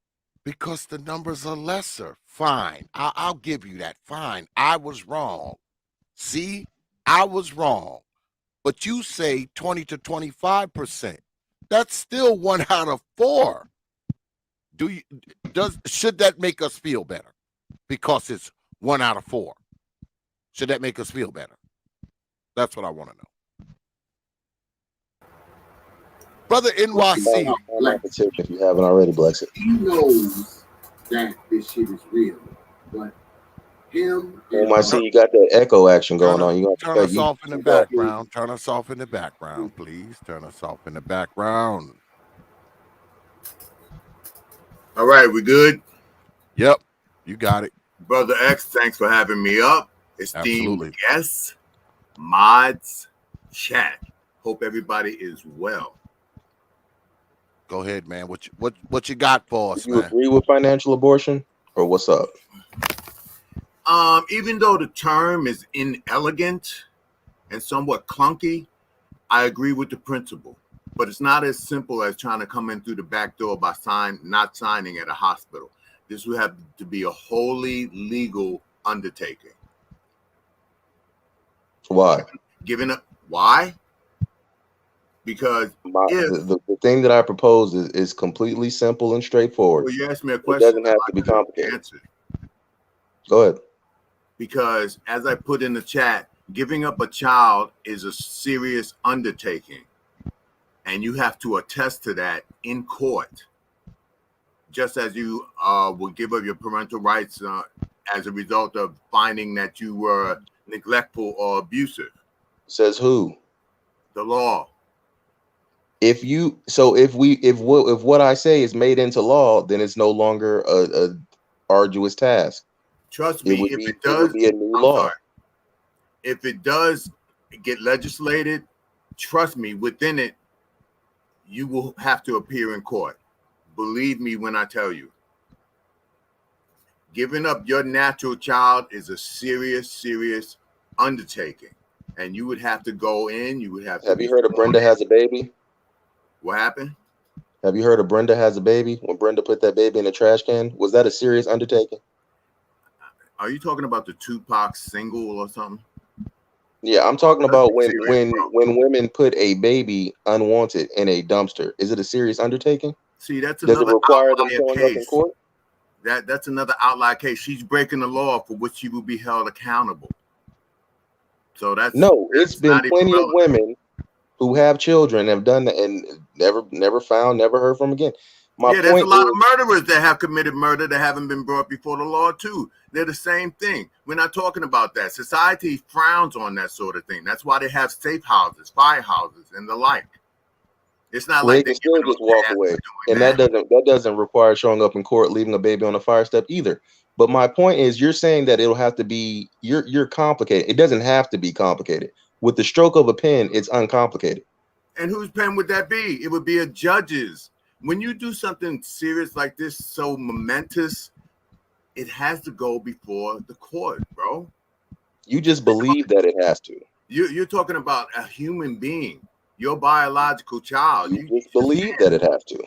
[SPEAKER 1] because the numbers are lesser. Fine. I'll give you that. Fine. I was wrong. See, I was wrong. But you say 20 to 25%. That's still 1 out of 4. Should that make us feel better? Because it's 1 out of 4. Should that make us feel better? That's what I want to know. Brother NYC,
[SPEAKER 6] if you haven't already, Blexit.
[SPEAKER 1] He knows that this shit is real, but him.
[SPEAKER 6] I see you got that echo action going on. You
[SPEAKER 1] turn us off in the background. Turn us off in the background, please. Turn us off in the background.
[SPEAKER 7] All right, we good?
[SPEAKER 1] Yep, you got it.
[SPEAKER 7] Brother X, thanks for having me up. Esteemed guests, mods, chat. Hope everybody is well.
[SPEAKER 1] Go ahead, man. What you got for us,
[SPEAKER 6] man?
[SPEAKER 1] You
[SPEAKER 6] agree with financial abortion, or what's up?
[SPEAKER 7] Even though the term is inelegant and somewhat clunky, I agree with the principle. But it's not as simple as trying to come in through the back door by not signing at a hospital. This would have to be a wholly legal undertaking.
[SPEAKER 6] Why?
[SPEAKER 7] Why? Because
[SPEAKER 6] the thing that I propose is completely simple and straightforward.
[SPEAKER 7] Well, you asked me a question.
[SPEAKER 6] It doesn't have to be complicated. Go ahead.
[SPEAKER 7] Because as I put in the chat, giving up a child is a serious undertaking. And you have to attest to that in court. just as you would give up your parental rights as a result of finding that you were neglectful or abusive.
[SPEAKER 6] Says who?
[SPEAKER 7] The law.
[SPEAKER 6] If what I say is made into law, then it's no longer a arduous task.
[SPEAKER 7] Trust
[SPEAKER 6] It
[SPEAKER 7] me,
[SPEAKER 6] would
[SPEAKER 7] if it
[SPEAKER 6] it would
[SPEAKER 7] does,
[SPEAKER 6] be a new
[SPEAKER 7] I'm
[SPEAKER 6] law.
[SPEAKER 7] sorry. If it does get legislated, trust me, within it, you will have to appear in court. Believe me when I tell you. Giving up your natural child is a serious, serious undertaking. And you would have to go in, you would have to
[SPEAKER 6] Have
[SPEAKER 7] be
[SPEAKER 6] you heard of
[SPEAKER 7] sworn
[SPEAKER 6] Brenda
[SPEAKER 7] in.
[SPEAKER 6] has a baby?
[SPEAKER 7] What happened?
[SPEAKER 6] Have you heard of Brenda has a baby? When Brenda put that baby in the trash can, was that a serious undertaking?
[SPEAKER 7] Are you talking about the Tupac single or something?
[SPEAKER 6] Yeah, I'm talking
[SPEAKER 7] Let's
[SPEAKER 6] about
[SPEAKER 7] be serious, bro.
[SPEAKER 6] when women put a baby unwanted in a dumpster. Is it a serious undertaking?
[SPEAKER 7] See, that's
[SPEAKER 6] Does it
[SPEAKER 7] another
[SPEAKER 6] require them
[SPEAKER 7] outlier
[SPEAKER 6] showing up in
[SPEAKER 7] case.
[SPEAKER 6] court?
[SPEAKER 7] That's another outlier case. She's breaking the law for which she will be held accountable. So
[SPEAKER 6] No, it's been
[SPEAKER 7] not even
[SPEAKER 6] plenty of
[SPEAKER 7] relevant.
[SPEAKER 6] women who have children have done that and never found, never heard from again. My
[SPEAKER 7] Yeah, there's a
[SPEAKER 6] point
[SPEAKER 7] lot of
[SPEAKER 6] is,
[SPEAKER 7] murderers that have committed murder that haven't been brought before the law too. They're the same thing. We're not talking about that. Society frowns on that sort of thing. That's why they have safe houses, fire houses, and the like. It's not
[SPEAKER 6] well, they
[SPEAKER 7] like
[SPEAKER 6] can
[SPEAKER 7] they're
[SPEAKER 6] still
[SPEAKER 7] giving them
[SPEAKER 6] just
[SPEAKER 7] a
[SPEAKER 6] walk
[SPEAKER 7] pass
[SPEAKER 6] away,
[SPEAKER 7] for doing
[SPEAKER 6] and
[SPEAKER 7] that.
[SPEAKER 6] that doesn't require showing up in court, leaving a baby on the fire step either. But my point is, you're saying that it'll have to be you're complicated. It doesn't have to be complicated. With the stroke of a pen, it's uncomplicated.
[SPEAKER 7] And whose pen would that be? It would be a judge's. When you do something serious like this, so momentous, it has to go before the court, bro.
[SPEAKER 6] You just believe that it has to.
[SPEAKER 7] You're talking about a human being, your biological child.
[SPEAKER 6] You
[SPEAKER 7] You
[SPEAKER 6] just
[SPEAKER 7] just
[SPEAKER 6] believe that it has to.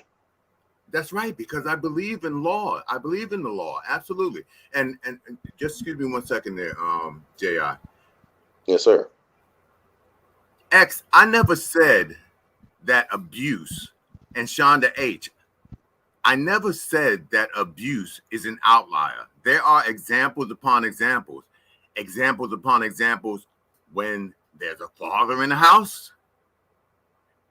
[SPEAKER 7] That's right, because I believe in law. I believe in the law, absolutely. And just excuse me 1 second there, Ji.
[SPEAKER 6] Yes, sir.
[SPEAKER 7] X, I never said that abuse, and Shonda H, I never said that abuse is an outlier. There are examples upon examples when there's a father in the house,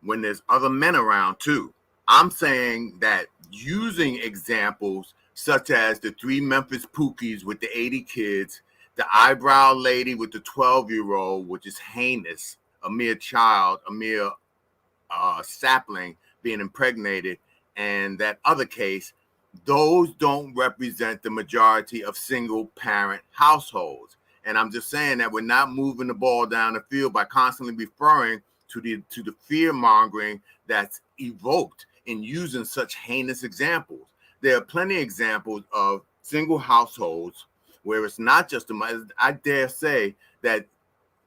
[SPEAKER 7] when there's other men around too. I'm saying that using examples such as the 3 Memphis Pookies with the 80 kids, the eyebrow lady with the 12-year-old, which is heinous, a mere child, a mere sapling being impregnated, and that other case, those don't represent the majority of single parent households. And I'm just saying that we're not moving the ball down the field by constantly referring to the fear mongering that's evoked in using such heinous examples. There are plenty of examples of single households where it's not just the mother. I dare say that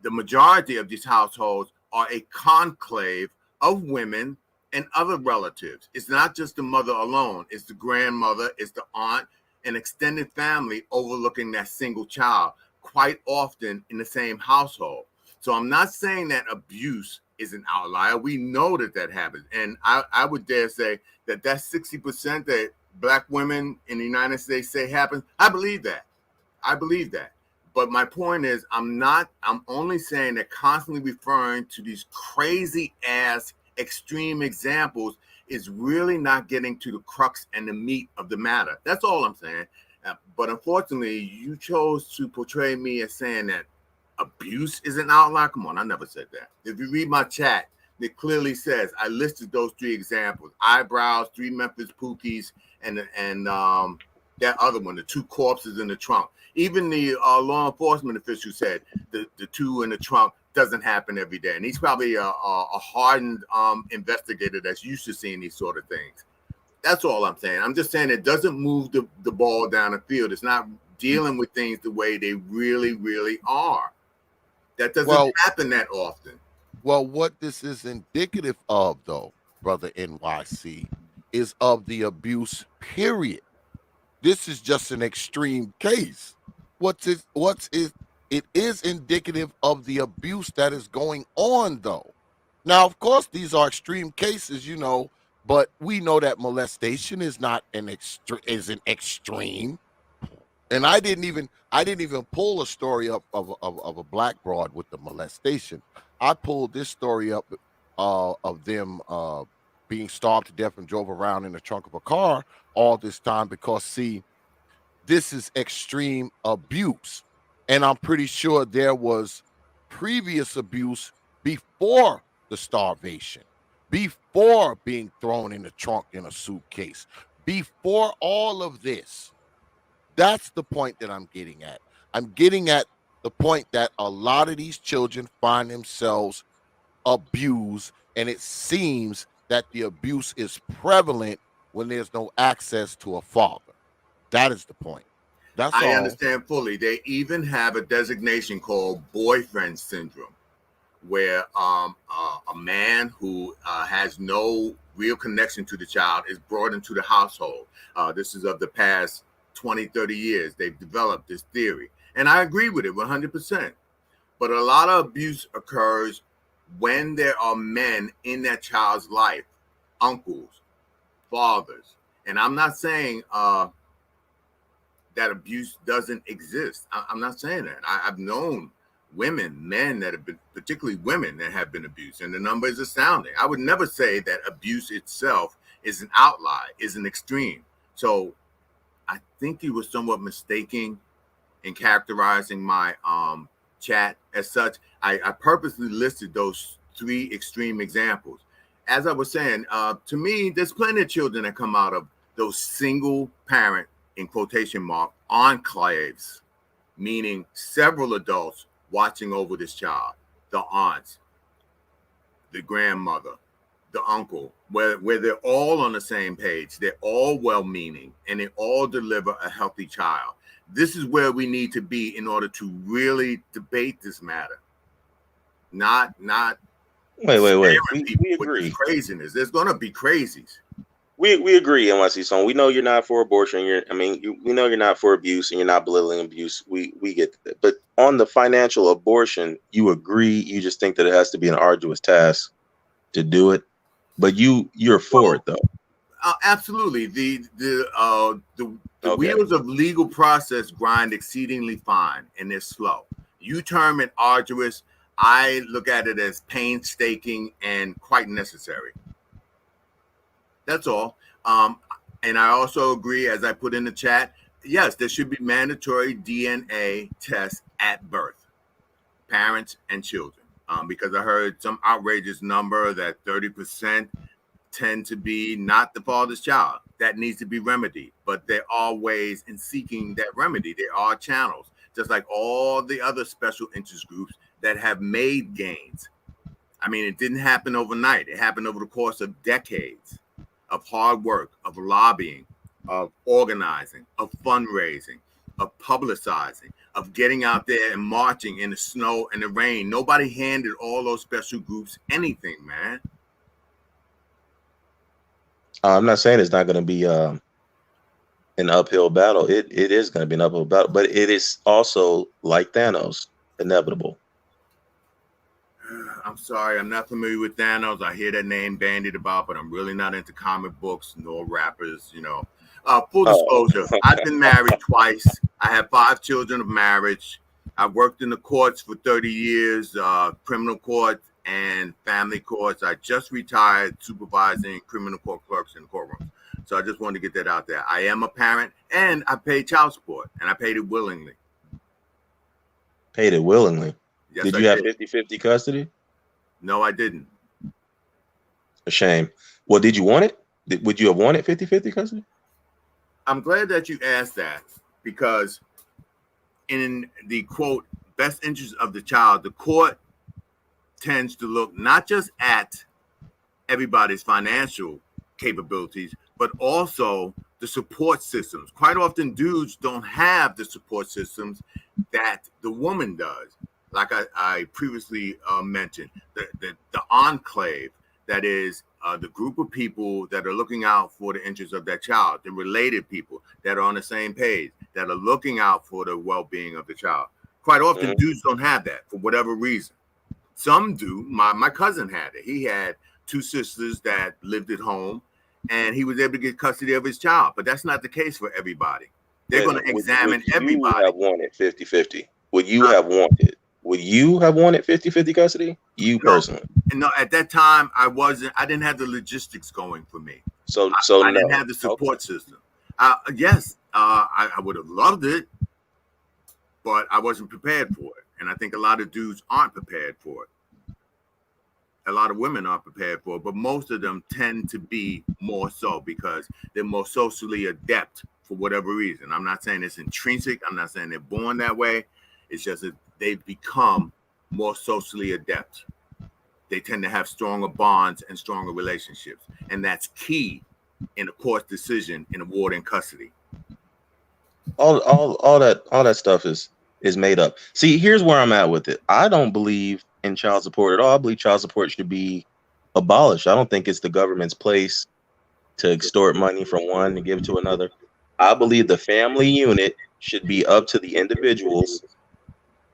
[SPEAKER 7] the majority of these households are a conclave of women and other relatives. It's not just the mother alone, it's the grandmother, it's the aunt, an extended family overlooking that single child, quite often in the same household. So I'm not saying that abuse is an outlier. We know that happens. And I would dare say that 60% that Black women in the United States say happens. I believe that. But my point is, I'm only saying that constantly referring to these crazy ass extreme examples is really not getting to the crux and the meat of the matter. That's all I'm saying. But unfortunately, you chose to portray me as saying that abuse is an outlier. Come on, I never said that. If you read my chat, it clearly says I listed those 3 examples: eyebrows, 3 Memphis Pookies, and that other one, the 2 corpses in the trunk. Even the law enforcement official said the 2 in the trunk doesn't happen every day. And he's probably a hardened investigator that's used to seeing these sort of things. That's all I'm saying. I'm just saying it doesn't move the ball down the field. It's not dealing with things the way they really, really are. That doesn't happen that often.
[SPEAKER 1] Well, what this is indicative of, though, brother NYC, is of the abuse, period. This is just an extreme case. It is indicative of the abuse that is going on, though. Now, of course, these are extreme cases, but we know that molestation is not an extreme. And I didn't even pull a story up of a Black broad with the molestation. I pulled this story up of them being starved to death and drove around in the trunk of a car all this time because, see, this is extreme abuse. And I'm pretty sure there was previous abuse before the starvation, before being thrown in the trunk in a suitcase, before all of this. That's the point that I'm getting at. I'm getting at the point that a lot of these children find themselves abused, and it seems that the abuse is prevalent when there's no access to a father. That is the point. That's
[SPEAKER 7] I
[SPEAKER 1] all.
[SPEAKER 7] understand fully. They even have a designation called boyfriend syndrome, where a man who has no real connection to the child is brought into the household. This is of the past 20, 30 years. They've developed this theory. And I agree with it 100%. But a lot of abuse occurs when there are men in that child's life, uncles, fathers. And I'm not saying that abuse doesn't exist. I'm not saying that. I've known women, men that have been, particularly women that have been abused, and the number is astounding. I would never say that abuse itself is an outlier, is an extreme. So I think you were somewhat mistaken in characterizing my chat as such. I purposely listed those 3 extreme examples. As I was saying, to me, there's plenty of children that come out of those single parent, in quotation mark, enclaves, meaning several adults watching over this child, the aunts, the grandmother, the uncle, where they're all on the same page, they're all well-meaning, and they all deliver a healthy child. This is where we need to be in order to really debate this matter. Not
[SPEAKER 6] Wait.
[SPEAKER 7] scaring
[SPEAKER 6] We
[SPEAKER 7] people with
[SPEAKER 6] agree.
[SPEAKER 7] this craziness. There's gonna be crazies.
[SPEAKER 6] We agree, NYC Song. We know you're not for abortion. We know you're not for abuse, and you're not belittling abuse. We get that. But on the financial abortion, you agree. You just think that it has to be an arduous task to do it. But you're for it, though.
[SPEAKER 7] Absolutely. The
[SPEAKER 6] Okay.
[SPEAKER 7] wheels of legal process grind exceedingly fine, and they're slow. You term it arduous. I look at it as painstaking and quite necessary. That's all. And I also agree, as I put in the chat, yes, there should be mandatory DNA tests at birth, parents and children, because I heard some outrageous number that 30% tend to be not the father's child. That needs to be remedied. But there are ways in seeking that remedy. There are channels, just like all the other special interest groups that have made gains. I mean, it didn't happen overnight. It happened over the course of decades of hard work, of lobbying, of organizing, of fundraising, of publicizing, of getting out there and marching in the snow and the rain. Nobody handed all those special groups anything, man.
[SPEAKER 6] I'm not saying it's not going to be an uphill battle. It is going to be an uphill battle, but it is also, like Thanos, inevitable.
[SPEAKER 7] I'm sorry, I'm not familiar with Thanos. I hear that name bandied about, but I'm really not into comic books nor rappers, you know. Full disclosure, I've been married twice. I have 5 children of marriage. I've worked in the courts for 30 years, criminal court and family courts. I just retired supervising criminal court clerks in the courtroom. So I just wanted to get that out there. I am a parent, and I pay child support, and I paid it willingly.
[SPEAKER 6] Paid it willingly?
[SPEAKER 7] Yes,
[SPEAKER 6] did you have 50-50 custody?
[SPEAKER 7] No, I didn't.
[SPEAKER 6] A shame. Well, did you want it? Would you have wanted 50-50 custody?
[SPEAKER 7] I'm glad that you asked that, because in the, quote, best interest of the child, the court tends to look not just at everybody's financial capabilities, but also the support systems. Quite often, dudes don't have the support systems that the woman does. Like I previously mentioned, the enclave, that is the group of people that are looking out for the interests of that child, the related people that are on the same page, that are looking out for the well-being of the child. Quite often, dudes don't have that for whatever reason. Some do. My cousin had it. He had 2 sisters that lived at home, and he was able to get custody of his child. But that's not the case for everybody. They're going to examine everybody.
[SPEAKER 6] Would you have wanted 50-50? Would you have wanted? Would you have wanted 50-50 custody? You personally?
[SPEAKER 7] No, at that time I didn't have the logistics going for me.
[SPEAKER 6] So
[SPEAKER 7] I didn't have the support system. Yes, I would have loved it, but I wasn't prepared for it. And I think a lot of dudes aren't prepared for it. A lot of women aren't prepared for it, but most of them tend to be more so because they're more socially adept for whatever reason. I'm not saying it's intrinsic. I'm not saying they're born that way. It's just that they've become more socially adept. They tend to have stronger bonds and stronger relationships. And that's key in a court decision in awarding custody.
[SPEAKER 6] All that stuff is made up. See, here's where I'm at with it. I don't believe in child support at all. I believe child support should be abolished. I don't think it's the government's place to extort money from one and give it to another. I believe the family unit should be up to the individuals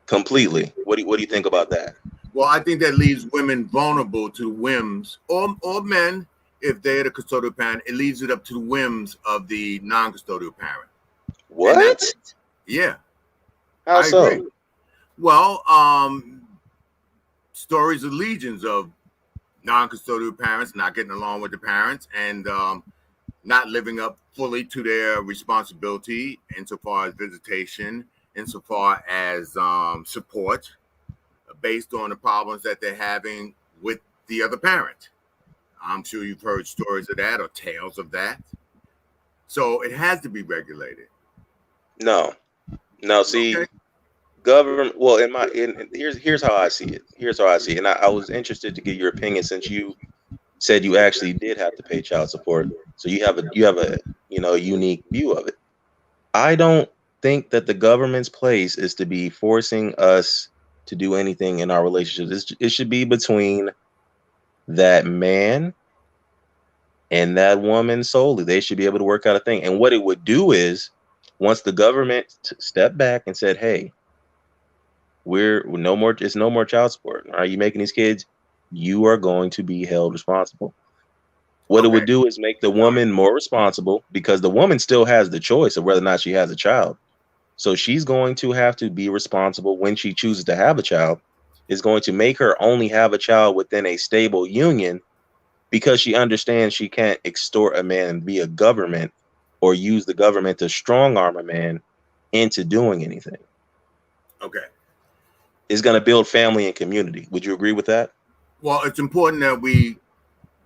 [SPEAKER 6] completely. What do you think about that?
[SPEAKER 7] Well, I think that leaves women vulnerable to whims, or men, if they're the custodial parent, it leaves it up to the whims of the non-custodial parent.
[SPEAKER 6] What?
[SPEAKER 7] Yeah,
[SPEAKER 6] How
[SPEAKER 7] I
[SPEAKER 6] so?
[SPEAKER 7] agree. Well, stories of legions of non-custodial parents not getting along with the parents and not living up fully to their responsibility insofar as visitation, insofar as support, based on the problems that they're having with the other parent. I'm sure you've heard stories of that or tales of that. So it has to be regulated.
[SPEAKER 6] No. No, see,
[SPEAKER 7] Okay.
[SPEAKER 6] government, well, here's how I see it. Here's how I see it. And I was interested to get your opinion since you said you actually did have to pay child support. So you have a unique view of it. I don't think that the government's place is to be forcing us to do anything in our relationships. It should be between that man and that woman solely. They should be able to work out a thing. And what it would do is, once the government stepped back and said, "Hey, we're no more. It's no more child support. Are you making these kids? You are going to be held responsible." What it
[SPEAKER 7] Okay.
[SPEAKER 6] would do is make the woman more responsible because the woman still has the choice of whether or not she has a child. So she's going to have to be responsible when she chooses to have a child. Is going to make her only have a child within a stable union because she understands she can't extort a man via government or use the government to strong arm a man into doing anything.
[SPEAKER 7] Okay.
[SPEAKER 6] It's going to build family and community. Would you agree with that?
[SPEAKER 7] Well, it's important that we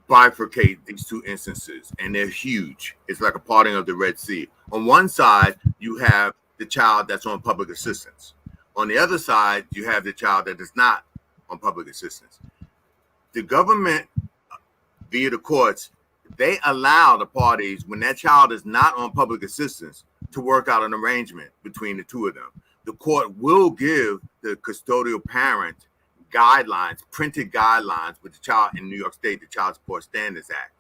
[SPEAKER 7] bifurcate these two instances, and they're huge. It's like a parting of the Red Sea. On one side, you have the child that's on public assistance. On the other side, you have the child that is not on public assistance. The government, via the courts, they allow the parties, when that child is not on public assistance, to work out an arrangement between the two of them. The court will give the custodial parent guidelines, printed guidelines with the child in New York State, the Child Support Standards Act.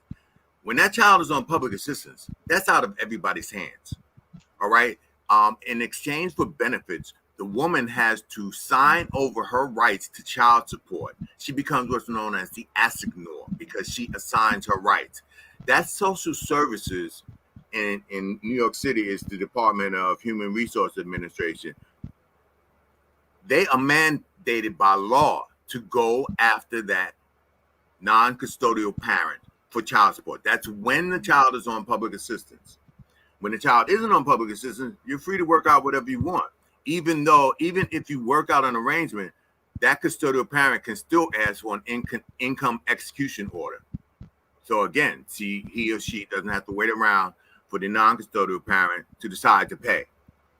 [SPEAKER 7] When that child is on public assistance, that's out of everybody's hands. All right. In exchange for benefits, the woman has to sign over her rights to child support. She becomes what's known as the assignor because she assigns her rights. That's social services in New York City is the Department of Human Resource Administration. They are mandated by law to go after that non-custodial parent for child support. That's when the child is on public assistance. When the child isn't on public assistance, you're free to work out whatever you want. Even if you work out an arrangement, that custodial parent can still ask for an income execution order. So again, he or she doesn't have to wait around for the non-custodial parent to decide to pay.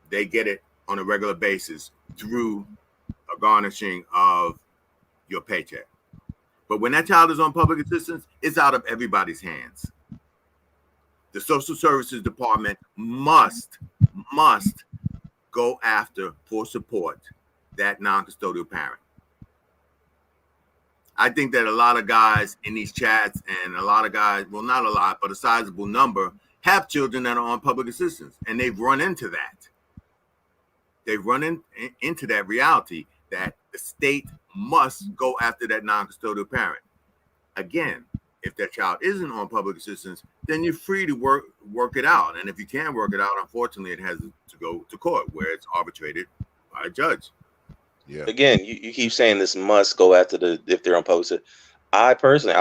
[SPEAKER 7] They get it on a regular basis through a garnishing of your paycheck. But when that child is on public assistance, it's out of everybody's hands. The Social Services Department must go after for support that non-custodial parent. I think that a lot of guys in these chats and a lot of guys, well, not a lot, but a sizable number have children that are on public assistance, and they've run into that. They've run into that reality that the state must go after that non-custodial parent. Again, if that child isn't on public assistance, then you're free to work it out. And if you can't work it out, unfortunately, it has to go to court where it's arbitrated by a judge.
[SPEAKER 1] Yeah.
[SPEAKER 6] Again, you keep saying this must go after if they're on public. I personally,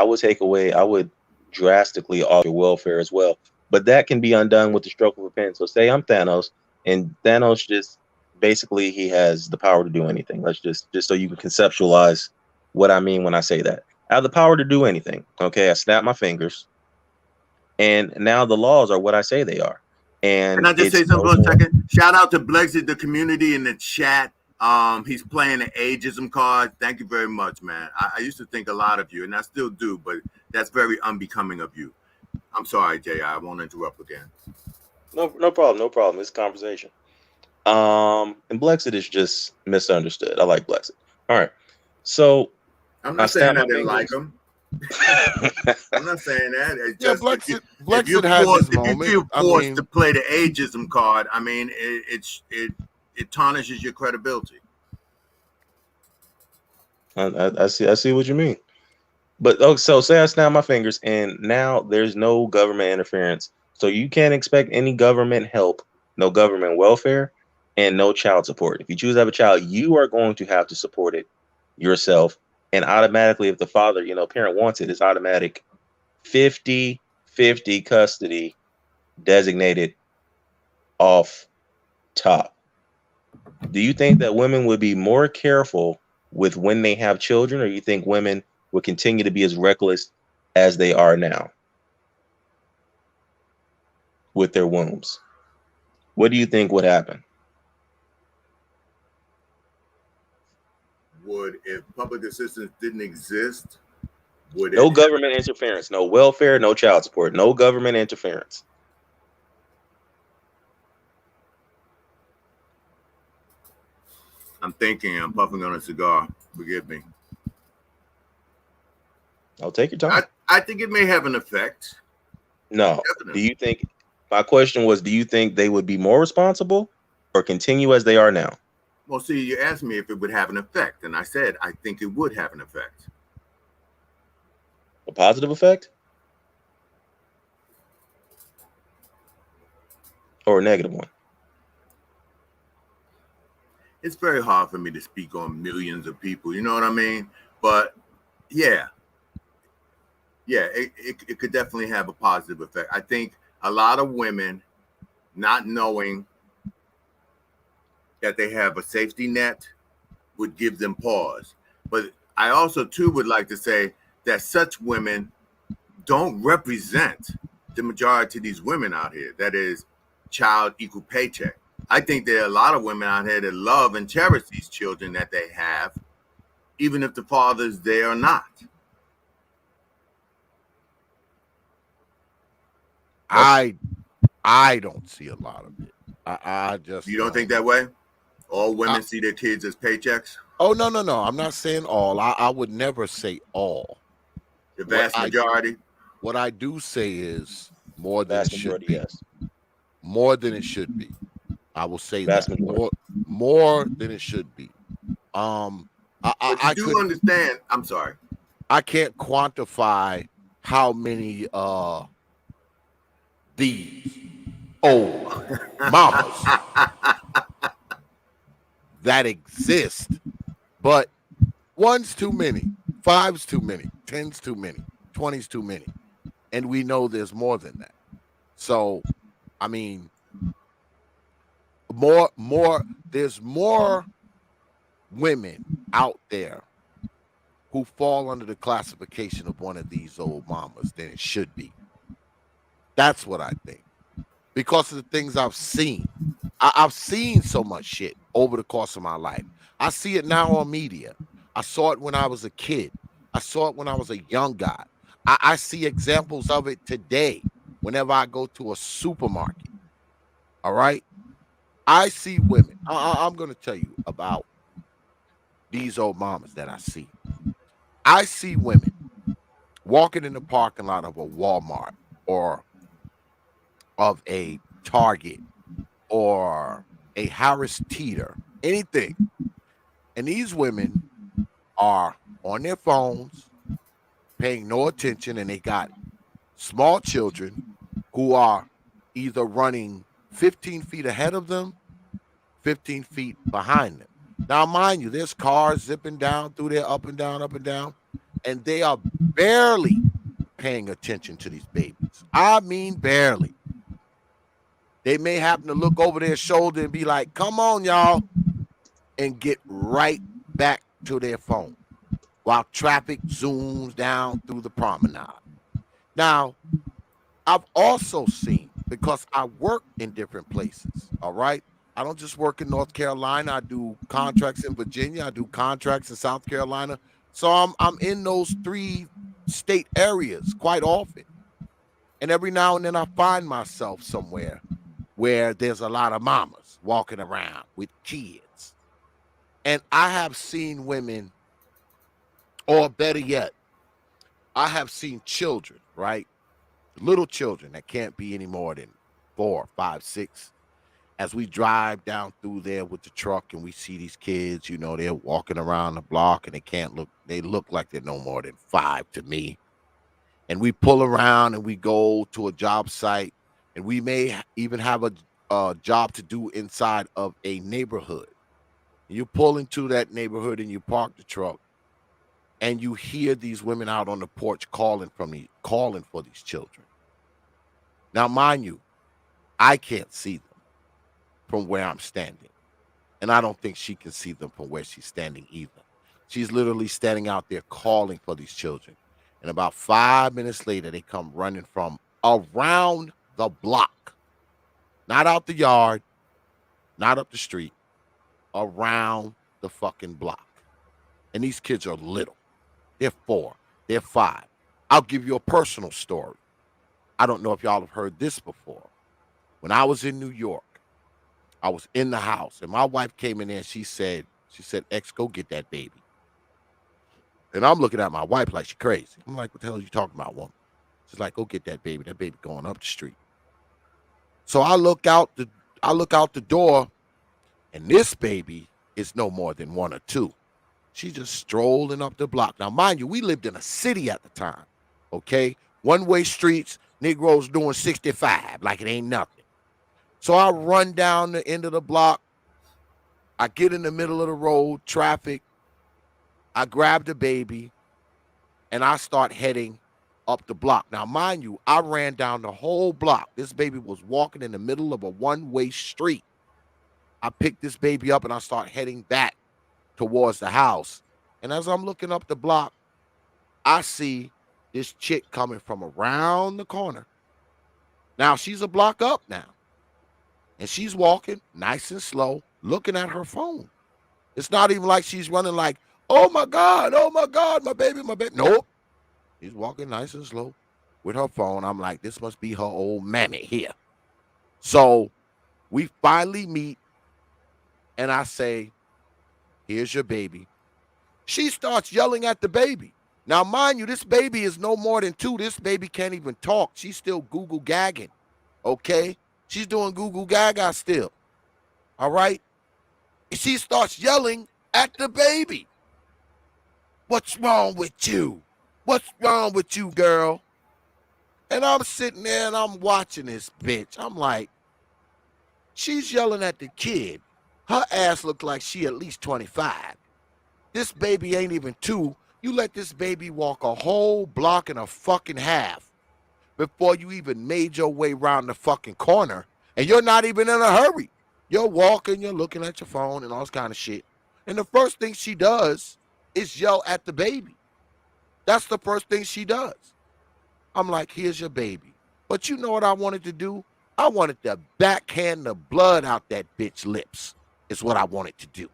[SPEAKER 6] I would drastically alter welfare as well. but that can be undone with the stroke of a pen. So say I'm Thanos, and Thanos just basically he has the power to do anything. Let's just so you can conceptualize what I mean when I say that. I have the power to do anything. Okay, I snap my fingers, and now the laws are what I say they are.
[SPEAKER 7] Can
[SPEAKER 6] And
[SPEAKER 7] I just
[SPEAKER 6] it's
[SPEAKER 7] say something
[SPEAKER 6] no
[SPEAKER 7] for a
[SPEAKER 6] more.
[SPEAKER 7] second? Shout out to Blexit, the community in the chat. He's playing the ageism card. Thank you very much, man. I used to think a lot of you, and I still do, but that's very unbecoming of you. I'm sorry, Jay. I won't interrupt again.
[SPEAKER 6] No problem, no problem. It's conversation. And Blexit is just misunderstood. I like Blexit. All right. So
[SPEAKER 7] I'm
[SPEAKER 6] I
[SPEAKER 7] not saying
[SPEAKER 6] snap
[SPEAKER 7] I
[SPEAKER 6] my
[SPEAKER 7] didn't like
[SPEAKER 6] fingers.
[SPEAKER 7] him. I'm not saying that. It's
[SPEAKER 1] Yeah,
[SPEAKER 7] just if
[SPEAKER 1] Blexit has his
[SPEAKER 7] if you
[SPEAKER 1] moment.
[SPEAKER 7] feel
[SPEAKER 1] I
[SPEAKER 7] forced to
[SPEAKER 1] mean,
[SPEAKER 7] play the ageism card, I mean it tarnishes your credibility.
[SPEAKER 6] I see what you mean. But so say I snap my fingers and now there's no government interference. So you can't expect any government help, no government welfare, and no child support. If you choose to have a child, you are going to have to support it yourself. And automatically, if the father, parent wants it, it's automatic 50-50 custody designated off top. Do you think that women would be more careful with when they have children, or you think women would continue to be as reckless as they are now with their wombs? What do you think would happen?
[SPEAKER 7] Would if public assistance didn't exist, would
[SPEAKER 6] No
[SPEAKER 7] it
[SPEAKER 6] government interference, no welfare, no child support, no government interference.
[SPEAKER 7] I'm thinking I'm puffing on a cigar. Forgive me.
[SPEAKER 6] I'll take your time.
[SPEAKER 7] I think it may have an effect.
[SPEAKER 6] No.
[SPEAKER 7] Definitely.
[SPEAKER 6] Do you think, my question was, do you think they would be more responsible or continue as they are now?
[SPEAKER 7] Well, see, you asked me if it would have an effect, and I said I think it would have an effect.
[SPEAKER 6] A positive effect or a negative one?
[SPEAKER 7] It's very hard for me to speak on millions of people, you know what I mean? But yeah, it could definitely have a positive effect. I think a lot of women not knowing that they have a safety net would give them pause. But I also too would like to say that such women don't represent the majority of these women out here. That is child equal paycheck. I think there are a lot of women out here that love and cherish these children that they have, even if the father's there or not.
[SPEAKER 1] I don't see a lot of it. I just
[SPEAKER 7] You don't think that way? All women see their kids as paychecks?
[SPEAKER 1] Oh no. I'm not saying all. I would never say all.
[SPEAKER 7] The vast majority?
[SPEAKER 1] What I do say is more than
[SPEAKER 6] Vast
[SPEAKER 1] it should
[SPEAKER 6] majority,
[SPEAKER 1] be.
[SPEAKER 6] yes.
[SPEAKER 1] More than it should be. I will say
[SPEAKER 6] Vast
[SPEAKER 1] that.
[SPEAKER 6] majority.
[SPEAKER 1] More than it should be. I
[SPEAKER 7] do understand. I'm sorry.
[SPEAKER 1] I can't quantify how many these old mamas that exist, but one's too many, five's too many, 10's too many, 20's too many, and we know there's more than that. So, I mean, there's more women out there who fall under the classification of one of these old mamas than it should be. That's what I think. Because of the things I've seen. I've seen so much shit over the course of my life. I see it now on media. I saw it when I was a kid. I saw it when I was a young guy. I see examples of it today whenever I go to a supermarket. All right. I see women. I'm going to tell you about these old mamas that I see. I see women walking in the parking lot of a Walmart or of a Target or a Harris Teeter, anything. And these women are on their phones, paying no attention, and they got small children who are either running 15 feet ahead of them, 15 feet behind them. Now, mind you, there's cars zipping down through there, up and down, and they are barely paying attention to these babies. I mean, barely. They may happen to look over their shoulder and be like, come on, y'all, and get right back to their phone while traffic zooms down through the promenade. Now, I've also seen, because I work in different places, all right? I don't just work in North Carolina. I do contracts in Virginia. I do contracts in South Carolina. So I'm in those three state areas quite often. And every now and then I find myself somewhere where there's a lot of mamas walking around with kids. And I have seen women, or better yet, I have seen children, right? Little children that can't be any more than 4, 5, 6. As we drive down through there with the truck and we see these kids, they're walking around the block and they look like they're no more than 5 to me. And we pull around and we go to a job site, and we may even have a job to do inside of a neighborhood. You pull into that neighborhood and you park the truck, and you hear these women out on the porch calling for these children. Now, mind you, I can't see them from where I'm standing, and I don't think she can see them from where she's standing either. She's literally standing out there calling for these children. And about 5 minutes later, they come running from around the block, not out the yard, not up the street, around the fucking block. And these kids are little. They're 4, they're 5. I'll give you a personal story. I don't know if y'all have heard this before. When I was in New York, I was in the house, and my wife came in there and she said, X, go get that baby. And I'm looking at my wife like she's crazy. I'm like, what the hell are you talking about, woman? She's like, go get that baby. That baby going up the street. So I look out the door, and this baby is no more than 1 or 2. She's just strolling up the block. Now, mind you, we lived in a city at the time. Okay? One-way streets, Negroes doing 65 like it ain't nothing. So I run down the end of the block. I get in the middle of the road, traffic. I grab the baby, and I start heading up the block. Now, mind you, I ran down the whole block. This baby was walking in the middle of a one-way street. I picked this baby up, and I start heading back towards the house. And as I'm looking up the block, I see this chick coming from around the corner. Now, she's a block up now. And she's walking nice and slow, looking at her phone. It's not even like she's running like, oh my God, my baby, my baby. Nope. She's walking nice and slow with her phone. I'm like, this must be her old mammy here. So we finally meet, and I say, here's your baby. She starts yelling at the baby. Now, mind you, this baby is no more than 2. This baby can't even talk. She's still Google gagging, okay? She's doing Google Gaga still, all right? And she starts yelling at the baby. What's wrong with you? What's wrong with you, girl? And I'm sitting there and I'm watching this bitch. I'm like, she's yelling at the kid. Her ass looked like she at least 25. This baby ain't even 2. You let this baby walk a whole block and a fucking half before you even made your way around the fucking corner, and you're not even in a hurry. You're walking, you're looking at your phone and all this kind of shit. And the first thing she does is yell at the baby. That's the first thing she does. I'm like, here's your baby. But you know what I wanted to do? I wanted to backhand the blood out that bitch lips, is what I wanted to do.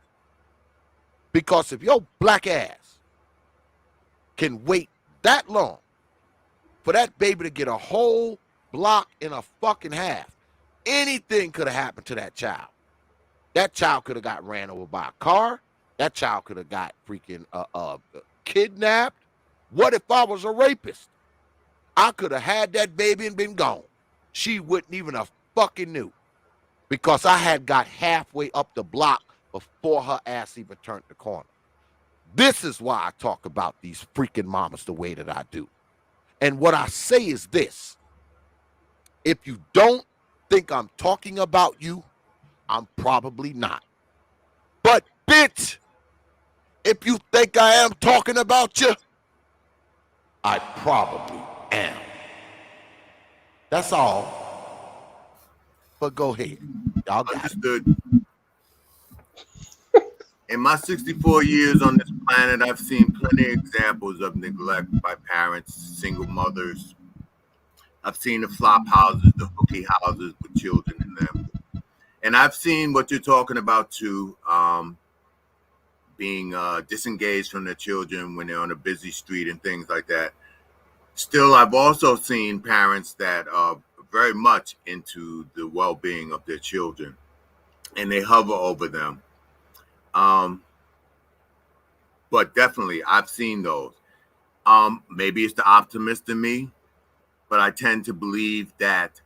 [SPEAKER 1] Because if your black ass can wait that long for that baby to get a whole block in a fucking half, anything could have happened to that child. That child could have got ran over by a car. That child could have got freaking kidnapped. What if I was a rapist? I could have had that baby and been gone. She wouldn't even have fucking knew, because I had got halfway up the block before her ass even turned the corner. This is why I talk about these freaking mamas the way that I do. And what I say is this: if you don't think I'm talking about you, I'm probably not. But bitch, if you think I am talking about you, I probably am. That's all. But go ahead. Y'all got it.
[SPEAKER 7] Understood. In my 64 years on this planet, I've seen plenty of examples of neglect by parents, single mothers. I've seen the flop houses, the hooky houses with children in them. And I've seen what you're talking about too, being disengaged from their children when they're on a busy street and things like that. Still, I've also seen parents that are very much into the well-being of their children, and they hover over them. But definitely, I've seen those. Maybe it's the optimist in me, but I tend to believe that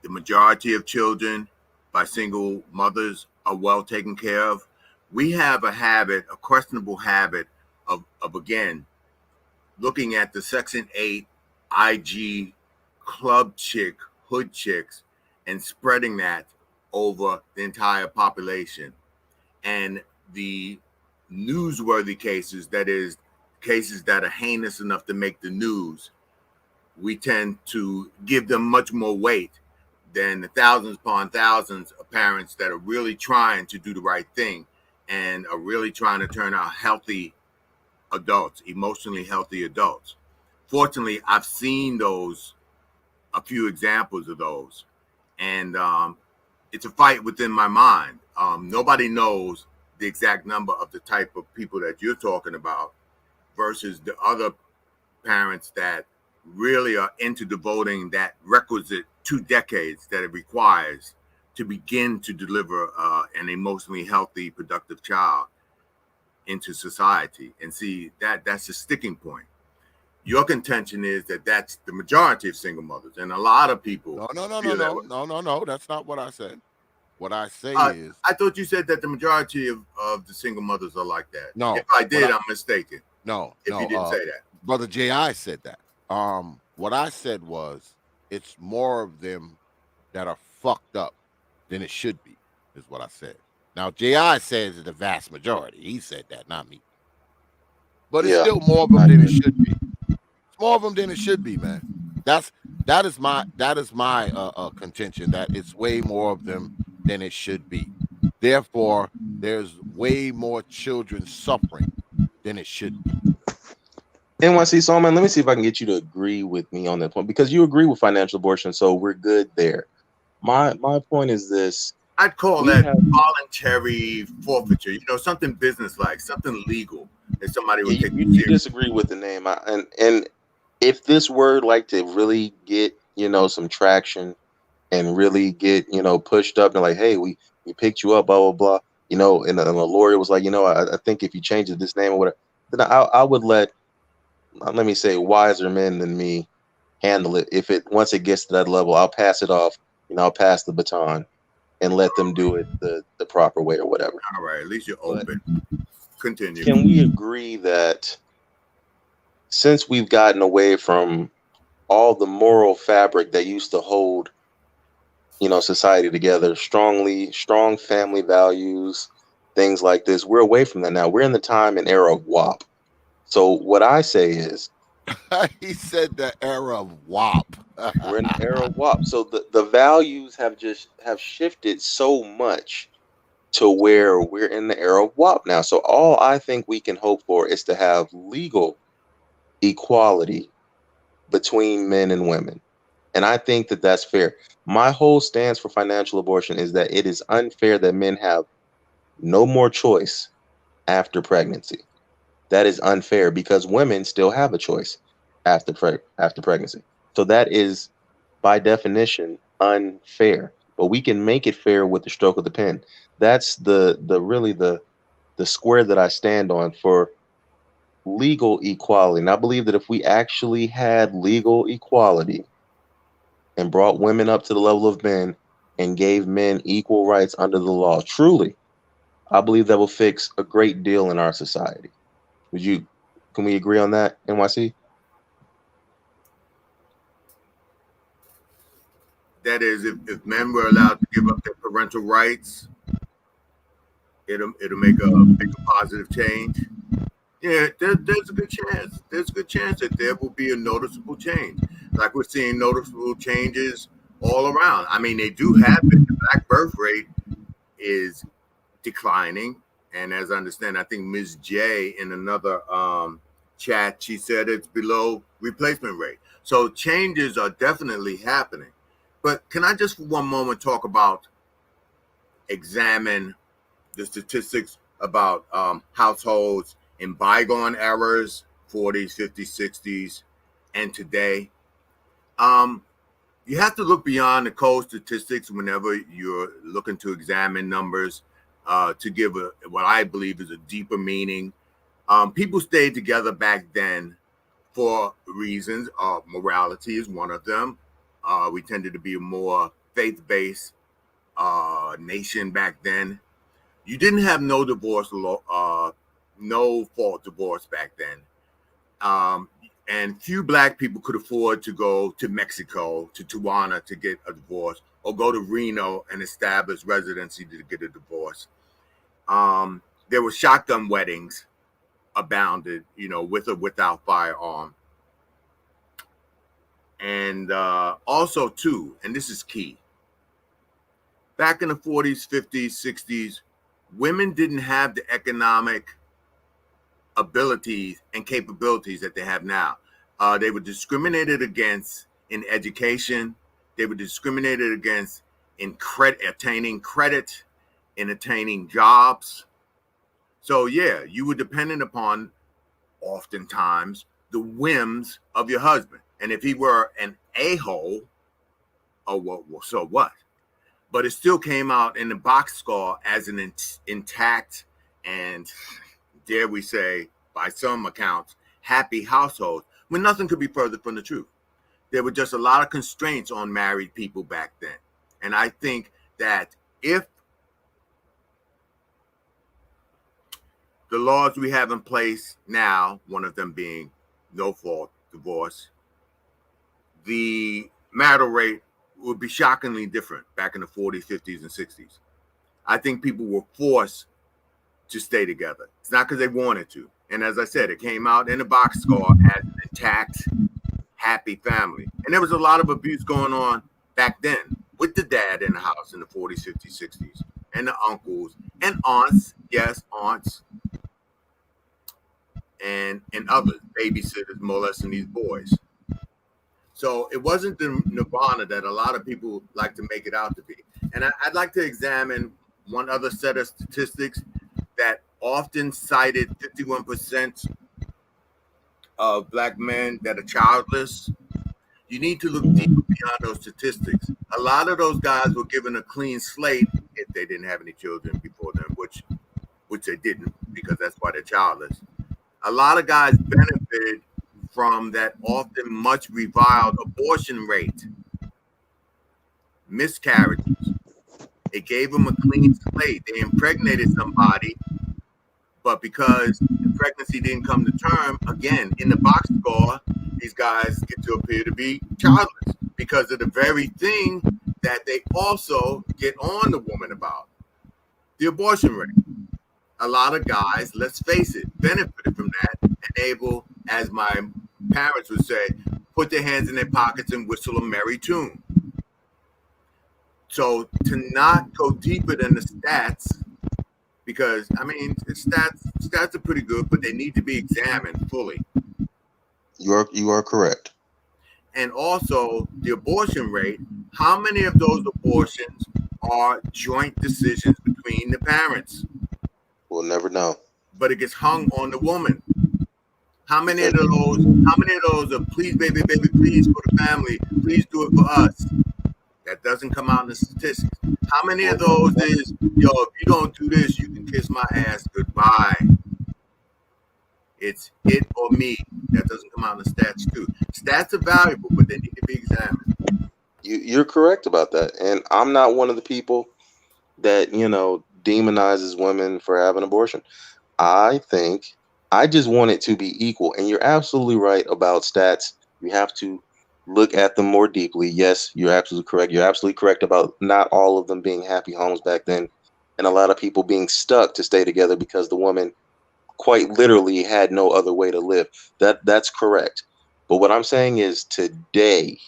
[SPEAKER 7] the majority of children by single mothers are well taken care of. We have a habit, a questionable habit of again, looking at the Section 8 IG club chick, hood chicks, and spreading that over the entire population. And the newsworthy cases, that is, cases that are heinous enough to make the news, we tend to give them much more weight than the thousands upon thousands of parents that are really trying to do the right thing and are really trying to turn out healthy adults, emotionally healthy adults. Fortunately, I've seen those, a few examples of those, and it's a fight within my mind. Nobody knows the exact number of the type of people that you're talking about versus the other parents that really are into devoting that requisite 2 decades that it requires to begin to deliver an emotionally healthy, productive child into society. And see, that's a sticking point. Your contention is that that's the majority of single mothers, and a lot of people.
[SPEAKER 1] No. That's not what I said. What I say is,
[SPEAKER 7] I thought you said that the majority of the single mothers are like that.
[SPEAKER 1] No.
[SPEAKER 7] If I did, I'm mistaken.
[SPEAKER 1] No.
[SPEAKER 7] If you didn't say that.
[SPEAKER 1] Brother J.I. said that. What I said was, it's more of them that are fucked up than it should be, is what I said. Now, J.I. says it's the vast majority. He said that, not me. But it's still more of them than it should be. It's more of them than it should be, man. That is my contention, that it's way more of them than it should be. Therefore, there's way more children suffering than it should be.
[SPEAKER 6] NYC Solomon, let me see if I can get you to agree with me on that point, because you agree with financial abortion, so we're good there. My point is this.
[SPEAKER 7] I'd call that voluntary forfeiture, something business-like, something legal that somebody would take.
[SPEAKER 6] You disagree with the name. And if this word like to really get, some traction and really get, pushed up and like, hey, we picked you up, blah, blah, blah, and a lawyer was like, I think if you change this name or whatever, then I would let me say wiser men than me handle it. Once it gets to that level, I'll pass it off, I'll pass the baton and let them do it the proper way or whatever.
[SPEAKER 7] All right, at least you're open. Continue.
[SPEAKER 6] Can we agree that since we've gotten away from all the moral fabric that used to hold, society together, strong family values, things like this, we're away from that now. We're in the time and era of WAP. So what I say is,
[SPEAKER 1] he said the era of WAP.
[SPEAKER 6] We're in the era of WAP. So the values have shifted so much to where we're in the era of WAP now. So all I think we can hope for is to have legal equality between men and women. And I think that that's fair. My whole stance for financial abortion is that it is unfair that men have no more choice after pregnancy. That is unfair because women still have a choice after pregnancy. So that is, by definition, unfair. But we can make it fair with the stroke of the pen. That's the square that I stand on for legal equality. And I believe that if we actually had legal equality and brought women up to the level of men and gave men equal rights under the law, truly, I believe that will fix a great deal in our society. Can we agree on that, NYC?
[SPEAKER 7] That is, if men were allowed to give up their parental rights, it'll make a positive change. Yeah, there's a good chance. There's a good chance that there will be a noticeable change. Like we're seeing noticeable changes all around. I mean, they do have it. The black birth rate is declining, and as I understand, I think Ms. J in another chat, she said it's below replacement rate. So changes are definitely happening. But can I just for one moment talk about examine the statistics about households in bygone eras, 40s, 50s, 60s, and today? Um, you have to look beyond the cold statistics whenever you're looking to examine numbers to give what I believe is a deeper meaning. People stayed together back then for reasons. Morality is one of them. We tended to be a more faith-based nation back then. You didn't have no divorce law, no fault divorce back then. Um, and few black people could afford to go to Mexico, to Tijuana to get a divorce, or go to Reno and establish residency to get a divorce. There were shotgun weddings abounded, with or without firearm. And also, too, and this is key, back in the 40s, 50s, 60s, women didn't have the economic abilities and capabilities that they have now. They were discriminated against in education. They were discriminated against in attaining credit, in attaining jobs. So yeah, you were dependent upon oftentimes the whims of your husband. And if he were an a-hole, oh well, so what? But it still came out in the box score as an intact and, dare we say, by some accounts, happy household, when nothing could be further from the truth. There were just a lot of constraints on married people back then. And I think that if the laws we have in place now, one of them being no fault divorce, the marital rate would be shockingly different back in the 40s, 50s, and 60s. I think people were forced to stay together. It's not because they wanted to. And as I said, it came out in the box score as an intact, happy family. And there was a lot of abuse going on back then with the dad in the house in the 40s, 50s, 60s, and the uncles and aunts, yes, aunts, and others, babysitters molesting these boys. So it wasn't the nirvana that a lot of people like to make it out to be. And I'd like to examine one other set of statistics that often cited 51% of black men that are childless. You need to look deeper beyond those statistics. A lot of those guys were given a clean slate if they didn't have any children before them, which they didn't, because that's why they're childless. A lot of guys benefited from that often much reviled abortion rate, miscarriages. It gave them a clean slate. They impregnated somebody, but because the pregnancy didn't come to term, again, in the box score, these guys get to appear to be childless because of the very thing that they also get on the woman about, the abortion rate. A lot of guys, let's face it, benefited from that and able, as my parents would say, put their hands in their pockets and whistle a merry tune. So to not go deeper than the stats, because I mean, stats are pretty good, but they need to be examined fully.
[SPEAKER 6] You are correct.
[SPEAKER 7] And also the abortion rate. How many of those abortions are joint decisions between the parents?
[SPEAKER 6] We'll never know.
[SPEAKER 7] But it gets hung on the woman. How many of those are please, baby, baby, please for the family, please do it for us? That doesn't come out in the statistics. How many of those is, yo, if you don't do this, you can kiss my ass goodbye? It's it or me. That doesn't come out in the stats too. Stats are valuable, but they need to be examined.
[SPEAKER 6] You're correct about that. And I'm not one of the people that, demonizes women for having abortion. I think I just want it to be equal. And you're absolutely right about stats. You have to look at them more deeply. Yes, you're absolutely correct. You're absolutely correct about not all of them being happy homes back then, and a lot of people being stuck to stay together because the woman quite literally had no other way to live. That's correct. But what I'm saying is today,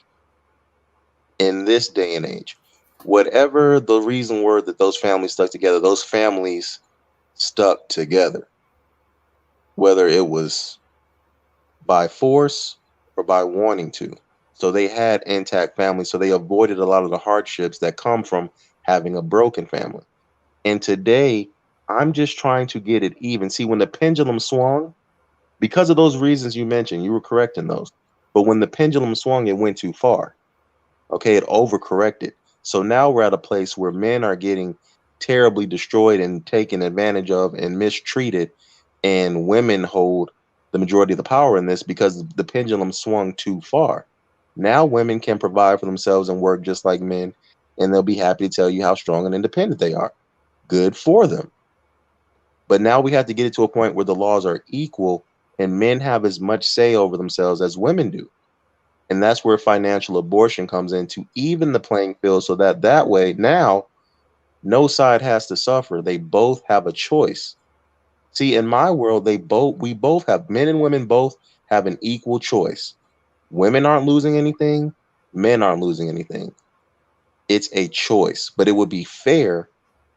[SPEAKER 6] in this day and age. Whatever the reason were that those families stuck together, those families stuck together, whether it was by force or by wanting to. So they had intact families, so they avoided a lot of the hardships that come from having a broken family. And today, I'm just trying to get it even. See, when the pendulum swung, because of those reasons you mentioned, you were correct in those. But when the pendulum swung, it went too far. Okay, it overcorrected. So now we're at a place where men are getting terribly destroyed and taken advantage of and mistreated, and women hold the majority of the power in this because the pendulum swung too far. Now women can provide for themselves and work just like men, and they'll be happy to tell you how strong and independent they are. Good for them. But now we have to get it to a point where the laws are equal and men have as much say over themselves as women do. And that's where financial abortion comes in to even the playing field so that that way now no side has to suffer. They both have a choice. See, in my world, we both have, men and women both have an equal choice. Women aren't losing anything, men aren't losing anything. It's a choice, but it would be fair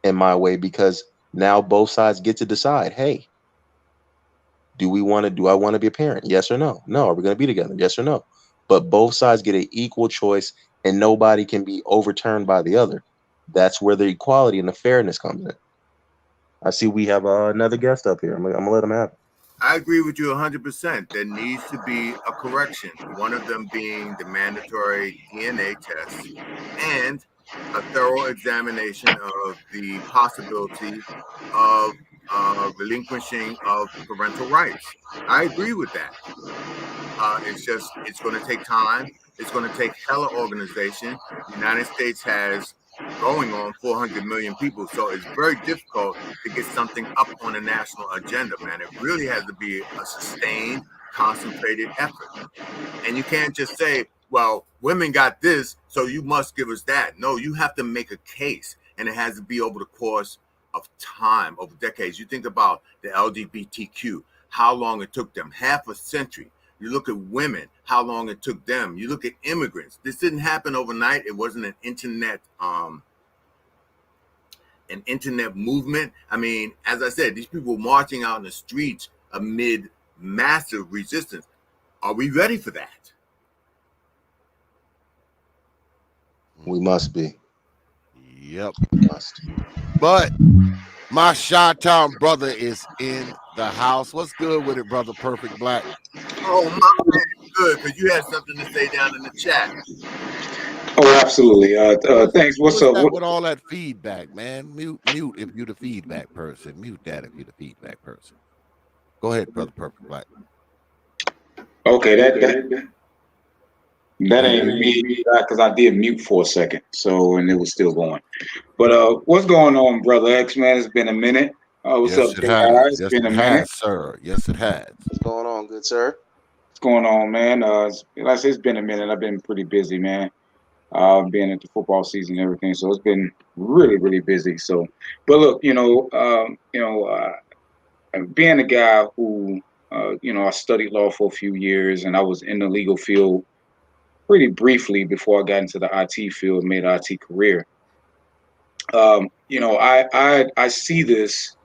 [SPEAKER 6] in my way because now both sides get to decide, hey, do I want to be a parent? Yes or no? No. Are we going to be together? Yes or no? But both sides get an equal choice and nobody can be overturned by the other. That's where the equality and the fairness comes in. I see we have another guest up here. I'm gonna let him have it.
[SPEAKER 7] I agree with you 100%. There needs to be a correction. One of them being the mandatory DNA test and a thorough examination of the possibility of relinquishing of parental rights. I agree with that. It's going to take time. It's going to take hella organization. The United States has going on 400 million people, so it's very difficult to get something up on a national agenda, man. It really has to be a sustained, concentrated effort. And you can't just say, well, women got this, so you must give us that. No, you have to make a case, and it has to be over the course of time, over decades. You think about the LGBTQ, how long it took them, half a century. You look at women, how long it took them. You look at immigrants. This didn't happen overnight. It wasn't an internet movement. I mean, as I said, these people marching out in the streets amid massive resistance. Are we ready for that?
[SPEAKER 6] We must be.
[SPEAKER 1] Yep.
[SPEAKER 6] Must.
[SPEAKER 1] But my Chi-Town brother is in the house. What's good with it, brother Perfect Black?
[SPEAKER 7] Oh, my man, good, because you had something to say down in the chat.
[SPEAKER 8] Oh, absolutely. Thanks. What's up?
[SPEAKER 1] With all that feedback, man? Mute if you're the feedback person. Mute that if you're the feedback person. Go ahead, brother Perfect Black.
[SPEAKER 8] Okay, that ain't me because I did mute for a second, so and it was still going. But what's going on, brother X man? It's been a minute. What's
[SPEAKER 1] Yes,
[SPEAKER 8] up,
[SPEAKER 1] it
[SPEAKER 8] guys?
[SPEAKER 1] has.
[SPEAKER 8] It's
[SPEAKER 1] Yes,
[SPEAKER 8] been
[SPEAKER 1] it
[SPEAKER 8] a minute.
[SPEAKER 1] has, sir. Yes, it has.
[SPEAKER 6] What's going on, good sir?
[SPEAKER 8] What's going on, man? Like I said, it's been a minute. I've been pretty busy, man. Being at the football season and everything, so it's been really, really busy. So, but look, being a guy who, I studied law for a few years, and I was in the legal field pretty briefly before I got into the IT field, made an IT career. I see this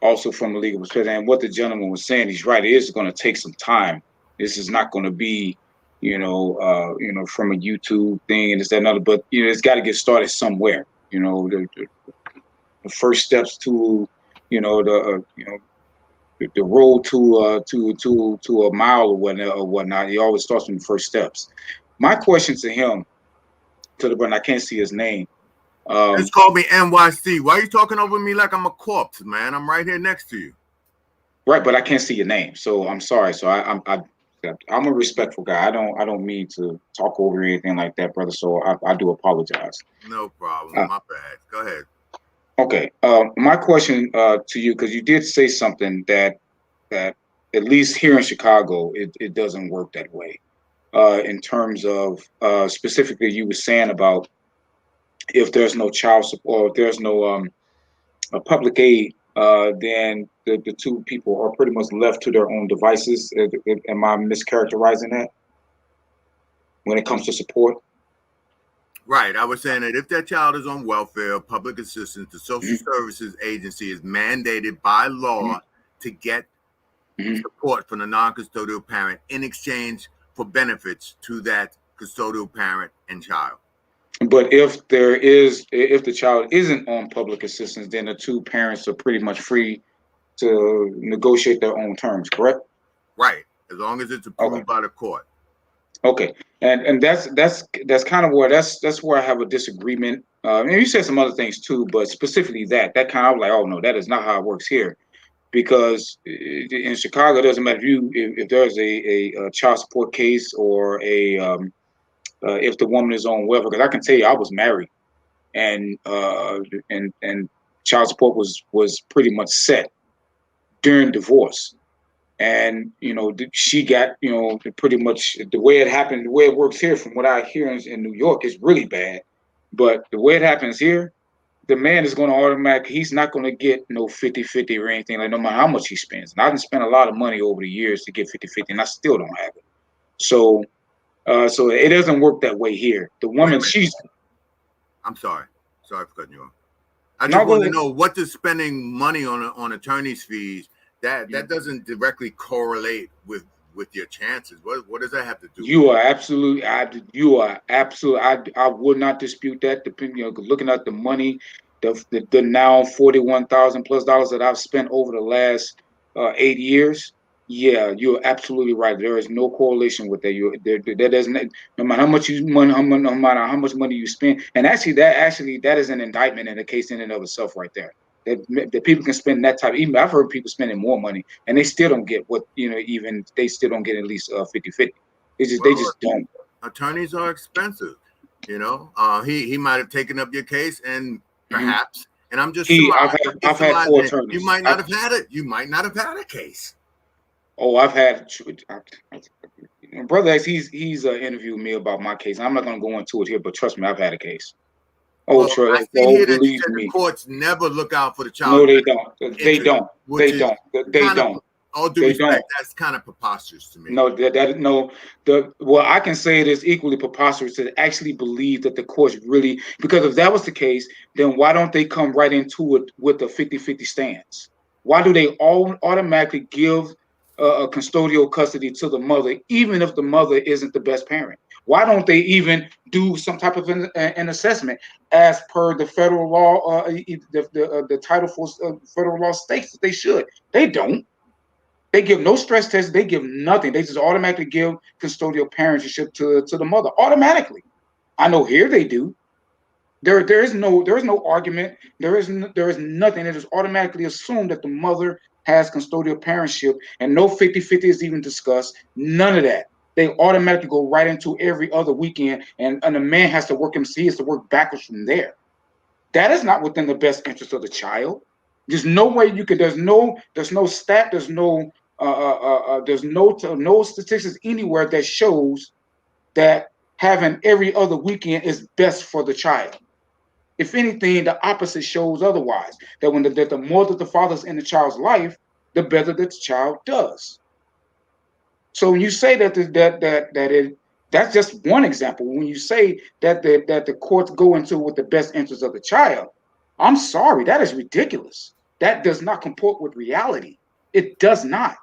[SPEAKER 8] also from a legal perspective, and what the gentleman was saying, he's right. It is going to take some time. This is not going to be, from a YouTube thing and this that and other. But it's got to get started somewhere. The first steps to, the road to a mile or whatnot. He always starts from the first steps. My question to him, to the brother, I can't see his name.
[SPEAKER 7] Just call me NYC. Why are you talking over me like I'm a corpse, man? I'm right here next to you.
[SPEAKER 8] Right, but I can't see your name, so I'm sorry. So I'm a respectful guy. I don't mean to talk over anything like that, brother. So I do apologize.
[SPEAKER 7] No problem. My bad. Go ahead.
[SPEAKER 8] Okay. My question to you, because you did say something that at least here in Chicago, it doesn't work that way. In terms of specifically, you were saying about if there's no child support, if there's no public aid, then the two people are pretty much left to their own devices. Am I mischaracterizing that when it comes to support?
[SPEAKER 7] Right. I was saying that if that child is on welfare, public assistance, the social services agency is mandated by law to get support from the non-custodial parent in exchange for benefits to that custodial parent and child.
[SPEAKER 8] But if the child isn't on public assistance, then the two parents are pretty much free to negotiate their own terms, correct?
[SPEAKER 7] Right. As long as it's approved by the court.
[SPEAKER 8] Okay, and that's kind of where that's where I have a disagreement. And you said some other things too, but specifically that kind of like, oh no, that is not how it works here, because in Chicago, it doesn't matter if there's a child support case or if the woman is on welfare. Because I can tell you, I was married, and child support was pretty much set during divorce. And she got pretty much the way it happened, the way it works here, from what I hear in New York, is really bad. But the way it happens here, the man is going to automatically, he's not going to get no 50-50 or anything, like no matter how much he spends. And I didn't spend a lot of money over the years to get 50-50, and I still don't have it. So it doesn't work that way here. The woman,
[SPEAKER 7] I'm sorry for cutting you off. I just want to know, what does spending money on attorney's fees, that doesn't directly correlate with your chances. What does that have to do?
[SPEAKER 8] You are absolutely. I would not dispute that. Depending, looking at the money, the now $41,000+ that I've spent over the last 8 years. Yeah, you're absolutely right. There is no correlation with that. There doesn't. No matter how much no matter how much money you spend, and that is an indictment in the case in and of itself, right there. That people can spend that type. Even I've heard people spending more money, and they still don't get what even they still don't get at least 50-50. They just don't.
[SPEAKER 7] Attorneys are expensive. He might have taken up your case, and perhaps. And I'm just
[SPEAKER 8] I've had 4 attorneys.
[SPEAKER 7] You might not have had it. You might not have had a case.
[SPEAKER 8] Oh, I've had. Brother X, he's interviewed me about my case. I'm not going to go into it here, but trust me, I've had a case.
[SPEAKER 7] Oh, Troy, I see here that you said the courts never look out for the child.
[SPEAKER 8] No, they don't. They don't. They don't.
[SPEAKER 7] All due respect, that's kind of preposterous to me.
[SPEAKER 8] No, well, I can say it is equally preposterous to actually believe that the courts really, because if that was the case, then why don't they come right into it with a 50-50 stance? Why do they all automatically give custodial custody to the mother, even if the mother isn't the best parent? Why don't they even do some type of an assessment as per the federal law? The Title IV federal law states that they should. They don't. They give no stress tests. They give nothing. They just automatically give custodial parentage to the mother automatically. I know here they do. There is no argument. There is nothing. It is automatically assumed that the mother has custodial parentship, and no 50-50 is even discussed. None of that. They automatically go right into every other weekend, and the man has to work he has to work backwards from there. That is not within the best interest of the child. There's no way you could. There's no stat. There's no statistics anywhere that shows that having every other weekend is best for the child. If anything, the opposite shows otherwise. That the more that the father's in the child's life, the better that the child does. So when you say that's just one example. When you say that the courts go into with the best interest of the child, I'm sorry, that is ridiculous. That does not comport with reality. It does not.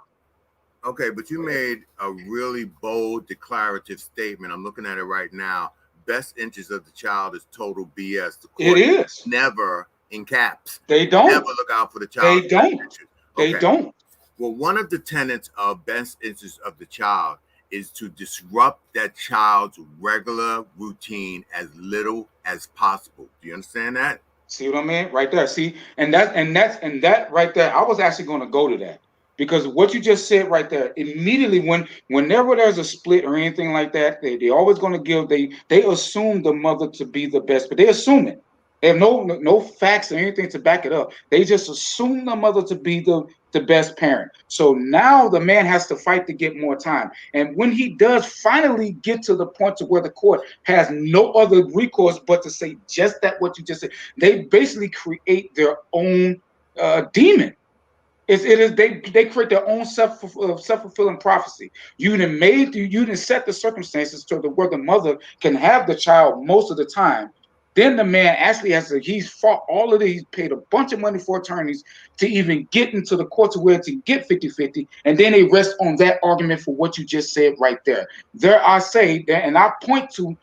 [SPEAKER 7] Okay, but you made a really bold declarative statement. I'm looking at it right now. Best interest of the child is total BS. The court
[SPEAKER 8] it is
[SPEAKER 7] never, in caps.
[SPEAKER 8] They don't
[SPEAKER 7] never look out for the child.
[SPEAKER 8] They don't. Okay. They don't.
[SPEAKER 7] Well, one of the tenets of best interest of the child is to disrupt that child's regular routine as little as possible. Do you understand that?
[SPEAKER 8] See what I mean? Right there. See, and that right there. I was actually going to go to that, because what you just said right there, immediately whenever there's a split or anything like that, they always going to give, they assume the mother to be the best, but they assume it. They have no facts or anything to back it up. They just assume the mother to be the best parent. So now the man has to fight to get more time. And when he does finally get to the point to where the court has no other recourse but to say just that what you just said, they basically create their own demon. It is they create their own self-fulfilling prophecy. You done set the circumstances to where the mother can have the child most of the time. Then the man actually he's fought all of these, paid a bunch of money for attorneys to even get into the courts where to get 50-50, and then they rest on that argument for what you just said right there. There I say that, and I point to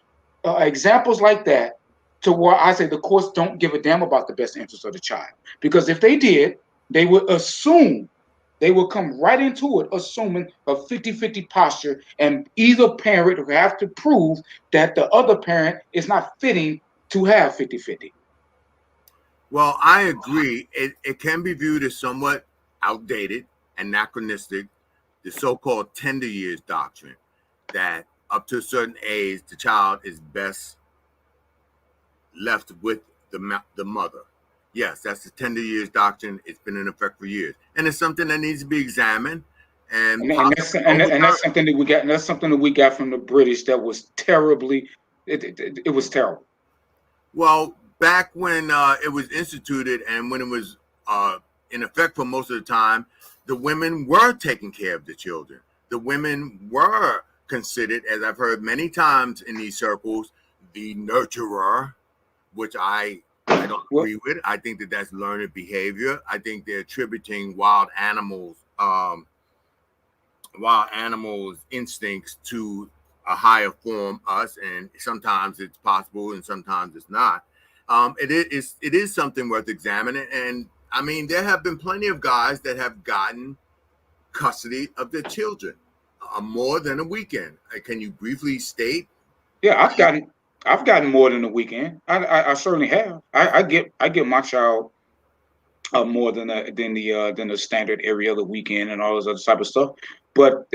[SPEAKER 8] examples like that to where I say the courts don't give a damn about the best interest of the child. Because if they did, they would assume, they will come right into it, assuming a 50-50 posture, and either parent will have to prove that the other parent is not fitting to have 50-50.
[SPEAKER 7] Well, I agree. It can be viewed as somewhat outdated, anachronistic, the so-called tender years doctrine, that up to a certain age, the child is best left with the mother. Yes, that's the tender years doctrine. It's been in effect for years, and it's something that needs to be examined and
[SPEAKER 8] that's something that we got. And that's something that we got from the British that was terribly. It was terrible.
[SPEAKER 7] Well, back when it was instituted and when it was in effect for most of the time, the women were taking care of the children. The women were considered, as I've heard many times in these circles, the nurturer, which I don't agree with. I think that that's learned behavior. I think they're attributing wild animals instincts to a higher form, us, and sometimes it's possible and sometimes it's not. It is something worth examining, and I mean there have been plenty of guys that have gotten custody of their children more than a weekend. Can you briefly state?
[SPEAKER 8] Yeah, I've gotten more than a weekend. I certainly have. I get my child more than the standard every other weekend and all this other type of stuff. But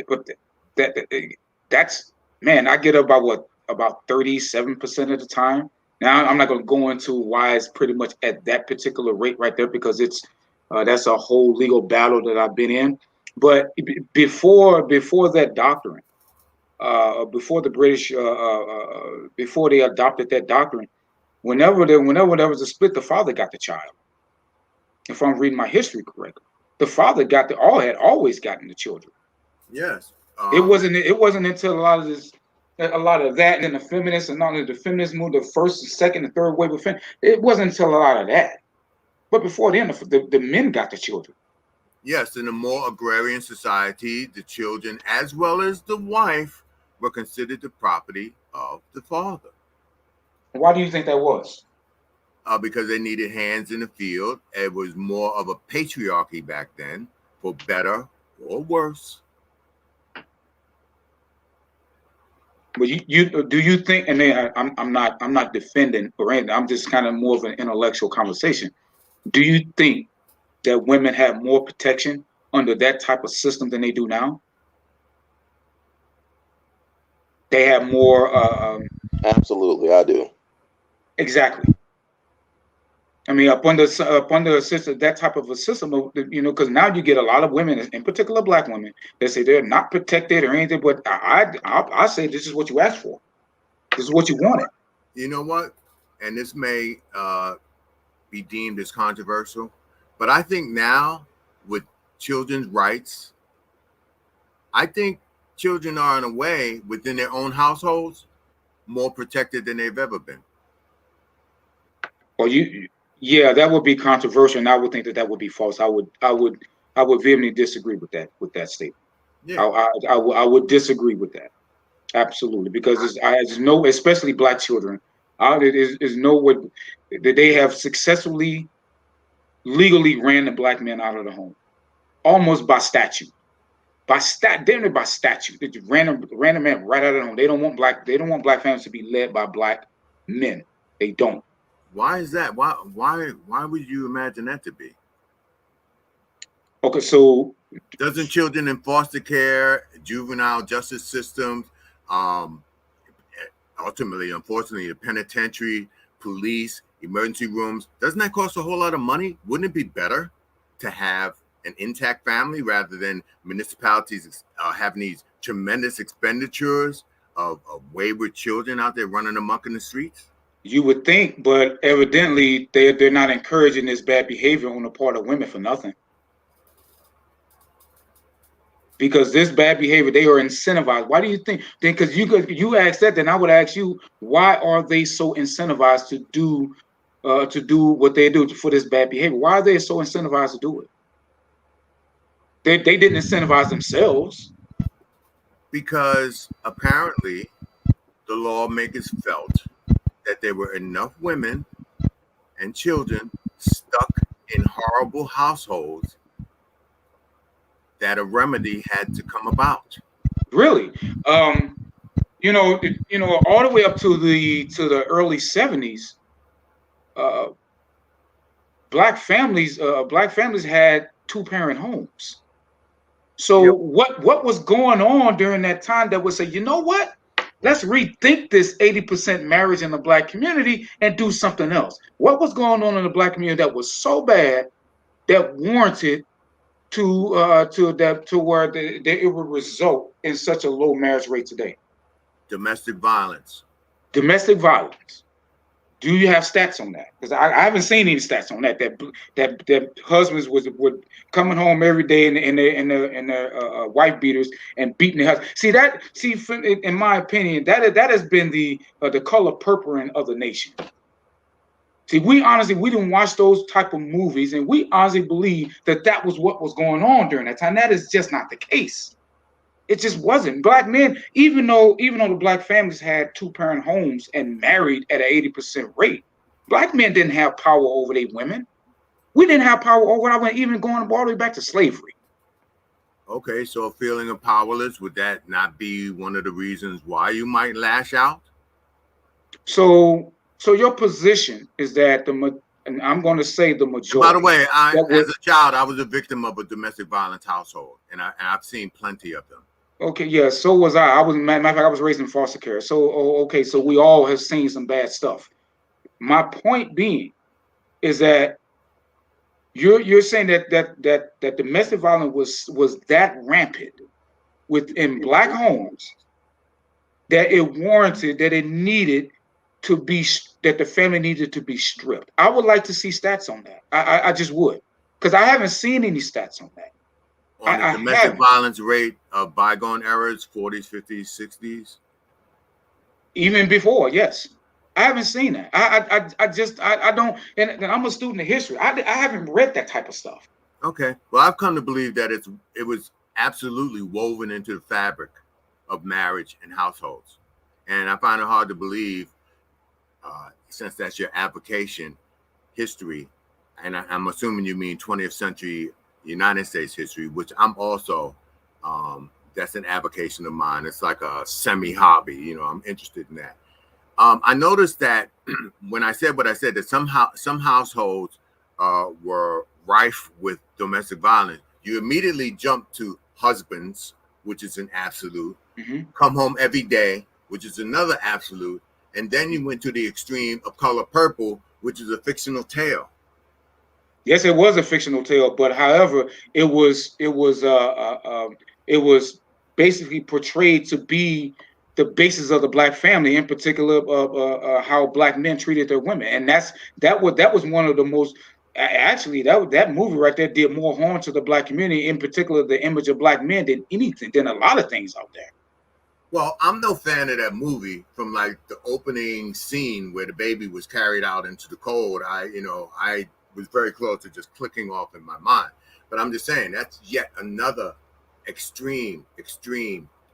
[SPEAKER 8] that's, man, I get about 37% of the time. Now I'm not going to go into why it's pretty much at that particular rate right there, because it's that's a whole legal battle that I've been in. But before that doctrine, before the British, before they adopted that doctrine, whenever there was a split, the father got the child. If I'm reading my history correctly, the father had always gotten the children.
[SPEAKER 7] Yes.
[SPEAKER 8] It wasn't until a lot of that, and then the feminists and all of the feminists moved the first, second, and third wave of feminism. It wasn't until a lot of that. But before then, the men got the children.
[SPEAKER 7] Yes, in a more agrarian society, the children, as well as the wife, were considered the property of the father.
[SPEAKER 8] Why do you think that was?
[SPEAKER 7] Because they needed hands in the field. It was more of a patriarchy back then, for better or worse.
[SPEAKER 8] But do you think? And then I'm not defending or anything. I'm just kind of more of an intellectual conversation. Do you think that women have more protection under that type of system than they do now? They have more.
[SPEAKER 6] Absolutely, I do.
[SPEAKER 8] Exactly. I mean, up under a system, that type of a system, because now you get a lot of women, in particular Black women, that say they're not protected or anything. But I say this is what you asked for. This is what you wanted.
[SPEAKER 7] You know what? And this may be deemed as controversial, but I think now with children's rights, I think children are in a way within their own households more protected than they've ever been.
[SPEAKER 8] Well, yeah, that would be controversial, and I would think that would be false. I would vehemently disagree with that statement. Yeah. I would disagree with that, absolutely, because there's no, especially Black children, is no way that they have successfully, legally ran the Black men out of the home, almost by statute. Damn near by statute, they ran the men right out of the home. They don't want Black families to be led by Black men. They don't.
[SPEAKER 7] Why is that? Why would you imagine that to be?
[SPEAKER 8] Okay, so
[SPEAKER 7] doesn't children in foster care, juvenile justice systems, ultimately, unfortunately, the penitentiary, police, emergency rooms, doesn't that cost a whole lot of money? Wouldn't it be better to have an intact family rather than municipalities having these tremendous expenditures of wayward children out there running amok in the streets?
[SPEAKER 8] You would think, but evidently they're not encouraging this bad behavior on the part of women for nothing. because this bad behavior, they are incentivized. Why do you think? Then, because you asked that, then I would ask you, why are they so incentivized to do what they do for this bad behavior? Why are they so incentivized to do it? They didn't incentivize themselves.
[SPEAKER 7] Because apparently the lawmakers felt that there were enough women and children stuck in horrible households that a remedy had to come about.
[SPEAKER 8] Really, all the way up to the early 70s, uh, black families had two-parent homes. So
[SPEAKER 7] Yep.
[SPEAKER 8] what was going on during that time that would say, you know what? Let's rethink this 80% marriage in the black community and do something else. What was going on in the black community that was so bad that warranted to where it would result in such a low marriage rate today?
[SPEAKER 7] Domestic violence.
[SPEAKER 8] Domestic violence. Do you have stats on that? Because I haven't seen any stats on that. That husbands would coming home every day in their wife beaters and beating their husband. In my opinion, that has been the color purpling of the nation. See, we didn't watch those type of movies, and we honestly believe that was what was going on during that time. That is just not the case. It just wasn't. Black men, even though the black families had two-parent homes and married at an 80% rate, black men didn't have power over their women. We didn't have power over our women, even going all the way back to slavery.
[SPEAKER 7] Okay, so a feeling of powerless, would that not be one of the reasons why you might lash out?
[SPEAKER 8] So your position is that and I'm going to say the majority.
[SPEAKER 7] By the way, as a child, I was a victim of a domestic violence household, and I've seen plenty of them.
[SPEAKER 8] Okay, yeah, so was I. Matter of fact, I was raised in foster care. So we all have seen some bad stuff. My point being is that you're saying that domestic violence was that rampant within black homes that it warranted that that the family needed to be stripped. I would like to see stats on that. I just would, because I haven't seen any stats on that.
[SPEAKER 7] On the domestic violence rate of bygone eras, 40s, 50s, 60s?
[SPEAKER 8] Even before, yes. I haven't seen that. I don't, and I'm a student of history. I haven't read that type of stuff.
[SPEAKER 7] Okay. Well, I've come to believe that it was absolutely woven into the fabric of marriage and households. And I find it hard to believe, since that's your application history, and I'm assuming you mean 20th century United States history, which I'm also, that's an avocation of mine. It's like a semi-hobby, I'm interested in that. I noticed that when I said what I said, that some households were rife with domestic violence, you immediately jump to husbands, which is an absolute, come home every day, which is another absolute, and then you went to the extreme of Color Purple, which is a fictional tale.
[SPEAKER 8] Yes, it was a fictional tale, but however, it was basically portrayed to be the basis of the black family, in particular of how black men treated their women, and that was one of the most. Actually, that movie right there did more harm to the black community, in particular the image of black men, than a lot of things out there.
[SPEAKER 7] Well, I'm no fan of that movie. From like the opening scene where the baby was carried out into the cold, I was very close to just clicking off in my mind. But I'm just saying that's yet another extreme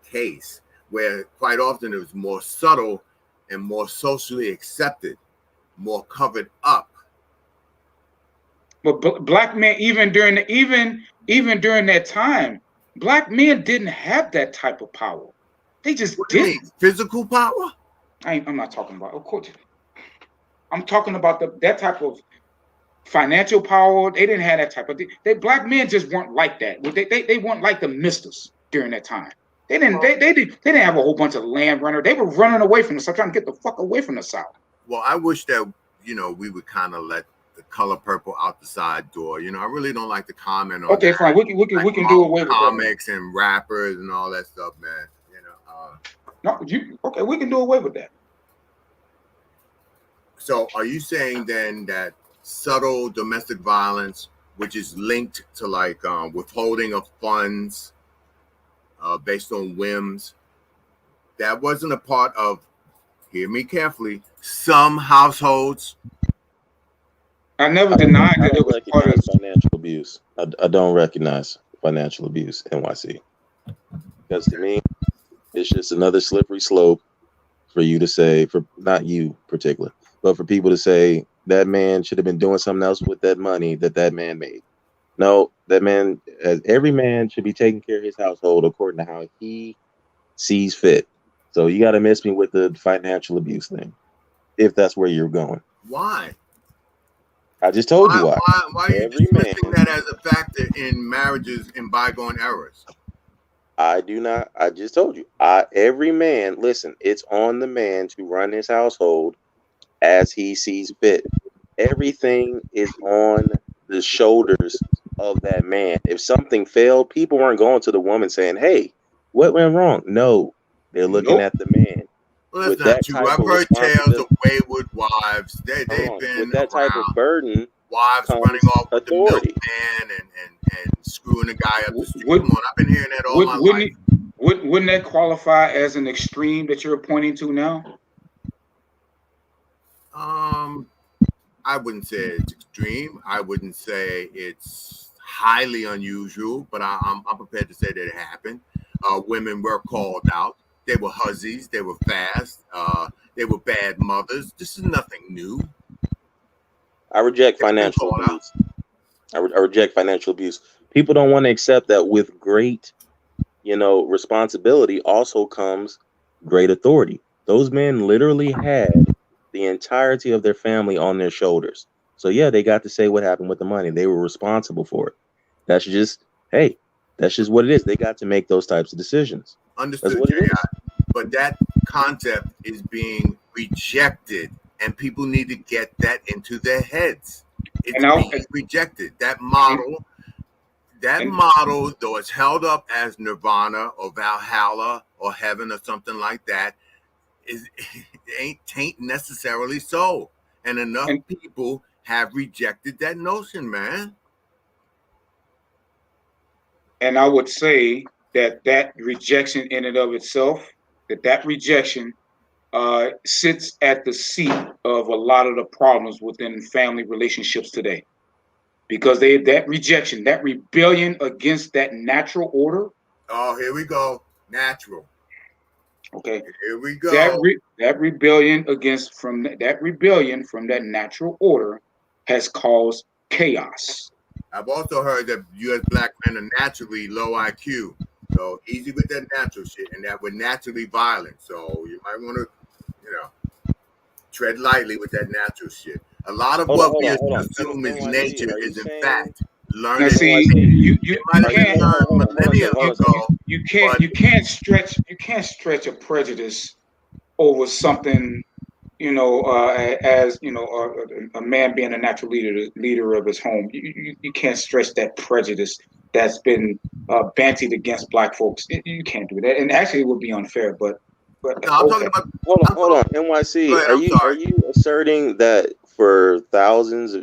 [SPEAKER 7] case where quite often it was more subtle and more socially accepted, more covered up.
[SPEAKER 8] But black men, even during that time, black men didn't have that type of power. They just didn't.
[SPEAKER 7] Physical power?
[SPEAKER 8] I'm not talking about, of course. I'm talking about that type of financial power. They didn't have that type of. Black men just weren't like that. They weren't like the misters during that time. They didn't. They didn't have a whole bunch of land runner. They were running away from the South, trying to get the fuck away from the South.
[SPEAKER 7] Well, I wish that we would kind of let the Color Purple out the side door. I really don't like to comment on.
[SPEAKER 8] Okay, fine. We can do away with
[SPEAKER 7] comics and rappers and all that stuff, man.
[SPEAKER 8] Okay, we can do away with that.
[SPEAKER 7] So, are you saying then that subtle domestic violence, which is linked to like withholding of funds, based on whims. That wasn't a part of, hear me carefully, some households.
[SPEAKER 8] I never denied
[SPEAKER 9] I
[SPEAKER 8] that it
[SPEAKER 9] don't
[SPEAKER 8] was part of.
[SPEAKER 9] recognize financial abuse. I don't recognize financial abuse, NYC. Because to me, it's just another slippery slope for you to say, for not you particular, but for people to say that man should have been doing something else with that money that man made. No, that man, every man should be taking care of his household according to how he sees fit. So you got to miss me with the financial abuse thing, if that's where you're going.
[SPEAKER 7] Why?
[SPEAKER 9] I just told you why.
[SPEAKER 7] Why are you
[SPEAKER 9] Every
[SPEAKER 7] dismissing
[SPEAKER 9] man,
[SPEAKER 7] that as a factor in marriages in bygone eras?
[SPEAKER 9] I do not. I just told you. Every man, listen, it's on the man to run his household as he sees fit. Everything is on the shoulders of that man. If something failed, people weren't going to the woman saying, "Hey, what went wrong?" No, they're looking
[SPEAKER 8] Nope.
[SPEAKER 9] at the man
[SPEAKER 7] Well, that's
[SPEAKER 9] with
[SPEAKER 7] not
[SPEAKER 9] that
[SPEAKER 7] true.
[SPEAKER 9] type
[SPEAKER 7] I've
[SPEAKER 9] of
[SPEAKER 7] heard tales of
[SPEAKER 9] responsibility.
[SPEAKER 7] wayward wives.
[SPEAKER 9] Hold
[SPEAKER 7] They've
[SPEAKER 9] on, with
[SPEAKER 7] been
[SPEAKER 9] that type of
[SPEAKER 7] around.
[SPEAKER 9] burden
[SPEAKER 7] Wives running
[SPEAKER 9] comes
[SPEAKER 7] off with the
[SPEAKER 9] authority.
[SPEAKER 7] milkman and screwing the guy up the street.
[SPEAKER 8] Would
[SPEAKER 7] Come on, I've been hearing that all my
[SPEAKER 8] wouldn't
[SPEAKER 7] life.
[SPEAKER 8] wouldn't that qualify as an extreme that you're pointing to now?
[SPEAKER 7] I wouldn't say it's extreme. I wouldn't say it's highly unusual, but I'm prepared to say that it happened. Women were called out. They were hussies. They were fast. They were bad mothers. This is nothing new.
[SPEAKER 9] I reject
[SPEAKER 7] They've been
[SPEAKER 9] financial
[SPEAKER 7] called out.
[SPEAKER 9] abuse. I reject financial abuse. People don't want to accept that with great, responsibility also comes great authority. Those men literally had the entirety of their family on their shoulders. So yeah, they got to say what happened with the money. They were responsible for it. That's just, hey, that's just what it is. They got to make those types of decisions. That's
[SPEAKER 7] Understood,
[SPEAKER 9] what it
[SPEAKER 7] J.I.
[SPEAKER 9] is.
[SPEAKER 7] But that concept is being rejected, and people need to get that into their heads. It's
[SPEAKER 8] And I
[SPEAKER 7] being rejected. That model,
[SPEAKER 8] and
[SPEAKER 7] though it's held up as nirvana or Valhalla or heaven or something like that, is ain't necessarily so. And enough
[SPEAKER 8] and
[SPEAKER 7] people have rejected that notion, man.
[SPEAKER 8] and I would say that rejection in and of itself, that rejection sits at the seat of a lot of the problems within family relationships today. Because that rejection, that rebellion against that natural order,
[SPEAKER 7] Oh, here we go. Natural.
[SPEAKER 8] okay,
[SPEAKER 7] Here we go.
[SPEAKER 8] that rebellion against from that rebellion from that natural order has caused chaos.
[SPEAKER 7] I've also heard that U.S. black men are naturally low IQ. So easy with that natural shit, and that we're naturally violent. So you might want to, tread lightly with that natural shit. A lot of
[SPEAKER 9] Hold on,
[SPEAKER 7] what
[SPEAKER 9] hold
[SPEAKER 7] we
[SPEAKER 9] on, hold on.
[SPEAKER 7] assume is
[SPEAKER 9] NYC,
[SPEAKER 7] nature
[SPEAKER 9] are you
[SPEAKER 7] is in
[SPEAKER 9] saying
[SPEAKER 7] fact
[SPEAKER 8] Now,
[SPEAKER 7] learned in
[SPEAKER 8] see,
[SPEAKER 7] nature.
[SPEAKER 9] NYC?
[SPEAKER 7] It
[SPEAKER 8] you
[SPEAKER 7] might have been
[SPEAKER 8] can't
[SPEAKER 7] learned
[SPEAKER 9] Hold on a
[SPEAKER 7] millennia
[SPEAKER 9] second. Hold on a
[SPEAKER 8] you
[SPEAKER 9] second.
[SPEAKER 7] ago,
[SPEAKER 8] can't
[SPEAKER 7] but
[SPEAKER 8] stretch a prejudice over something, as a man being a natural leader of his home. You can't stretch that prejudice that's been bantied against black folks. You can't do that, and actually it would be unfair. But
[SPEAKER 7] no, I'm talking
[SPEAKER 8] okay.
[SPEAKER 7] about. I'm
[SPEAKER 9] Hold on.
[SPEAKER 7] talking. Go
[SPEAKER 9] NYC,
[SPEAKER 7] ahead.
[SPEAKER 9] are
[SPEAKER 7] I'm
[SPEAKER 9] you
[SPEAKER 7] sorry.
[SPEAKER 9] asserting that for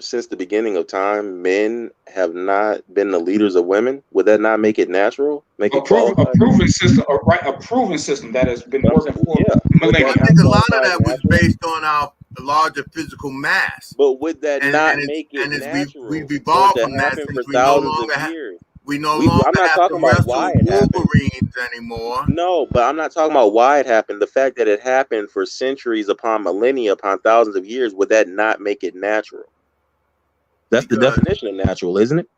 [SPEAKER 9] since the beginning of time, men have not been the leaders of women? Would that not make it natural? Make it
[SPEAKER 8] A
[SPEAKER 9] qualify?
[SPEAKER 8] proven system, a proven system that has been
[SPEAKER 9] But I'm
[SPEAKER 8] working
[SPEAKER 9] saying,
[SPEAKER 8] for
[SPEAKER 9] yeah. Would
[SPEAKER 7] I
[SPEAKER 9] that
[SPEAKER 8] millennia.
[SPEAKER 9] not
[SPEAKER 7] think a lot of
[SPEAKER 9] qualify as
[SPEAKER 7] that was
[SPEAKER 9] natural?
[SPEAKER 7] based on our larger physical mass,
[SPEAKER 9] But would that
[SPEAKER 7] and
[SPEAKER 9] not
[SPEAKER 7] and it's
[SPEAKER 9] make it
[SPEAKER 7] and it's we've
[SPEAKER 9] natural for it
[SPEAKER 7] evolved
[SPEAKER 9] to
[SPEAKER 7] from that
[SPEAKER 9] happen for
[SPEAKER 7] since
[SPEAKER 9] thousands of years?
[SPEAKER 7] we no
[SPEAKER 9] I'm
[SPEAKER 7] longer
[SPEAKER 9] not
[SPEAKER 7] have
[SPEAKER 9] talking
[SPEAKER 7] to
[SPEAKER 9] about why
[SPEAKER 7] wrestle
[SPEAKER 9] it happened.
[SPEAKER 7] wolverines anymore.
[SPEAKER 9] No, but I'm not talking about why it happened. The fact that it happened for centuries upon millennia upon thousands of years, would that not make it natural? That's the
[SPEAKER 7] Because
[SPEAKER 9] definition of natural, isn't it?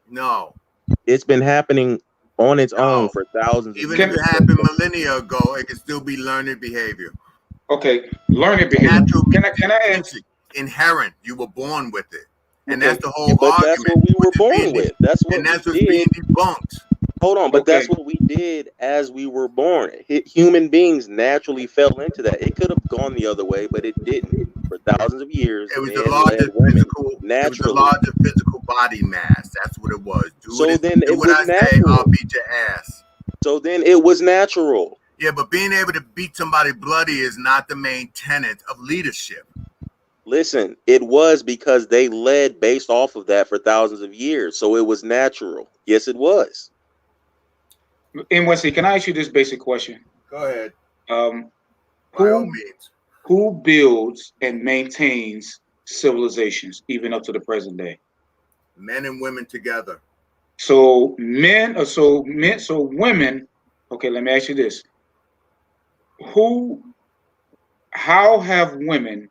[SPEAKER 7] no,
[SPEAKER 9] It's been happening on its own
[SPEAKER 7] no,
[SPEAKER 9] for thousands of
[SPEAKER 7] even if
[SPEAKER 8] Can
[SPEAKER 9] years.
[SPEAKER 7] it happened millennia ago, it can still be learned behavior.
[SPEAKER 8] okay, learning behavior.
[SPEAKER 7] Natural means
[SPEAKER 8] Can I ask?
[SPEAKER 7] intrinsic, inherent. You were born with it, and that's
[SPEAKER 8] Okay,
[SPEAKER 7] the
[SPEAKER 9] Yeah,
[SPEAKER 7] whole
[SPEAKER 9] but that's
[SPEAKER 7] argument
[SPEAKER 9] what we were
[SPEAKER 7] with it
[SPEAKER 9] born
[SPEAKER 7] being,
[SPEAKER 9] with. That's
[SPEAKER 7] and
[SPEAKER 9] what we
[SPEAKER 7] that's what's being
[SPEAKER 9] did.
[SPEAKER 7] debunked.
[SPEAKER 9] Hold on, but
[SPEAKER 8] okay,
[SPEAKER 9] that's what we did as we were born. Human beings naturally fell into that. It could have gone the other way, but it didn't. For thousands of years,
[SPEAKER 7] It was the
[SPEAKER 9] men led
[SPEAKER 7] larger
[SPEAKER 9] women
[SPEAKER 7] physical. It was the
[SPEAKER 9] naturally.
[SPEAKER 7] larger physical body mass. That's what it was.
[SPEAKER 9] So then
[SPEAKER 7] Do
[SPEAKER 9] it
[SPEAKER 7] what
[SPEAKER 9] was
[SPEAKER 7] I say. I'll
[SPEAKER 9] natural.
[SPEAKER 7] beat your ass.
[SPEAKER 9] So then it was natural.
[SPEAKER 7] Yeah, but being able to beat somebody bloody is not the main tenet of leadership.
[SPEAKER 9] Listen, it was because they led based off of that for thousands of years. So it was natural. Yes, it was.
[SPEAKER 8] NYC, can I ask you this basic question?
[SPEAKER 7] Go ahead.
[SPEAKER 8] By all means. Who builds and maintains civilizations even up to the present day?
[SPEAKER 7] Men and women together.
[SPEAKER 8] So women. Okay, let me ask you this: how have women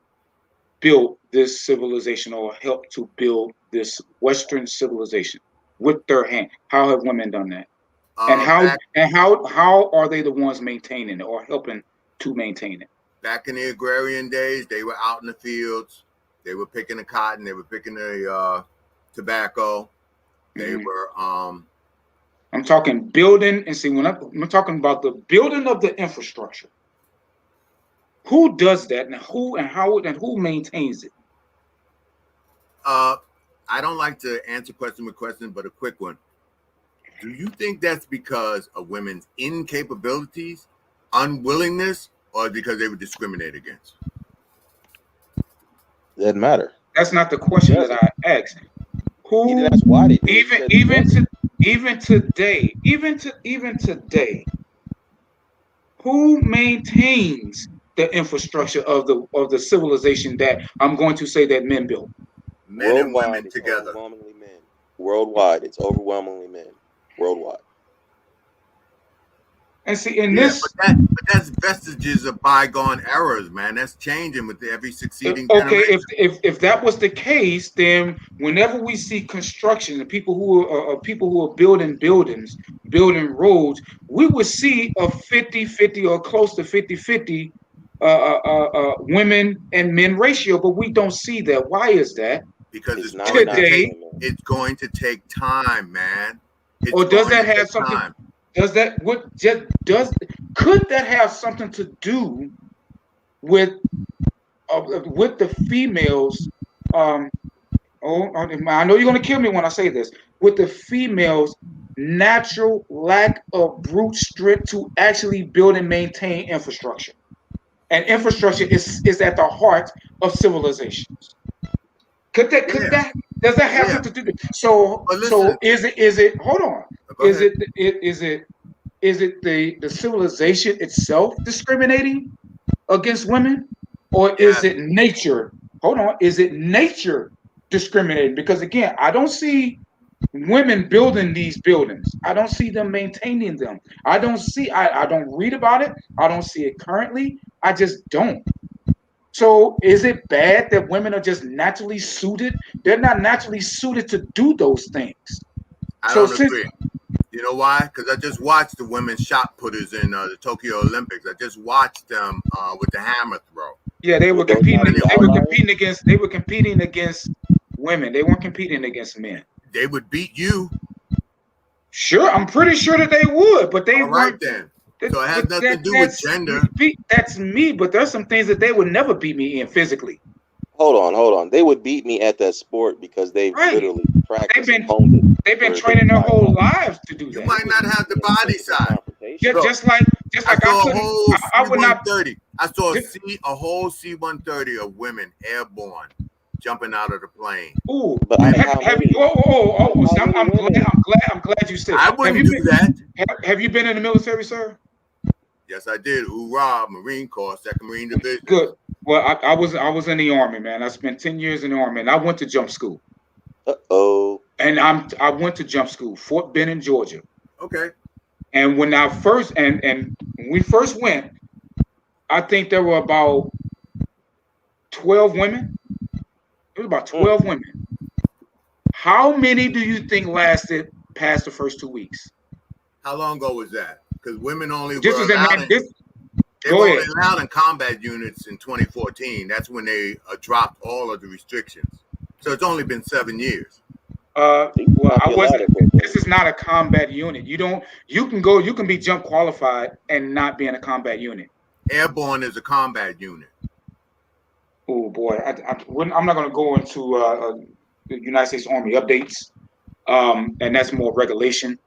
[SPEAKER 8] built this civilization or helped to build this Western civilization with their hand? How have women done that? And how are they the ones maintaining it or helping to maintain it?
[SPEAKER 7] Back in the agrarian days, they were out in the fields. They were picking the cotton. They were picking the tobacco. They were.
[SPEAKER 8] I'm talking building, and see, when I'm talking about the building of the infrastructure, who does that, and who maintains it?
[SPEAKER 7] I don't like to answer question with question, but a quick one. Do you think that's because of women's incapabilities, unwillingness, or because they were discriminated against?
[SPEAKER 9] Doesn't matter.
[SPEAKER 8] That's not the question that I asked. Who?
[SPEAKER 9] That's why they
[SPEAKER 8] even today, who maintains the infrastructure of the civilization that I'm going to say that men built?
[SPEAKER 7] Men and women together.
[SPEAKER 9] Overwhelmingly men. Worldwide, it's overwhelmingly men. Worldwide.
[SPEAKER 8] And see, but
[SPEAKER 7] that's vestiges of bygone eras, man. That's changing with every succeeding generation.
[SPEAKER 8] If that was the case, then whenever we see construction, the people who are building buildings, building roads, we would see a 50-50 or close to 50-50 women and men ratio, but we don't see that. Why is that?
[SPEAKER 7] Because it's going to take time, man.
[SPEAKER 8] Or does that have something? Time. Could that have something to do with the females? I know you're going to kill me when I say this. With the females' natural lack of brute strength to actually build and maintain infrastructure, and infrastructure is at the heart of civilizations. Does that have something to do? So is it? Hold on. Is it the civilization itself discriminating against women, or is it nature? Hold on. Is it nature discriminating? Because again, I don't see women building these buildings. I don't see them maintaining them. I don't read about it. I don't see it currently. I just don't. So is it bad that women are just naturally suited? They're not naturally suited to do those things.
[SPEAKER 7] I don't agree. You know why? Because I just watched the women shot putters in the Tokyo Olympics. I just watched them with the hammer throw.
[SPEAKER 8] Yeah, they were competing. They were competing against women. They weren't competing against men.
[SPEAKER 7] They would beat you.
[SPEAKER 8] Sure, I'm pretty sure that they would, but they
[SPEAKER 7] weren't. Right then. So it has nothing to do with gender.
[SPEAKER 8] That's me, but there's some things that they would never beat me in physically.
[SPEAKER 9] Hold on. They would beat me at that sport because they've literally practiced and honed it.
[SPEAKER 8] They've been training their whole lives to do that.
[SPEAKER 7] You might not have the body size.
[SPEAKER 8] Just like I would not.
[SPEAKER 7] I saw a whole C-130 of women airborne jumping out of the plane.
[SPEAKER 8] Ooh, but I'm glad you said.
[SPEAKER 7] I wouldn't do that.
[SPEAKER 8] Have you been in the military, sir?
[SPEAKER 7] Yes, I did. Hoorah, Marine Corps, 2nd Marine Division.
[SPEAKER 8] Good. Well, I was in the Army, man. I spent 10 years in the Army, and I went to jump school. And I went to jump school, Fort Benning, Georgia.
[SPEAKER 7] Okay.
[SPEAKER 8] And when when we first went, I think there were about 12 women. It was about 12 women. How many do you think lasted past the first 2 weeks?
[SPEAKER 7] How long ago was that? Because women only
[SPEAKER 8] were
[SPEAKER 7] allowed in combat units in 2014. That's when they dropped all of the restrictions. So it's only been 7 years.
[SPEAKER 8] This is not a combat unit. You can be jump qualified and not be in a combat unit.
[SPEAKER 7] Airborne is a combat unit.
[SPEAKER 8] Oh boy, I'm not going to go into the United States Army updates, and that's more regulation.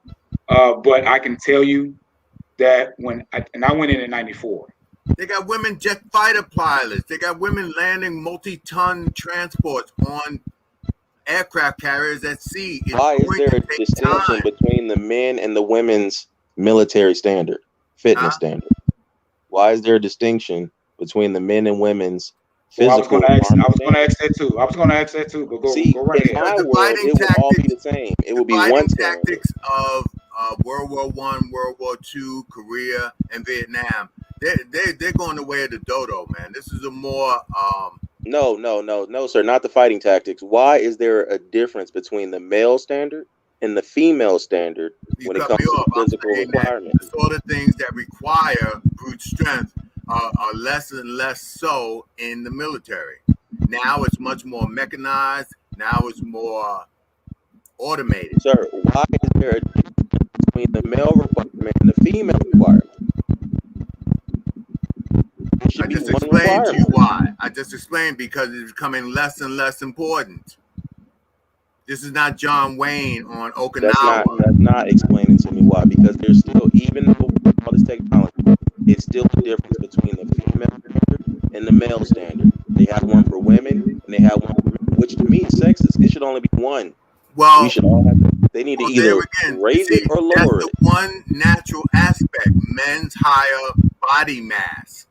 [SPEAKER 8] But I can tell you that I went in 94.
[SPEAKER 7] They got women jet fighter pilots. They got women landing multi-ton transports on aircraft carriers at sea.
[SPEAKER 9] Why is there a distinction between the men and the women's military standard, fitness
[SPEAKER 7] Huh?
[SPEAKER 9] standard? Why is there a distinction between the men and women's
[SPEAKER 8] Well, I was
[SPEAKER 9] physical
[SPEAKER 8] going to ask. I
[SPEAKER 9] armor
[SPEAKER 8] was going to
[SPEAKER 9] standard?
[SPEAKER 8] ask that too. I was going to ask that too. But
[SPEAKER 9] See,
[SPEAKER 8] go right
[SPEAKER 9] in
[SPEAKER 8] ahead.
[SPEAKER 9] my
[SPEAKER 7] The
[SPEAKER 9] world,
[SPEAKER 7] fighting
[SPEAKER 9] it would all be
[SPEAKER 7] tactics,
[SPEAKER 9] the same. It
[SPEAKER 7] the
[SPEAKER 9] would be one
[SPEAKER 7] fighting
[SPEAKER 9] standard.
[SPEAKER 7] tactics of World War One, World War II, Korea, and Vietnam. They're going the way of the dodo, man. This is a more
[SPEAKER 9] No, sir, not the fighting tactics. Why is there a difference between the male standard and the female standard
[SPEAKER 7] you
[SPEAKER 9] when it
[SPEAKER 7] cut
[SPEAKER 9] comes
[SPEAKER 7] me
[SPEAKER 9] to the
[SPEAKER 7] off. I'm
[SPEAKER 9] physical
[SPEAKER 7] saying that
[SPEAKER 9] requirements?
[SPEAKER 7] the sort of things that require brute strength are less and less so in the military. Now it's much more mechanized. Now it's more automated.
[SPEAKER 9] Sir, why is there a difference between the male requirement and the female requirement? It should
[SPEAKER 7] I
[SPEAKER 9] be
[SPEAKER 7] just
[SPEAKER 9] one
[SPEAKER 7] explained to you
[SPEAKER 9] requirement.
[SPEAKER 7] why. I just explained because it's becoming less and less important. This is not John Wayne on
[SPEAKER 9] That's
[SPEAKER 7] Okinawa.
[SPEAKER 9] not explaining to me why. Because there's still, even though all this technology, it's still a difference between the female standard and the male standard. They have one for women and they have one for men, which to me is sexist. It should only be one. We
[SPEAKER 7] Well,
[SPEAKER 9] should all have. They need to
[SPEAKER 7] there
[SPEAKER 9] either
[SPEAKER 7] again, you
[SPEAKER 9] raise
[SPEAKER 7] see,
[SPEAKER 9] it or
[SPEAKER 7] that's
[SPEAKER 9] lower
[SPEAKER 7] the
[SPEAKER 9] it.
[SPEAKER 7] one natural aspect. Men's higher body mass.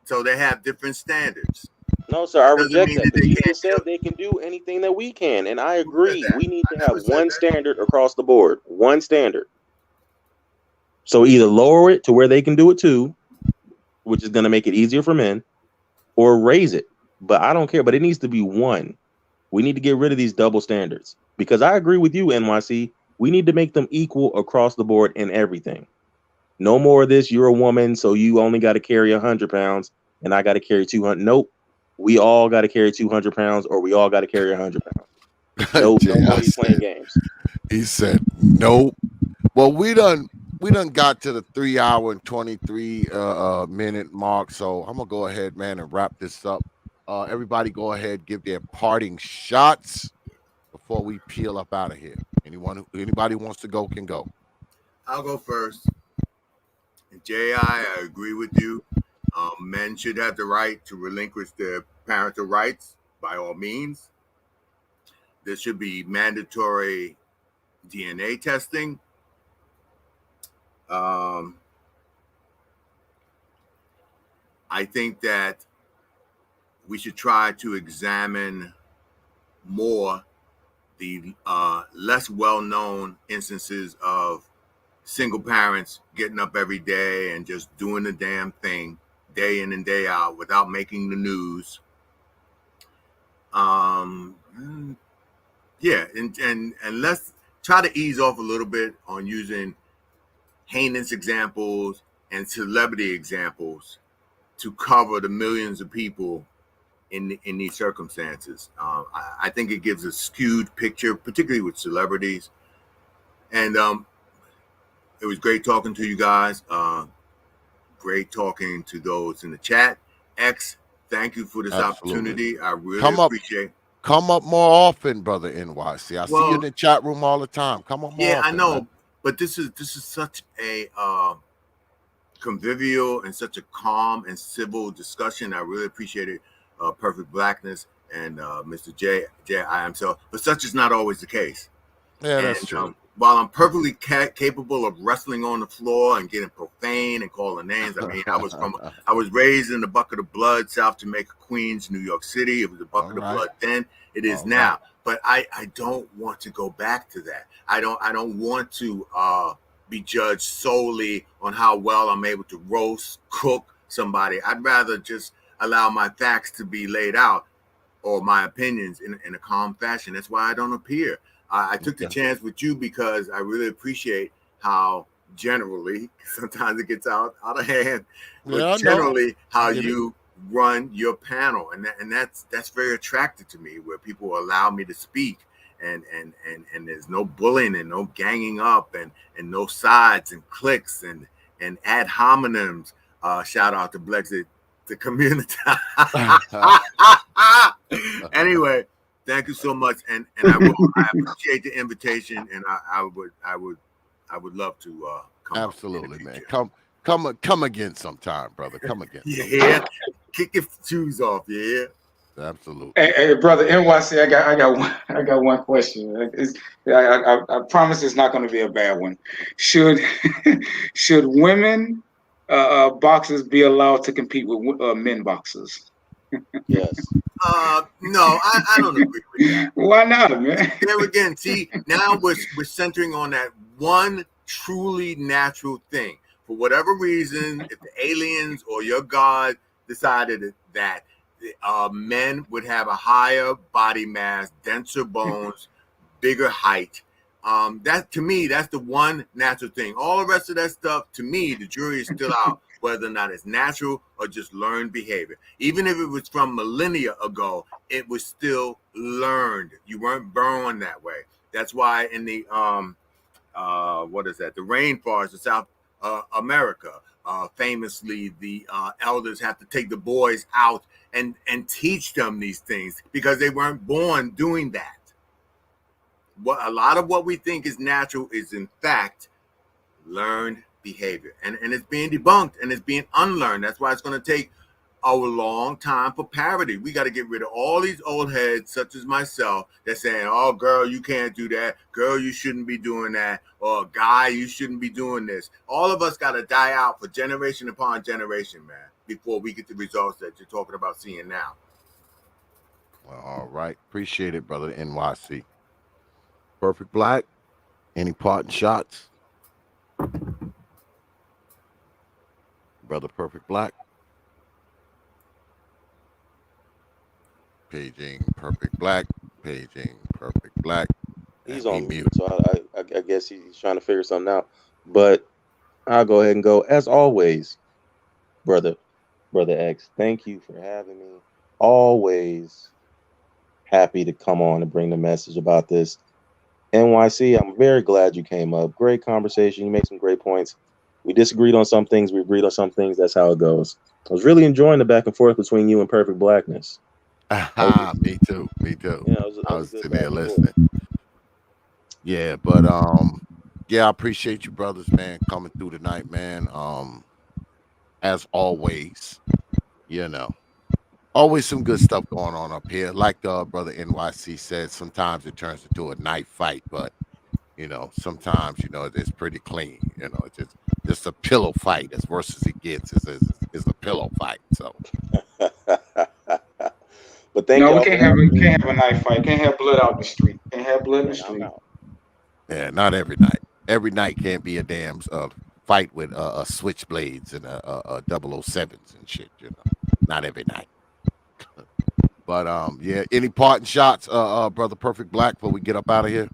[SPEAKER 7] So they have different standards.
[SPEAKER 9] No, sir, I
[SPEAKER 7] Doesn't
[SPEAKER 9] reject
[SPEAKER 7] mean
[SPEAKER 9] that
[SPEAKER 7] that
[SPEAKER 9] because
[SPEAKER 7] they
[SPEAKER 9] you
[SPEAKER 7] can't
[SPEAKER 9] just said
[SPEAKER 7] kill.
[SPEAKER 9] they can do anything that we can, and I
[SPEAKER 7] Who said
[SPEAKER 9] agree.
[SPEAKER 7] that?
[SPEAKER 9] We need
[SPEAKER 7] I
[SPEAKER 9] to
[SPEAKER 7] never
[SPEAKER 9] have
[SPEAKER 7] said
[SPEAKER 9] one
[SPEAKER 7] that.
[SPEAKER 9] standard across the board, one standard. So either lower it to where they can do it too, which is going to make it easier for men, or raise it. But I don't care. But it needs to be one. We need to get rid of these double standards because I agree with you, NYC. We need to make them equal across the board in everything. No more of this. You're a woman, so you only got to carry 100 pounds, and I got to carry 200. Nope. We all got to carry 200 pounds, or we all got to carry 100 pounds. Nope. No
[SPEAKER 1] Jay,
[SPEAKER 9] more
[SPEAKER 1] I
[SPEAKER 9] of these playing
[SPEAKER 1] said,
[SPEAKER 9] games.
[SPEAKER 1] he said, nope. Well, we done got to the 3 hour and 23 minute mark. So I'm gonna go ahead, man, and wrap this up. Everybody go ahead, give their parting shots before we peel up out of here. Anybody wants to go can go.
[SPEAKER 7] I'll go first. I agree with you. Men should have the right to relinquish their parental rights by all means. There should be mandatory DNA testing. Um, I think that we should try to examine more the less well-known instances of single parents getting up every day and just doing the damn thing day in and day out without making the news. Yeah, and let's try to ease off a little bit on using heinous examples and celebrity examples to cover the millions of people in these circumstances. I think it gives a skewed picture, particularly with celebrities. And it was great talking to you guys. Great talking to those in the chat. X, thank you for this
[SPEAKER 1] Absolutely.
[SPEAKER 7] opportunity. I really
[SPEAKER 1] Come up.
[SPEAKER 7] appreciate it.
[SPEAKER 1] Come up more often, brother NYC. I see you in
[SPEAKER 7] Well,
[SPEAKER 1] the chat room all the time. Come up more
[SPEAKER 7] yeah, I
[SPEAKER 1] often,
[SPEAKER 7] know,
[SPEAKER 1] man.
[SPEAKER 7] but this is such a convivial and such a calm and civil discussion. I really appreciate it. Perfect Blackness and Mr. J. I am so, but such is not always the case.
[SPEAKER 1] Yeah, that's
[SPEAKER 7] And
[SPEAKER 1] true.
[SPEAKER 7] while I'm perfectly capable of wrestling on the floor and getting profane and calling names, I mean, I was raised in the bucket of blood, South Jamaica, Queens, New York City. It was a bucket of blood then. It is now. But I don't want to go back to that. I don't want to be judged solely on how well I'm able to roast, cook somebody. I'd rather just allow my facts to be laid out or my opinions in a calm fashion. That's why I don't appear. I took the chance with you because I really appreciate how generally, sometimes it gets out of hand, but generally how you run your panel. And that's very attractive to me, where people allow me to speak and there's no bullying and no ganging up and no sides and cliques and ad hominems. Shout out to Brexit, the community. Anyway, thank you so much, and I appreciate the invitation, and I would love to come.
[SPEAKER 1] Absolutely, man. Come again sometime, brother. Come again.
[SPEAKER 7] Yeah, kick your shoes off. Yeah.
[SPEAKER 1] Absolutely.
[SPEAKER 8] Hey, brother NYC, I got one question. I promise it's not going to be a bad one. Should should women boxers be allowed to compete with men boxers?
[SPEAKER 9] Yes.
[SPEAKER 7] No, I don't agree with that.
[SPEAKER 8] Why not, man?
[SPEAKER 7] There again, see, now we're centering on that one truly natural thing. For whatever reason, if the aliens or your God decided that men would have a higher body mass, denser bones, bigger height, that to me, that's the one natural thing. All the rest of that stuff, to me, the jury is still out whether or not it's natural or just learned behavior. Even if it was from millennia ago, it was still learned. You weren't born that way. That's why in the what is that? The rainforest of South America, famously, the elders have to take the boys out and teach them these things because they weren't born doing that. What a lot of what we think is natural is in fact learned behavior, and it's being debunked and it's being unlearned. That's why it's going to take a long time for parity. We got to get rid of all these old heads, such as myself, that's saying, "Oh, girl, you can't do that. Girl, you shouldn't be doing that. Or guy, you shouldn't be doing this." All of us got to die out for generation upon generation, man, before we get the results that you're talking about seeing now.
[SPEAKER 1] Well, all right. Appreciate it, brother NYC. Perfect Black. Any parting shots, brother? Perfect Black. Paging Perfect Black. Paging Perfect Black.
[SPEAKER 9] He's
[SPEAKER 1] And we
[SPEAKER 9] on mute,
[SPEAKER 1] mute.
[SPEAKER 9] so I guess he's trying to figure something out. But I'll go ahead and go. As always, brother X, thank you for having me. Always happy to come on and bring the message about this. NYC, I'm very glad you came up. Great conversation. You made some great points. We disagreed on some things. We agreed on some things. That's how it goes. I was really enjoying the back and forth between you and Perfect Blackness.
[SPEAKER 1] Me too. Me too.
[SPEAKER 9] Yeah,
[SPEAKER 1] I
[SPEAKER 9] that was
[SPEAKER 1] was
[SPEAKER 9] a good
[SPEAKER 1] sitting
[SPEAKER 9] back
[SPEAKER 1] there
[SPEAKER 9] and forth.
[SPEAKER 1] listening. Yeah, but yeah, I appreciate you brothers, man, coming through tonight, man. As always, you know, always some good stuff going on up here. Like brother NYC said, sometimes it turns into a knife fight, but sometimes it's pretty clean. It's just a pillow fight. As worse as it gets, is a pillow fight. So
[SPEAKER 9] But thank
[SPEAKER 8] No, we
[SPEAKER 9] y'all for having me.
[SPEAKER 8] can't have a knife fight. Can't have blood out in the street. Can't have blood in the
[SPEAKER 9] Man, I'm
[SPEAKER 8] street.
[SPEAKER 9] out.
[SPEAKER 1] yeah, not every night. Every night can't be a damn fight with switchblades and 007s and shit. Not every night. But yeah. Any parting shots, brother Perfect Black, before we get up out of here?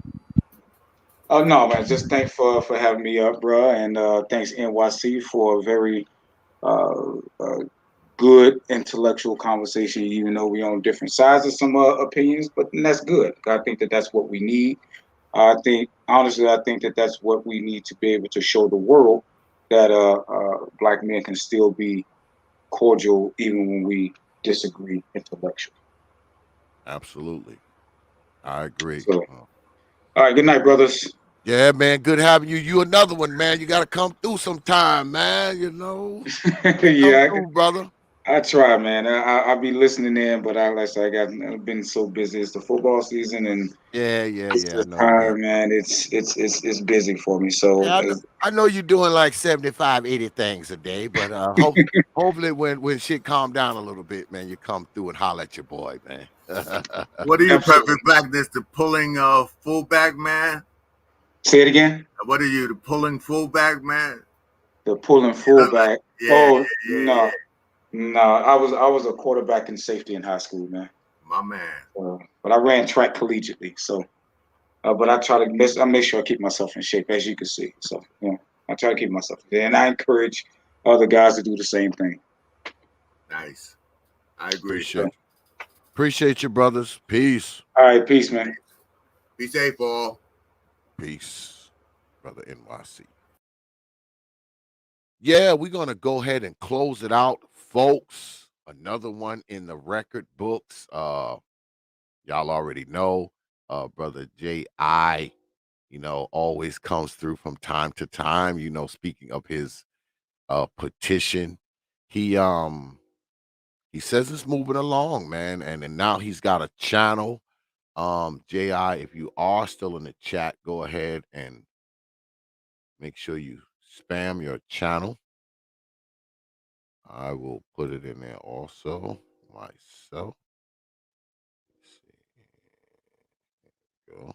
[SPEAKER 8] Oh no, man. Just thanks for having me up, bro, and thanks NYC for a very uh, uh, good intellectual conversation. Even though we on different sides of some opinions, but that's good. I think that that's what we need. I think honestly, I think that that's what we need to be able to show the world that black men can still be cordial even when we disagree intellectually.
[SPEAKER 1] Absolutely, I agree.
[SPEAKER 8] So, all right, good night, brothers.
[SPEAKER 1] Yeah, man. Good having you. You another one, man. You got to come through sometime, man. Come
[SPEAKER 8] Yeah,
[SPEAKER 1] through, brother.
[SPEAKER 8] I try, man. I'll be listening in, but like I said, I've been so busy. It's the football season, and it's
[SPEAKER 1] Yeah. I
[SPEAKER 8] this
[SPEAKER 1] know you got.
[SPEAKER 8] time, man. It's busy for me. So,
[SPEAKER 1] Yeah, I know you're doing like 75, 80 things a day, but hopefully when shit calm down a little bit, man, you come through and holler at your boy, man.
[SPEAKER 7] What are you,
[SPEAKER 8] absolutely.
[SPEAKER 7] Perfect Blackness? The pulling fullback, man?
[SPEAKER 8] Say it again.
[SPEAKER 7] What are you, the pulling fullback, man?
[SPEAKER 8] The pulling
[SPEAKER 7] Yeah,
[SPEAKER 8] fullback.
[SPEAKER 7] yeah,
[SPEAKER 8] Oh
[SPEAKER 7] yeah.
[SPEAKER 8] no, no. I was a quarterback in safety in high school, man.
[SPEAKER 7] My man.
[SPEAKER 8] But I ran track collegiately, so. But I try to I make sure I keep myself in shape, as you can see. So I try to keep myself in shape, and I encourage other guys to do the same thing.
[SPEAKER 7] Nice. I agree.
[SPEAKER 8] So,
[SPEAKER 1] Appreciate you, brothers. Peace.
[SPEAKER 8] all right, peace, man.
[SPEAKER 7] Be safe, all.
[SPEAKER 1] Peace, brother NYC. Yeah, we're gonna go ahead and close it out, folks. Another one in the record books. Y'all already know, brother J.I. Always comes through from time to time. Speaking of his petition, he He says it's moving along, man, and now he's got a channel. Ji, if you are still in the chat, go ahead and make sure you spam your channel. I will put it in there also myself. Let's see. Go.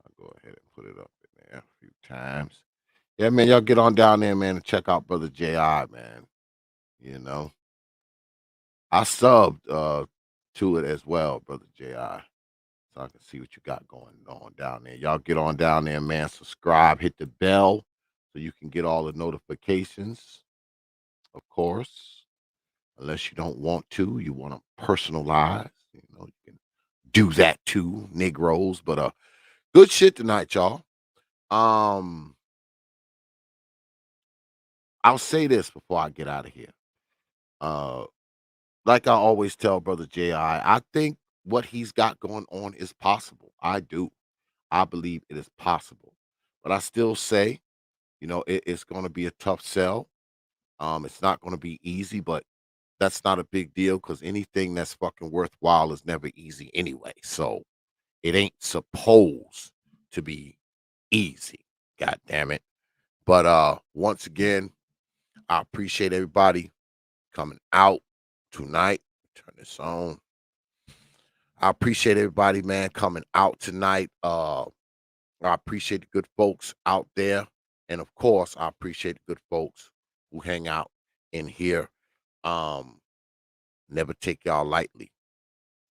[SPEAKER 1] I'll go ahead and put it up in there a few times. Yeah, man, y'all get on down there, man, and check out Brother J.I., man. You know, I subbed to it as well, Brother J.I., so I can see what you got going on down there. Y'all get on down there, man. Subscribe, hit the bell so you can get all the notifications, of course. Unless you don't want to, you want to personalize, you know, you can do that too, Negroes. But good shit tonight, y'all. I'll say this before I get out of here. Like I always tell Brother J.I., I think what he's got going on is possible. I do. I believe it is possible. But I still say, you know, it's going to be a tough sell. It's not going to be easy, but that's not a big deal because anything that's fucking worthwhile is never easy anyway. So it ain't supposed to be easy. God damn it. But once again, I appreciate everybody coming out tonight. Turn this on. I appreciate everybody, man, coming out tonight. I appreciate the good folks out there. And of course, I appreciate the good folks who hang out in here. Never take y'all lightly.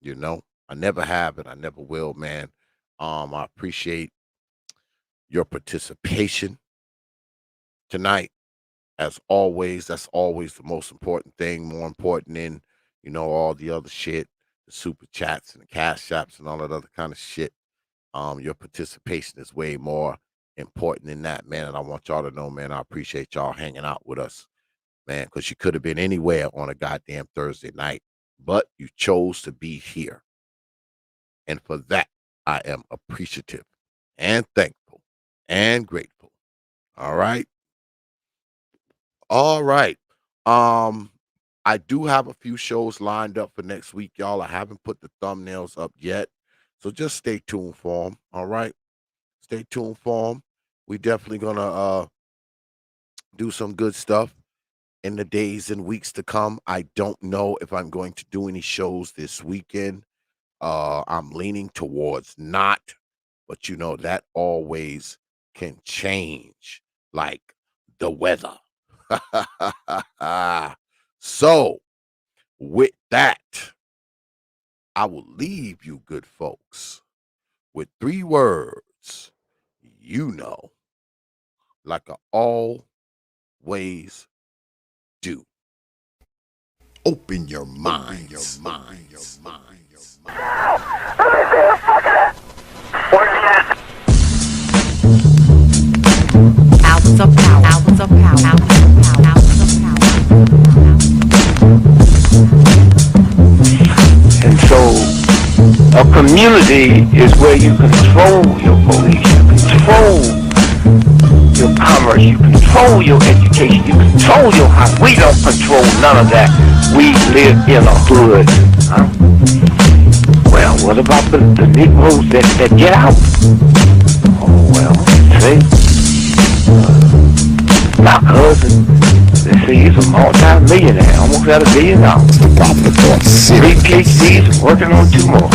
[SPEAKER 1] You know, I never have and I never will, man. I appreciate your participation tonight. As always, that's always the most important thing, more important than, you know, all the other shit, the super chats and the cash apps and all that other kind of shit. Your participation is way more important than that, man. And I want y'all to know, man, I appreciate y'all hanging out with us, man, because you could have been anywhere on a goddamn Thursday night, but you chose to be here. And for that, I am appreciative and thankful and grateful. All right. All right. I do have a few shows lined up for next week, y'all. I haven't put the thumbnails up yet, so just stay tuned for them. All right. Stay tuned for them. We definitely gonna do some good stuff in the days and weeks to come. I don't know if I'm going to do any shows this weekend. I'm leaning towards not, but you know that always can change, like the weather. So with that, I will leave you good folks with 3 words, you know, like I always do. Open your mind.
[SPEAKER 3] Hours of power, hours of power, hours of power, hours of power.
[SPEAKER 2] And so a community is where you control your police, you control your commerce, you control your education, you control your house. We don't control none of that. We live in a hood. Huh? Well, what about the Negroes that get out? Oh, well, see, my cousin, they say he's a multi-millionaire, almost at $1 billion. Three PhDs, working on 2 more.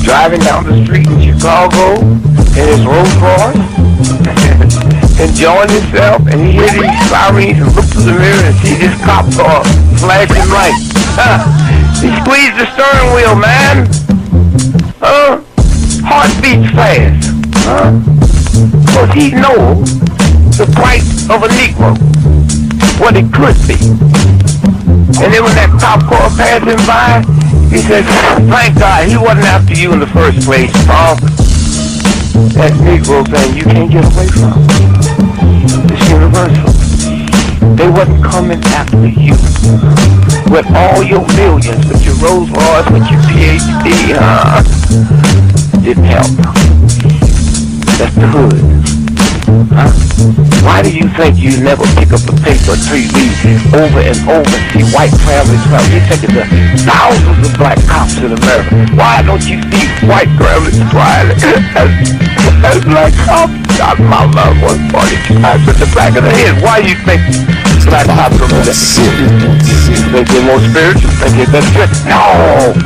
[SPEAKER 2] Driving down the street in Chicago in his Rolls Royce, enjoying himself, and he hears these sirens and looks through the mirror and sees this cop car flashing lights. He squeezed the steering wheel, man. Heart beats fast. Because he knows the price of a Negro, what it could be. And then when that cop car passed him by, he said, thank God he wasn't after you in the first place, punk. That Negro thing you can't get away from. It's universal. They wasn't coming after you. With all your millions, with your Rolls Royce, with your PhD, didn't help. That's the hood. Why do you think you never pick up the paper until you read over and over and see white families travel. You think of the thousands of black cops in America. Why don't you see white families smiling as black cops shot my loved one 42 times in the back of the head? Why do you think black cops are that? You think they're more spiritual? Think they're better? No!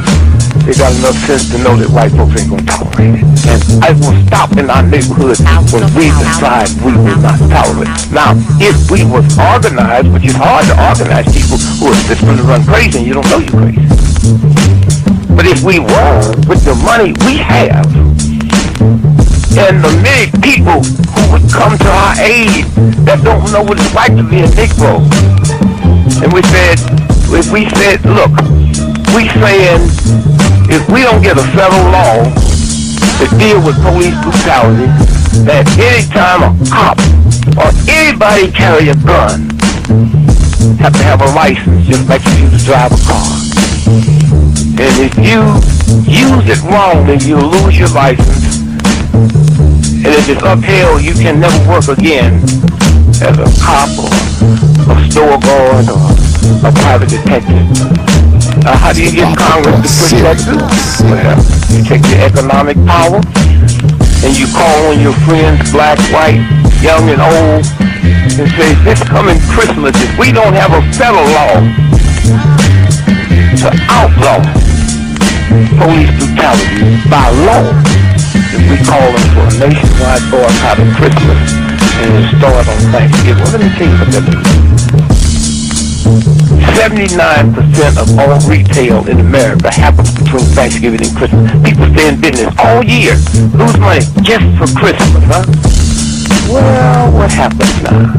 [SPEAKER 2] They got enough sense to know that white folks ain't gonna tolerate it. And I will stop in our neighborhood when we decide we will not tolerate it. Now, if we was organized, which is hard to organize people who are just gonna run crazy and you don't know you're crazy. But if we were, with the money we have, and the many people who would come to our aid that don't know what it's like to be a Negro, and we said, if we said, look, we saying, if we don't get a federal law to deal with police brutality, that any time a cop or anybody carry a gun, have to have a license just like you used to drive a car. And if you use it wrong, then you lose your license. And if it's upheld, you can never work again as a cop or a store guard or a private detective. How do you get Congress to push that through? Well, you take your economic power and you call on your friends, black, white, young and old, and say, this coming Christmas, if we don't have a federal law to outlaw police brutality by law, then we call them for a nationwide boycott of Christmas and it'll start on Thanksgiving. Well, let me tell you what that means. 79% of all retail in America happens between Thanksgiving and Christmas. People stay in business all year, lose money just for Christmas, huh? Well, what happens now?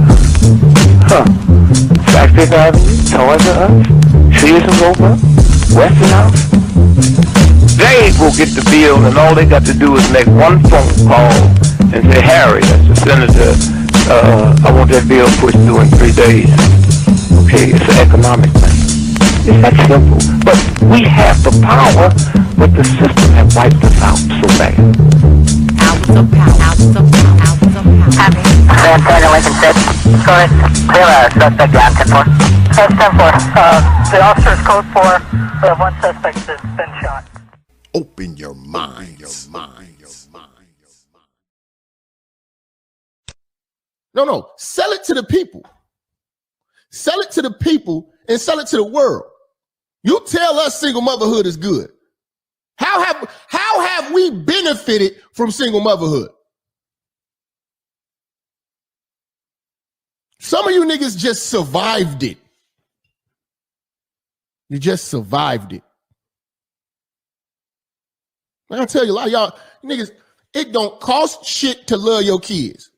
[SPEAKER 2] Factory Avenue, Toys R Us, Sears and Roebuck, Westinghouse. They will get the bill, and all they got to do is make one phone call and say, Harry, that's the senator, I want that bill pushed through in 3 days. Okay, it's an economic thing. It's that simple. But we have the power, but the system has wiped us out so bad.
[SPEAKER 3] Hours of power, hours of power, hours of power.
[SPEAKER 4] Copy. Santa Lincoln 6. Go ahead. Clear suspect down 10-4. 10-4. The officer's code 4. We have one suspect that's been shot.
[SPEAKER 1] Open your mind. No, sell it to the people. Sell it to the people and sell it to the world. You tell us single motherhood is good. How have we benefited from single motherhood? Some of you niggas just survived it. You just survived it. I'll tell you a lot of y'all niggas, it don't cost shit to love your kids.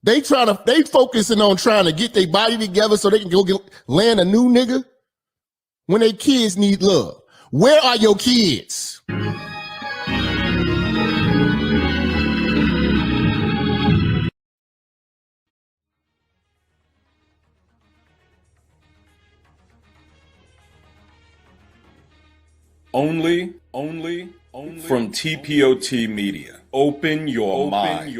[SPEAKER 1] They focusing on trying to get their body together so they can go land a new nigga when their kids need love. Where are your kids?
[SPEAKER 10] Only from T.P.O.T. Media. Open your mind.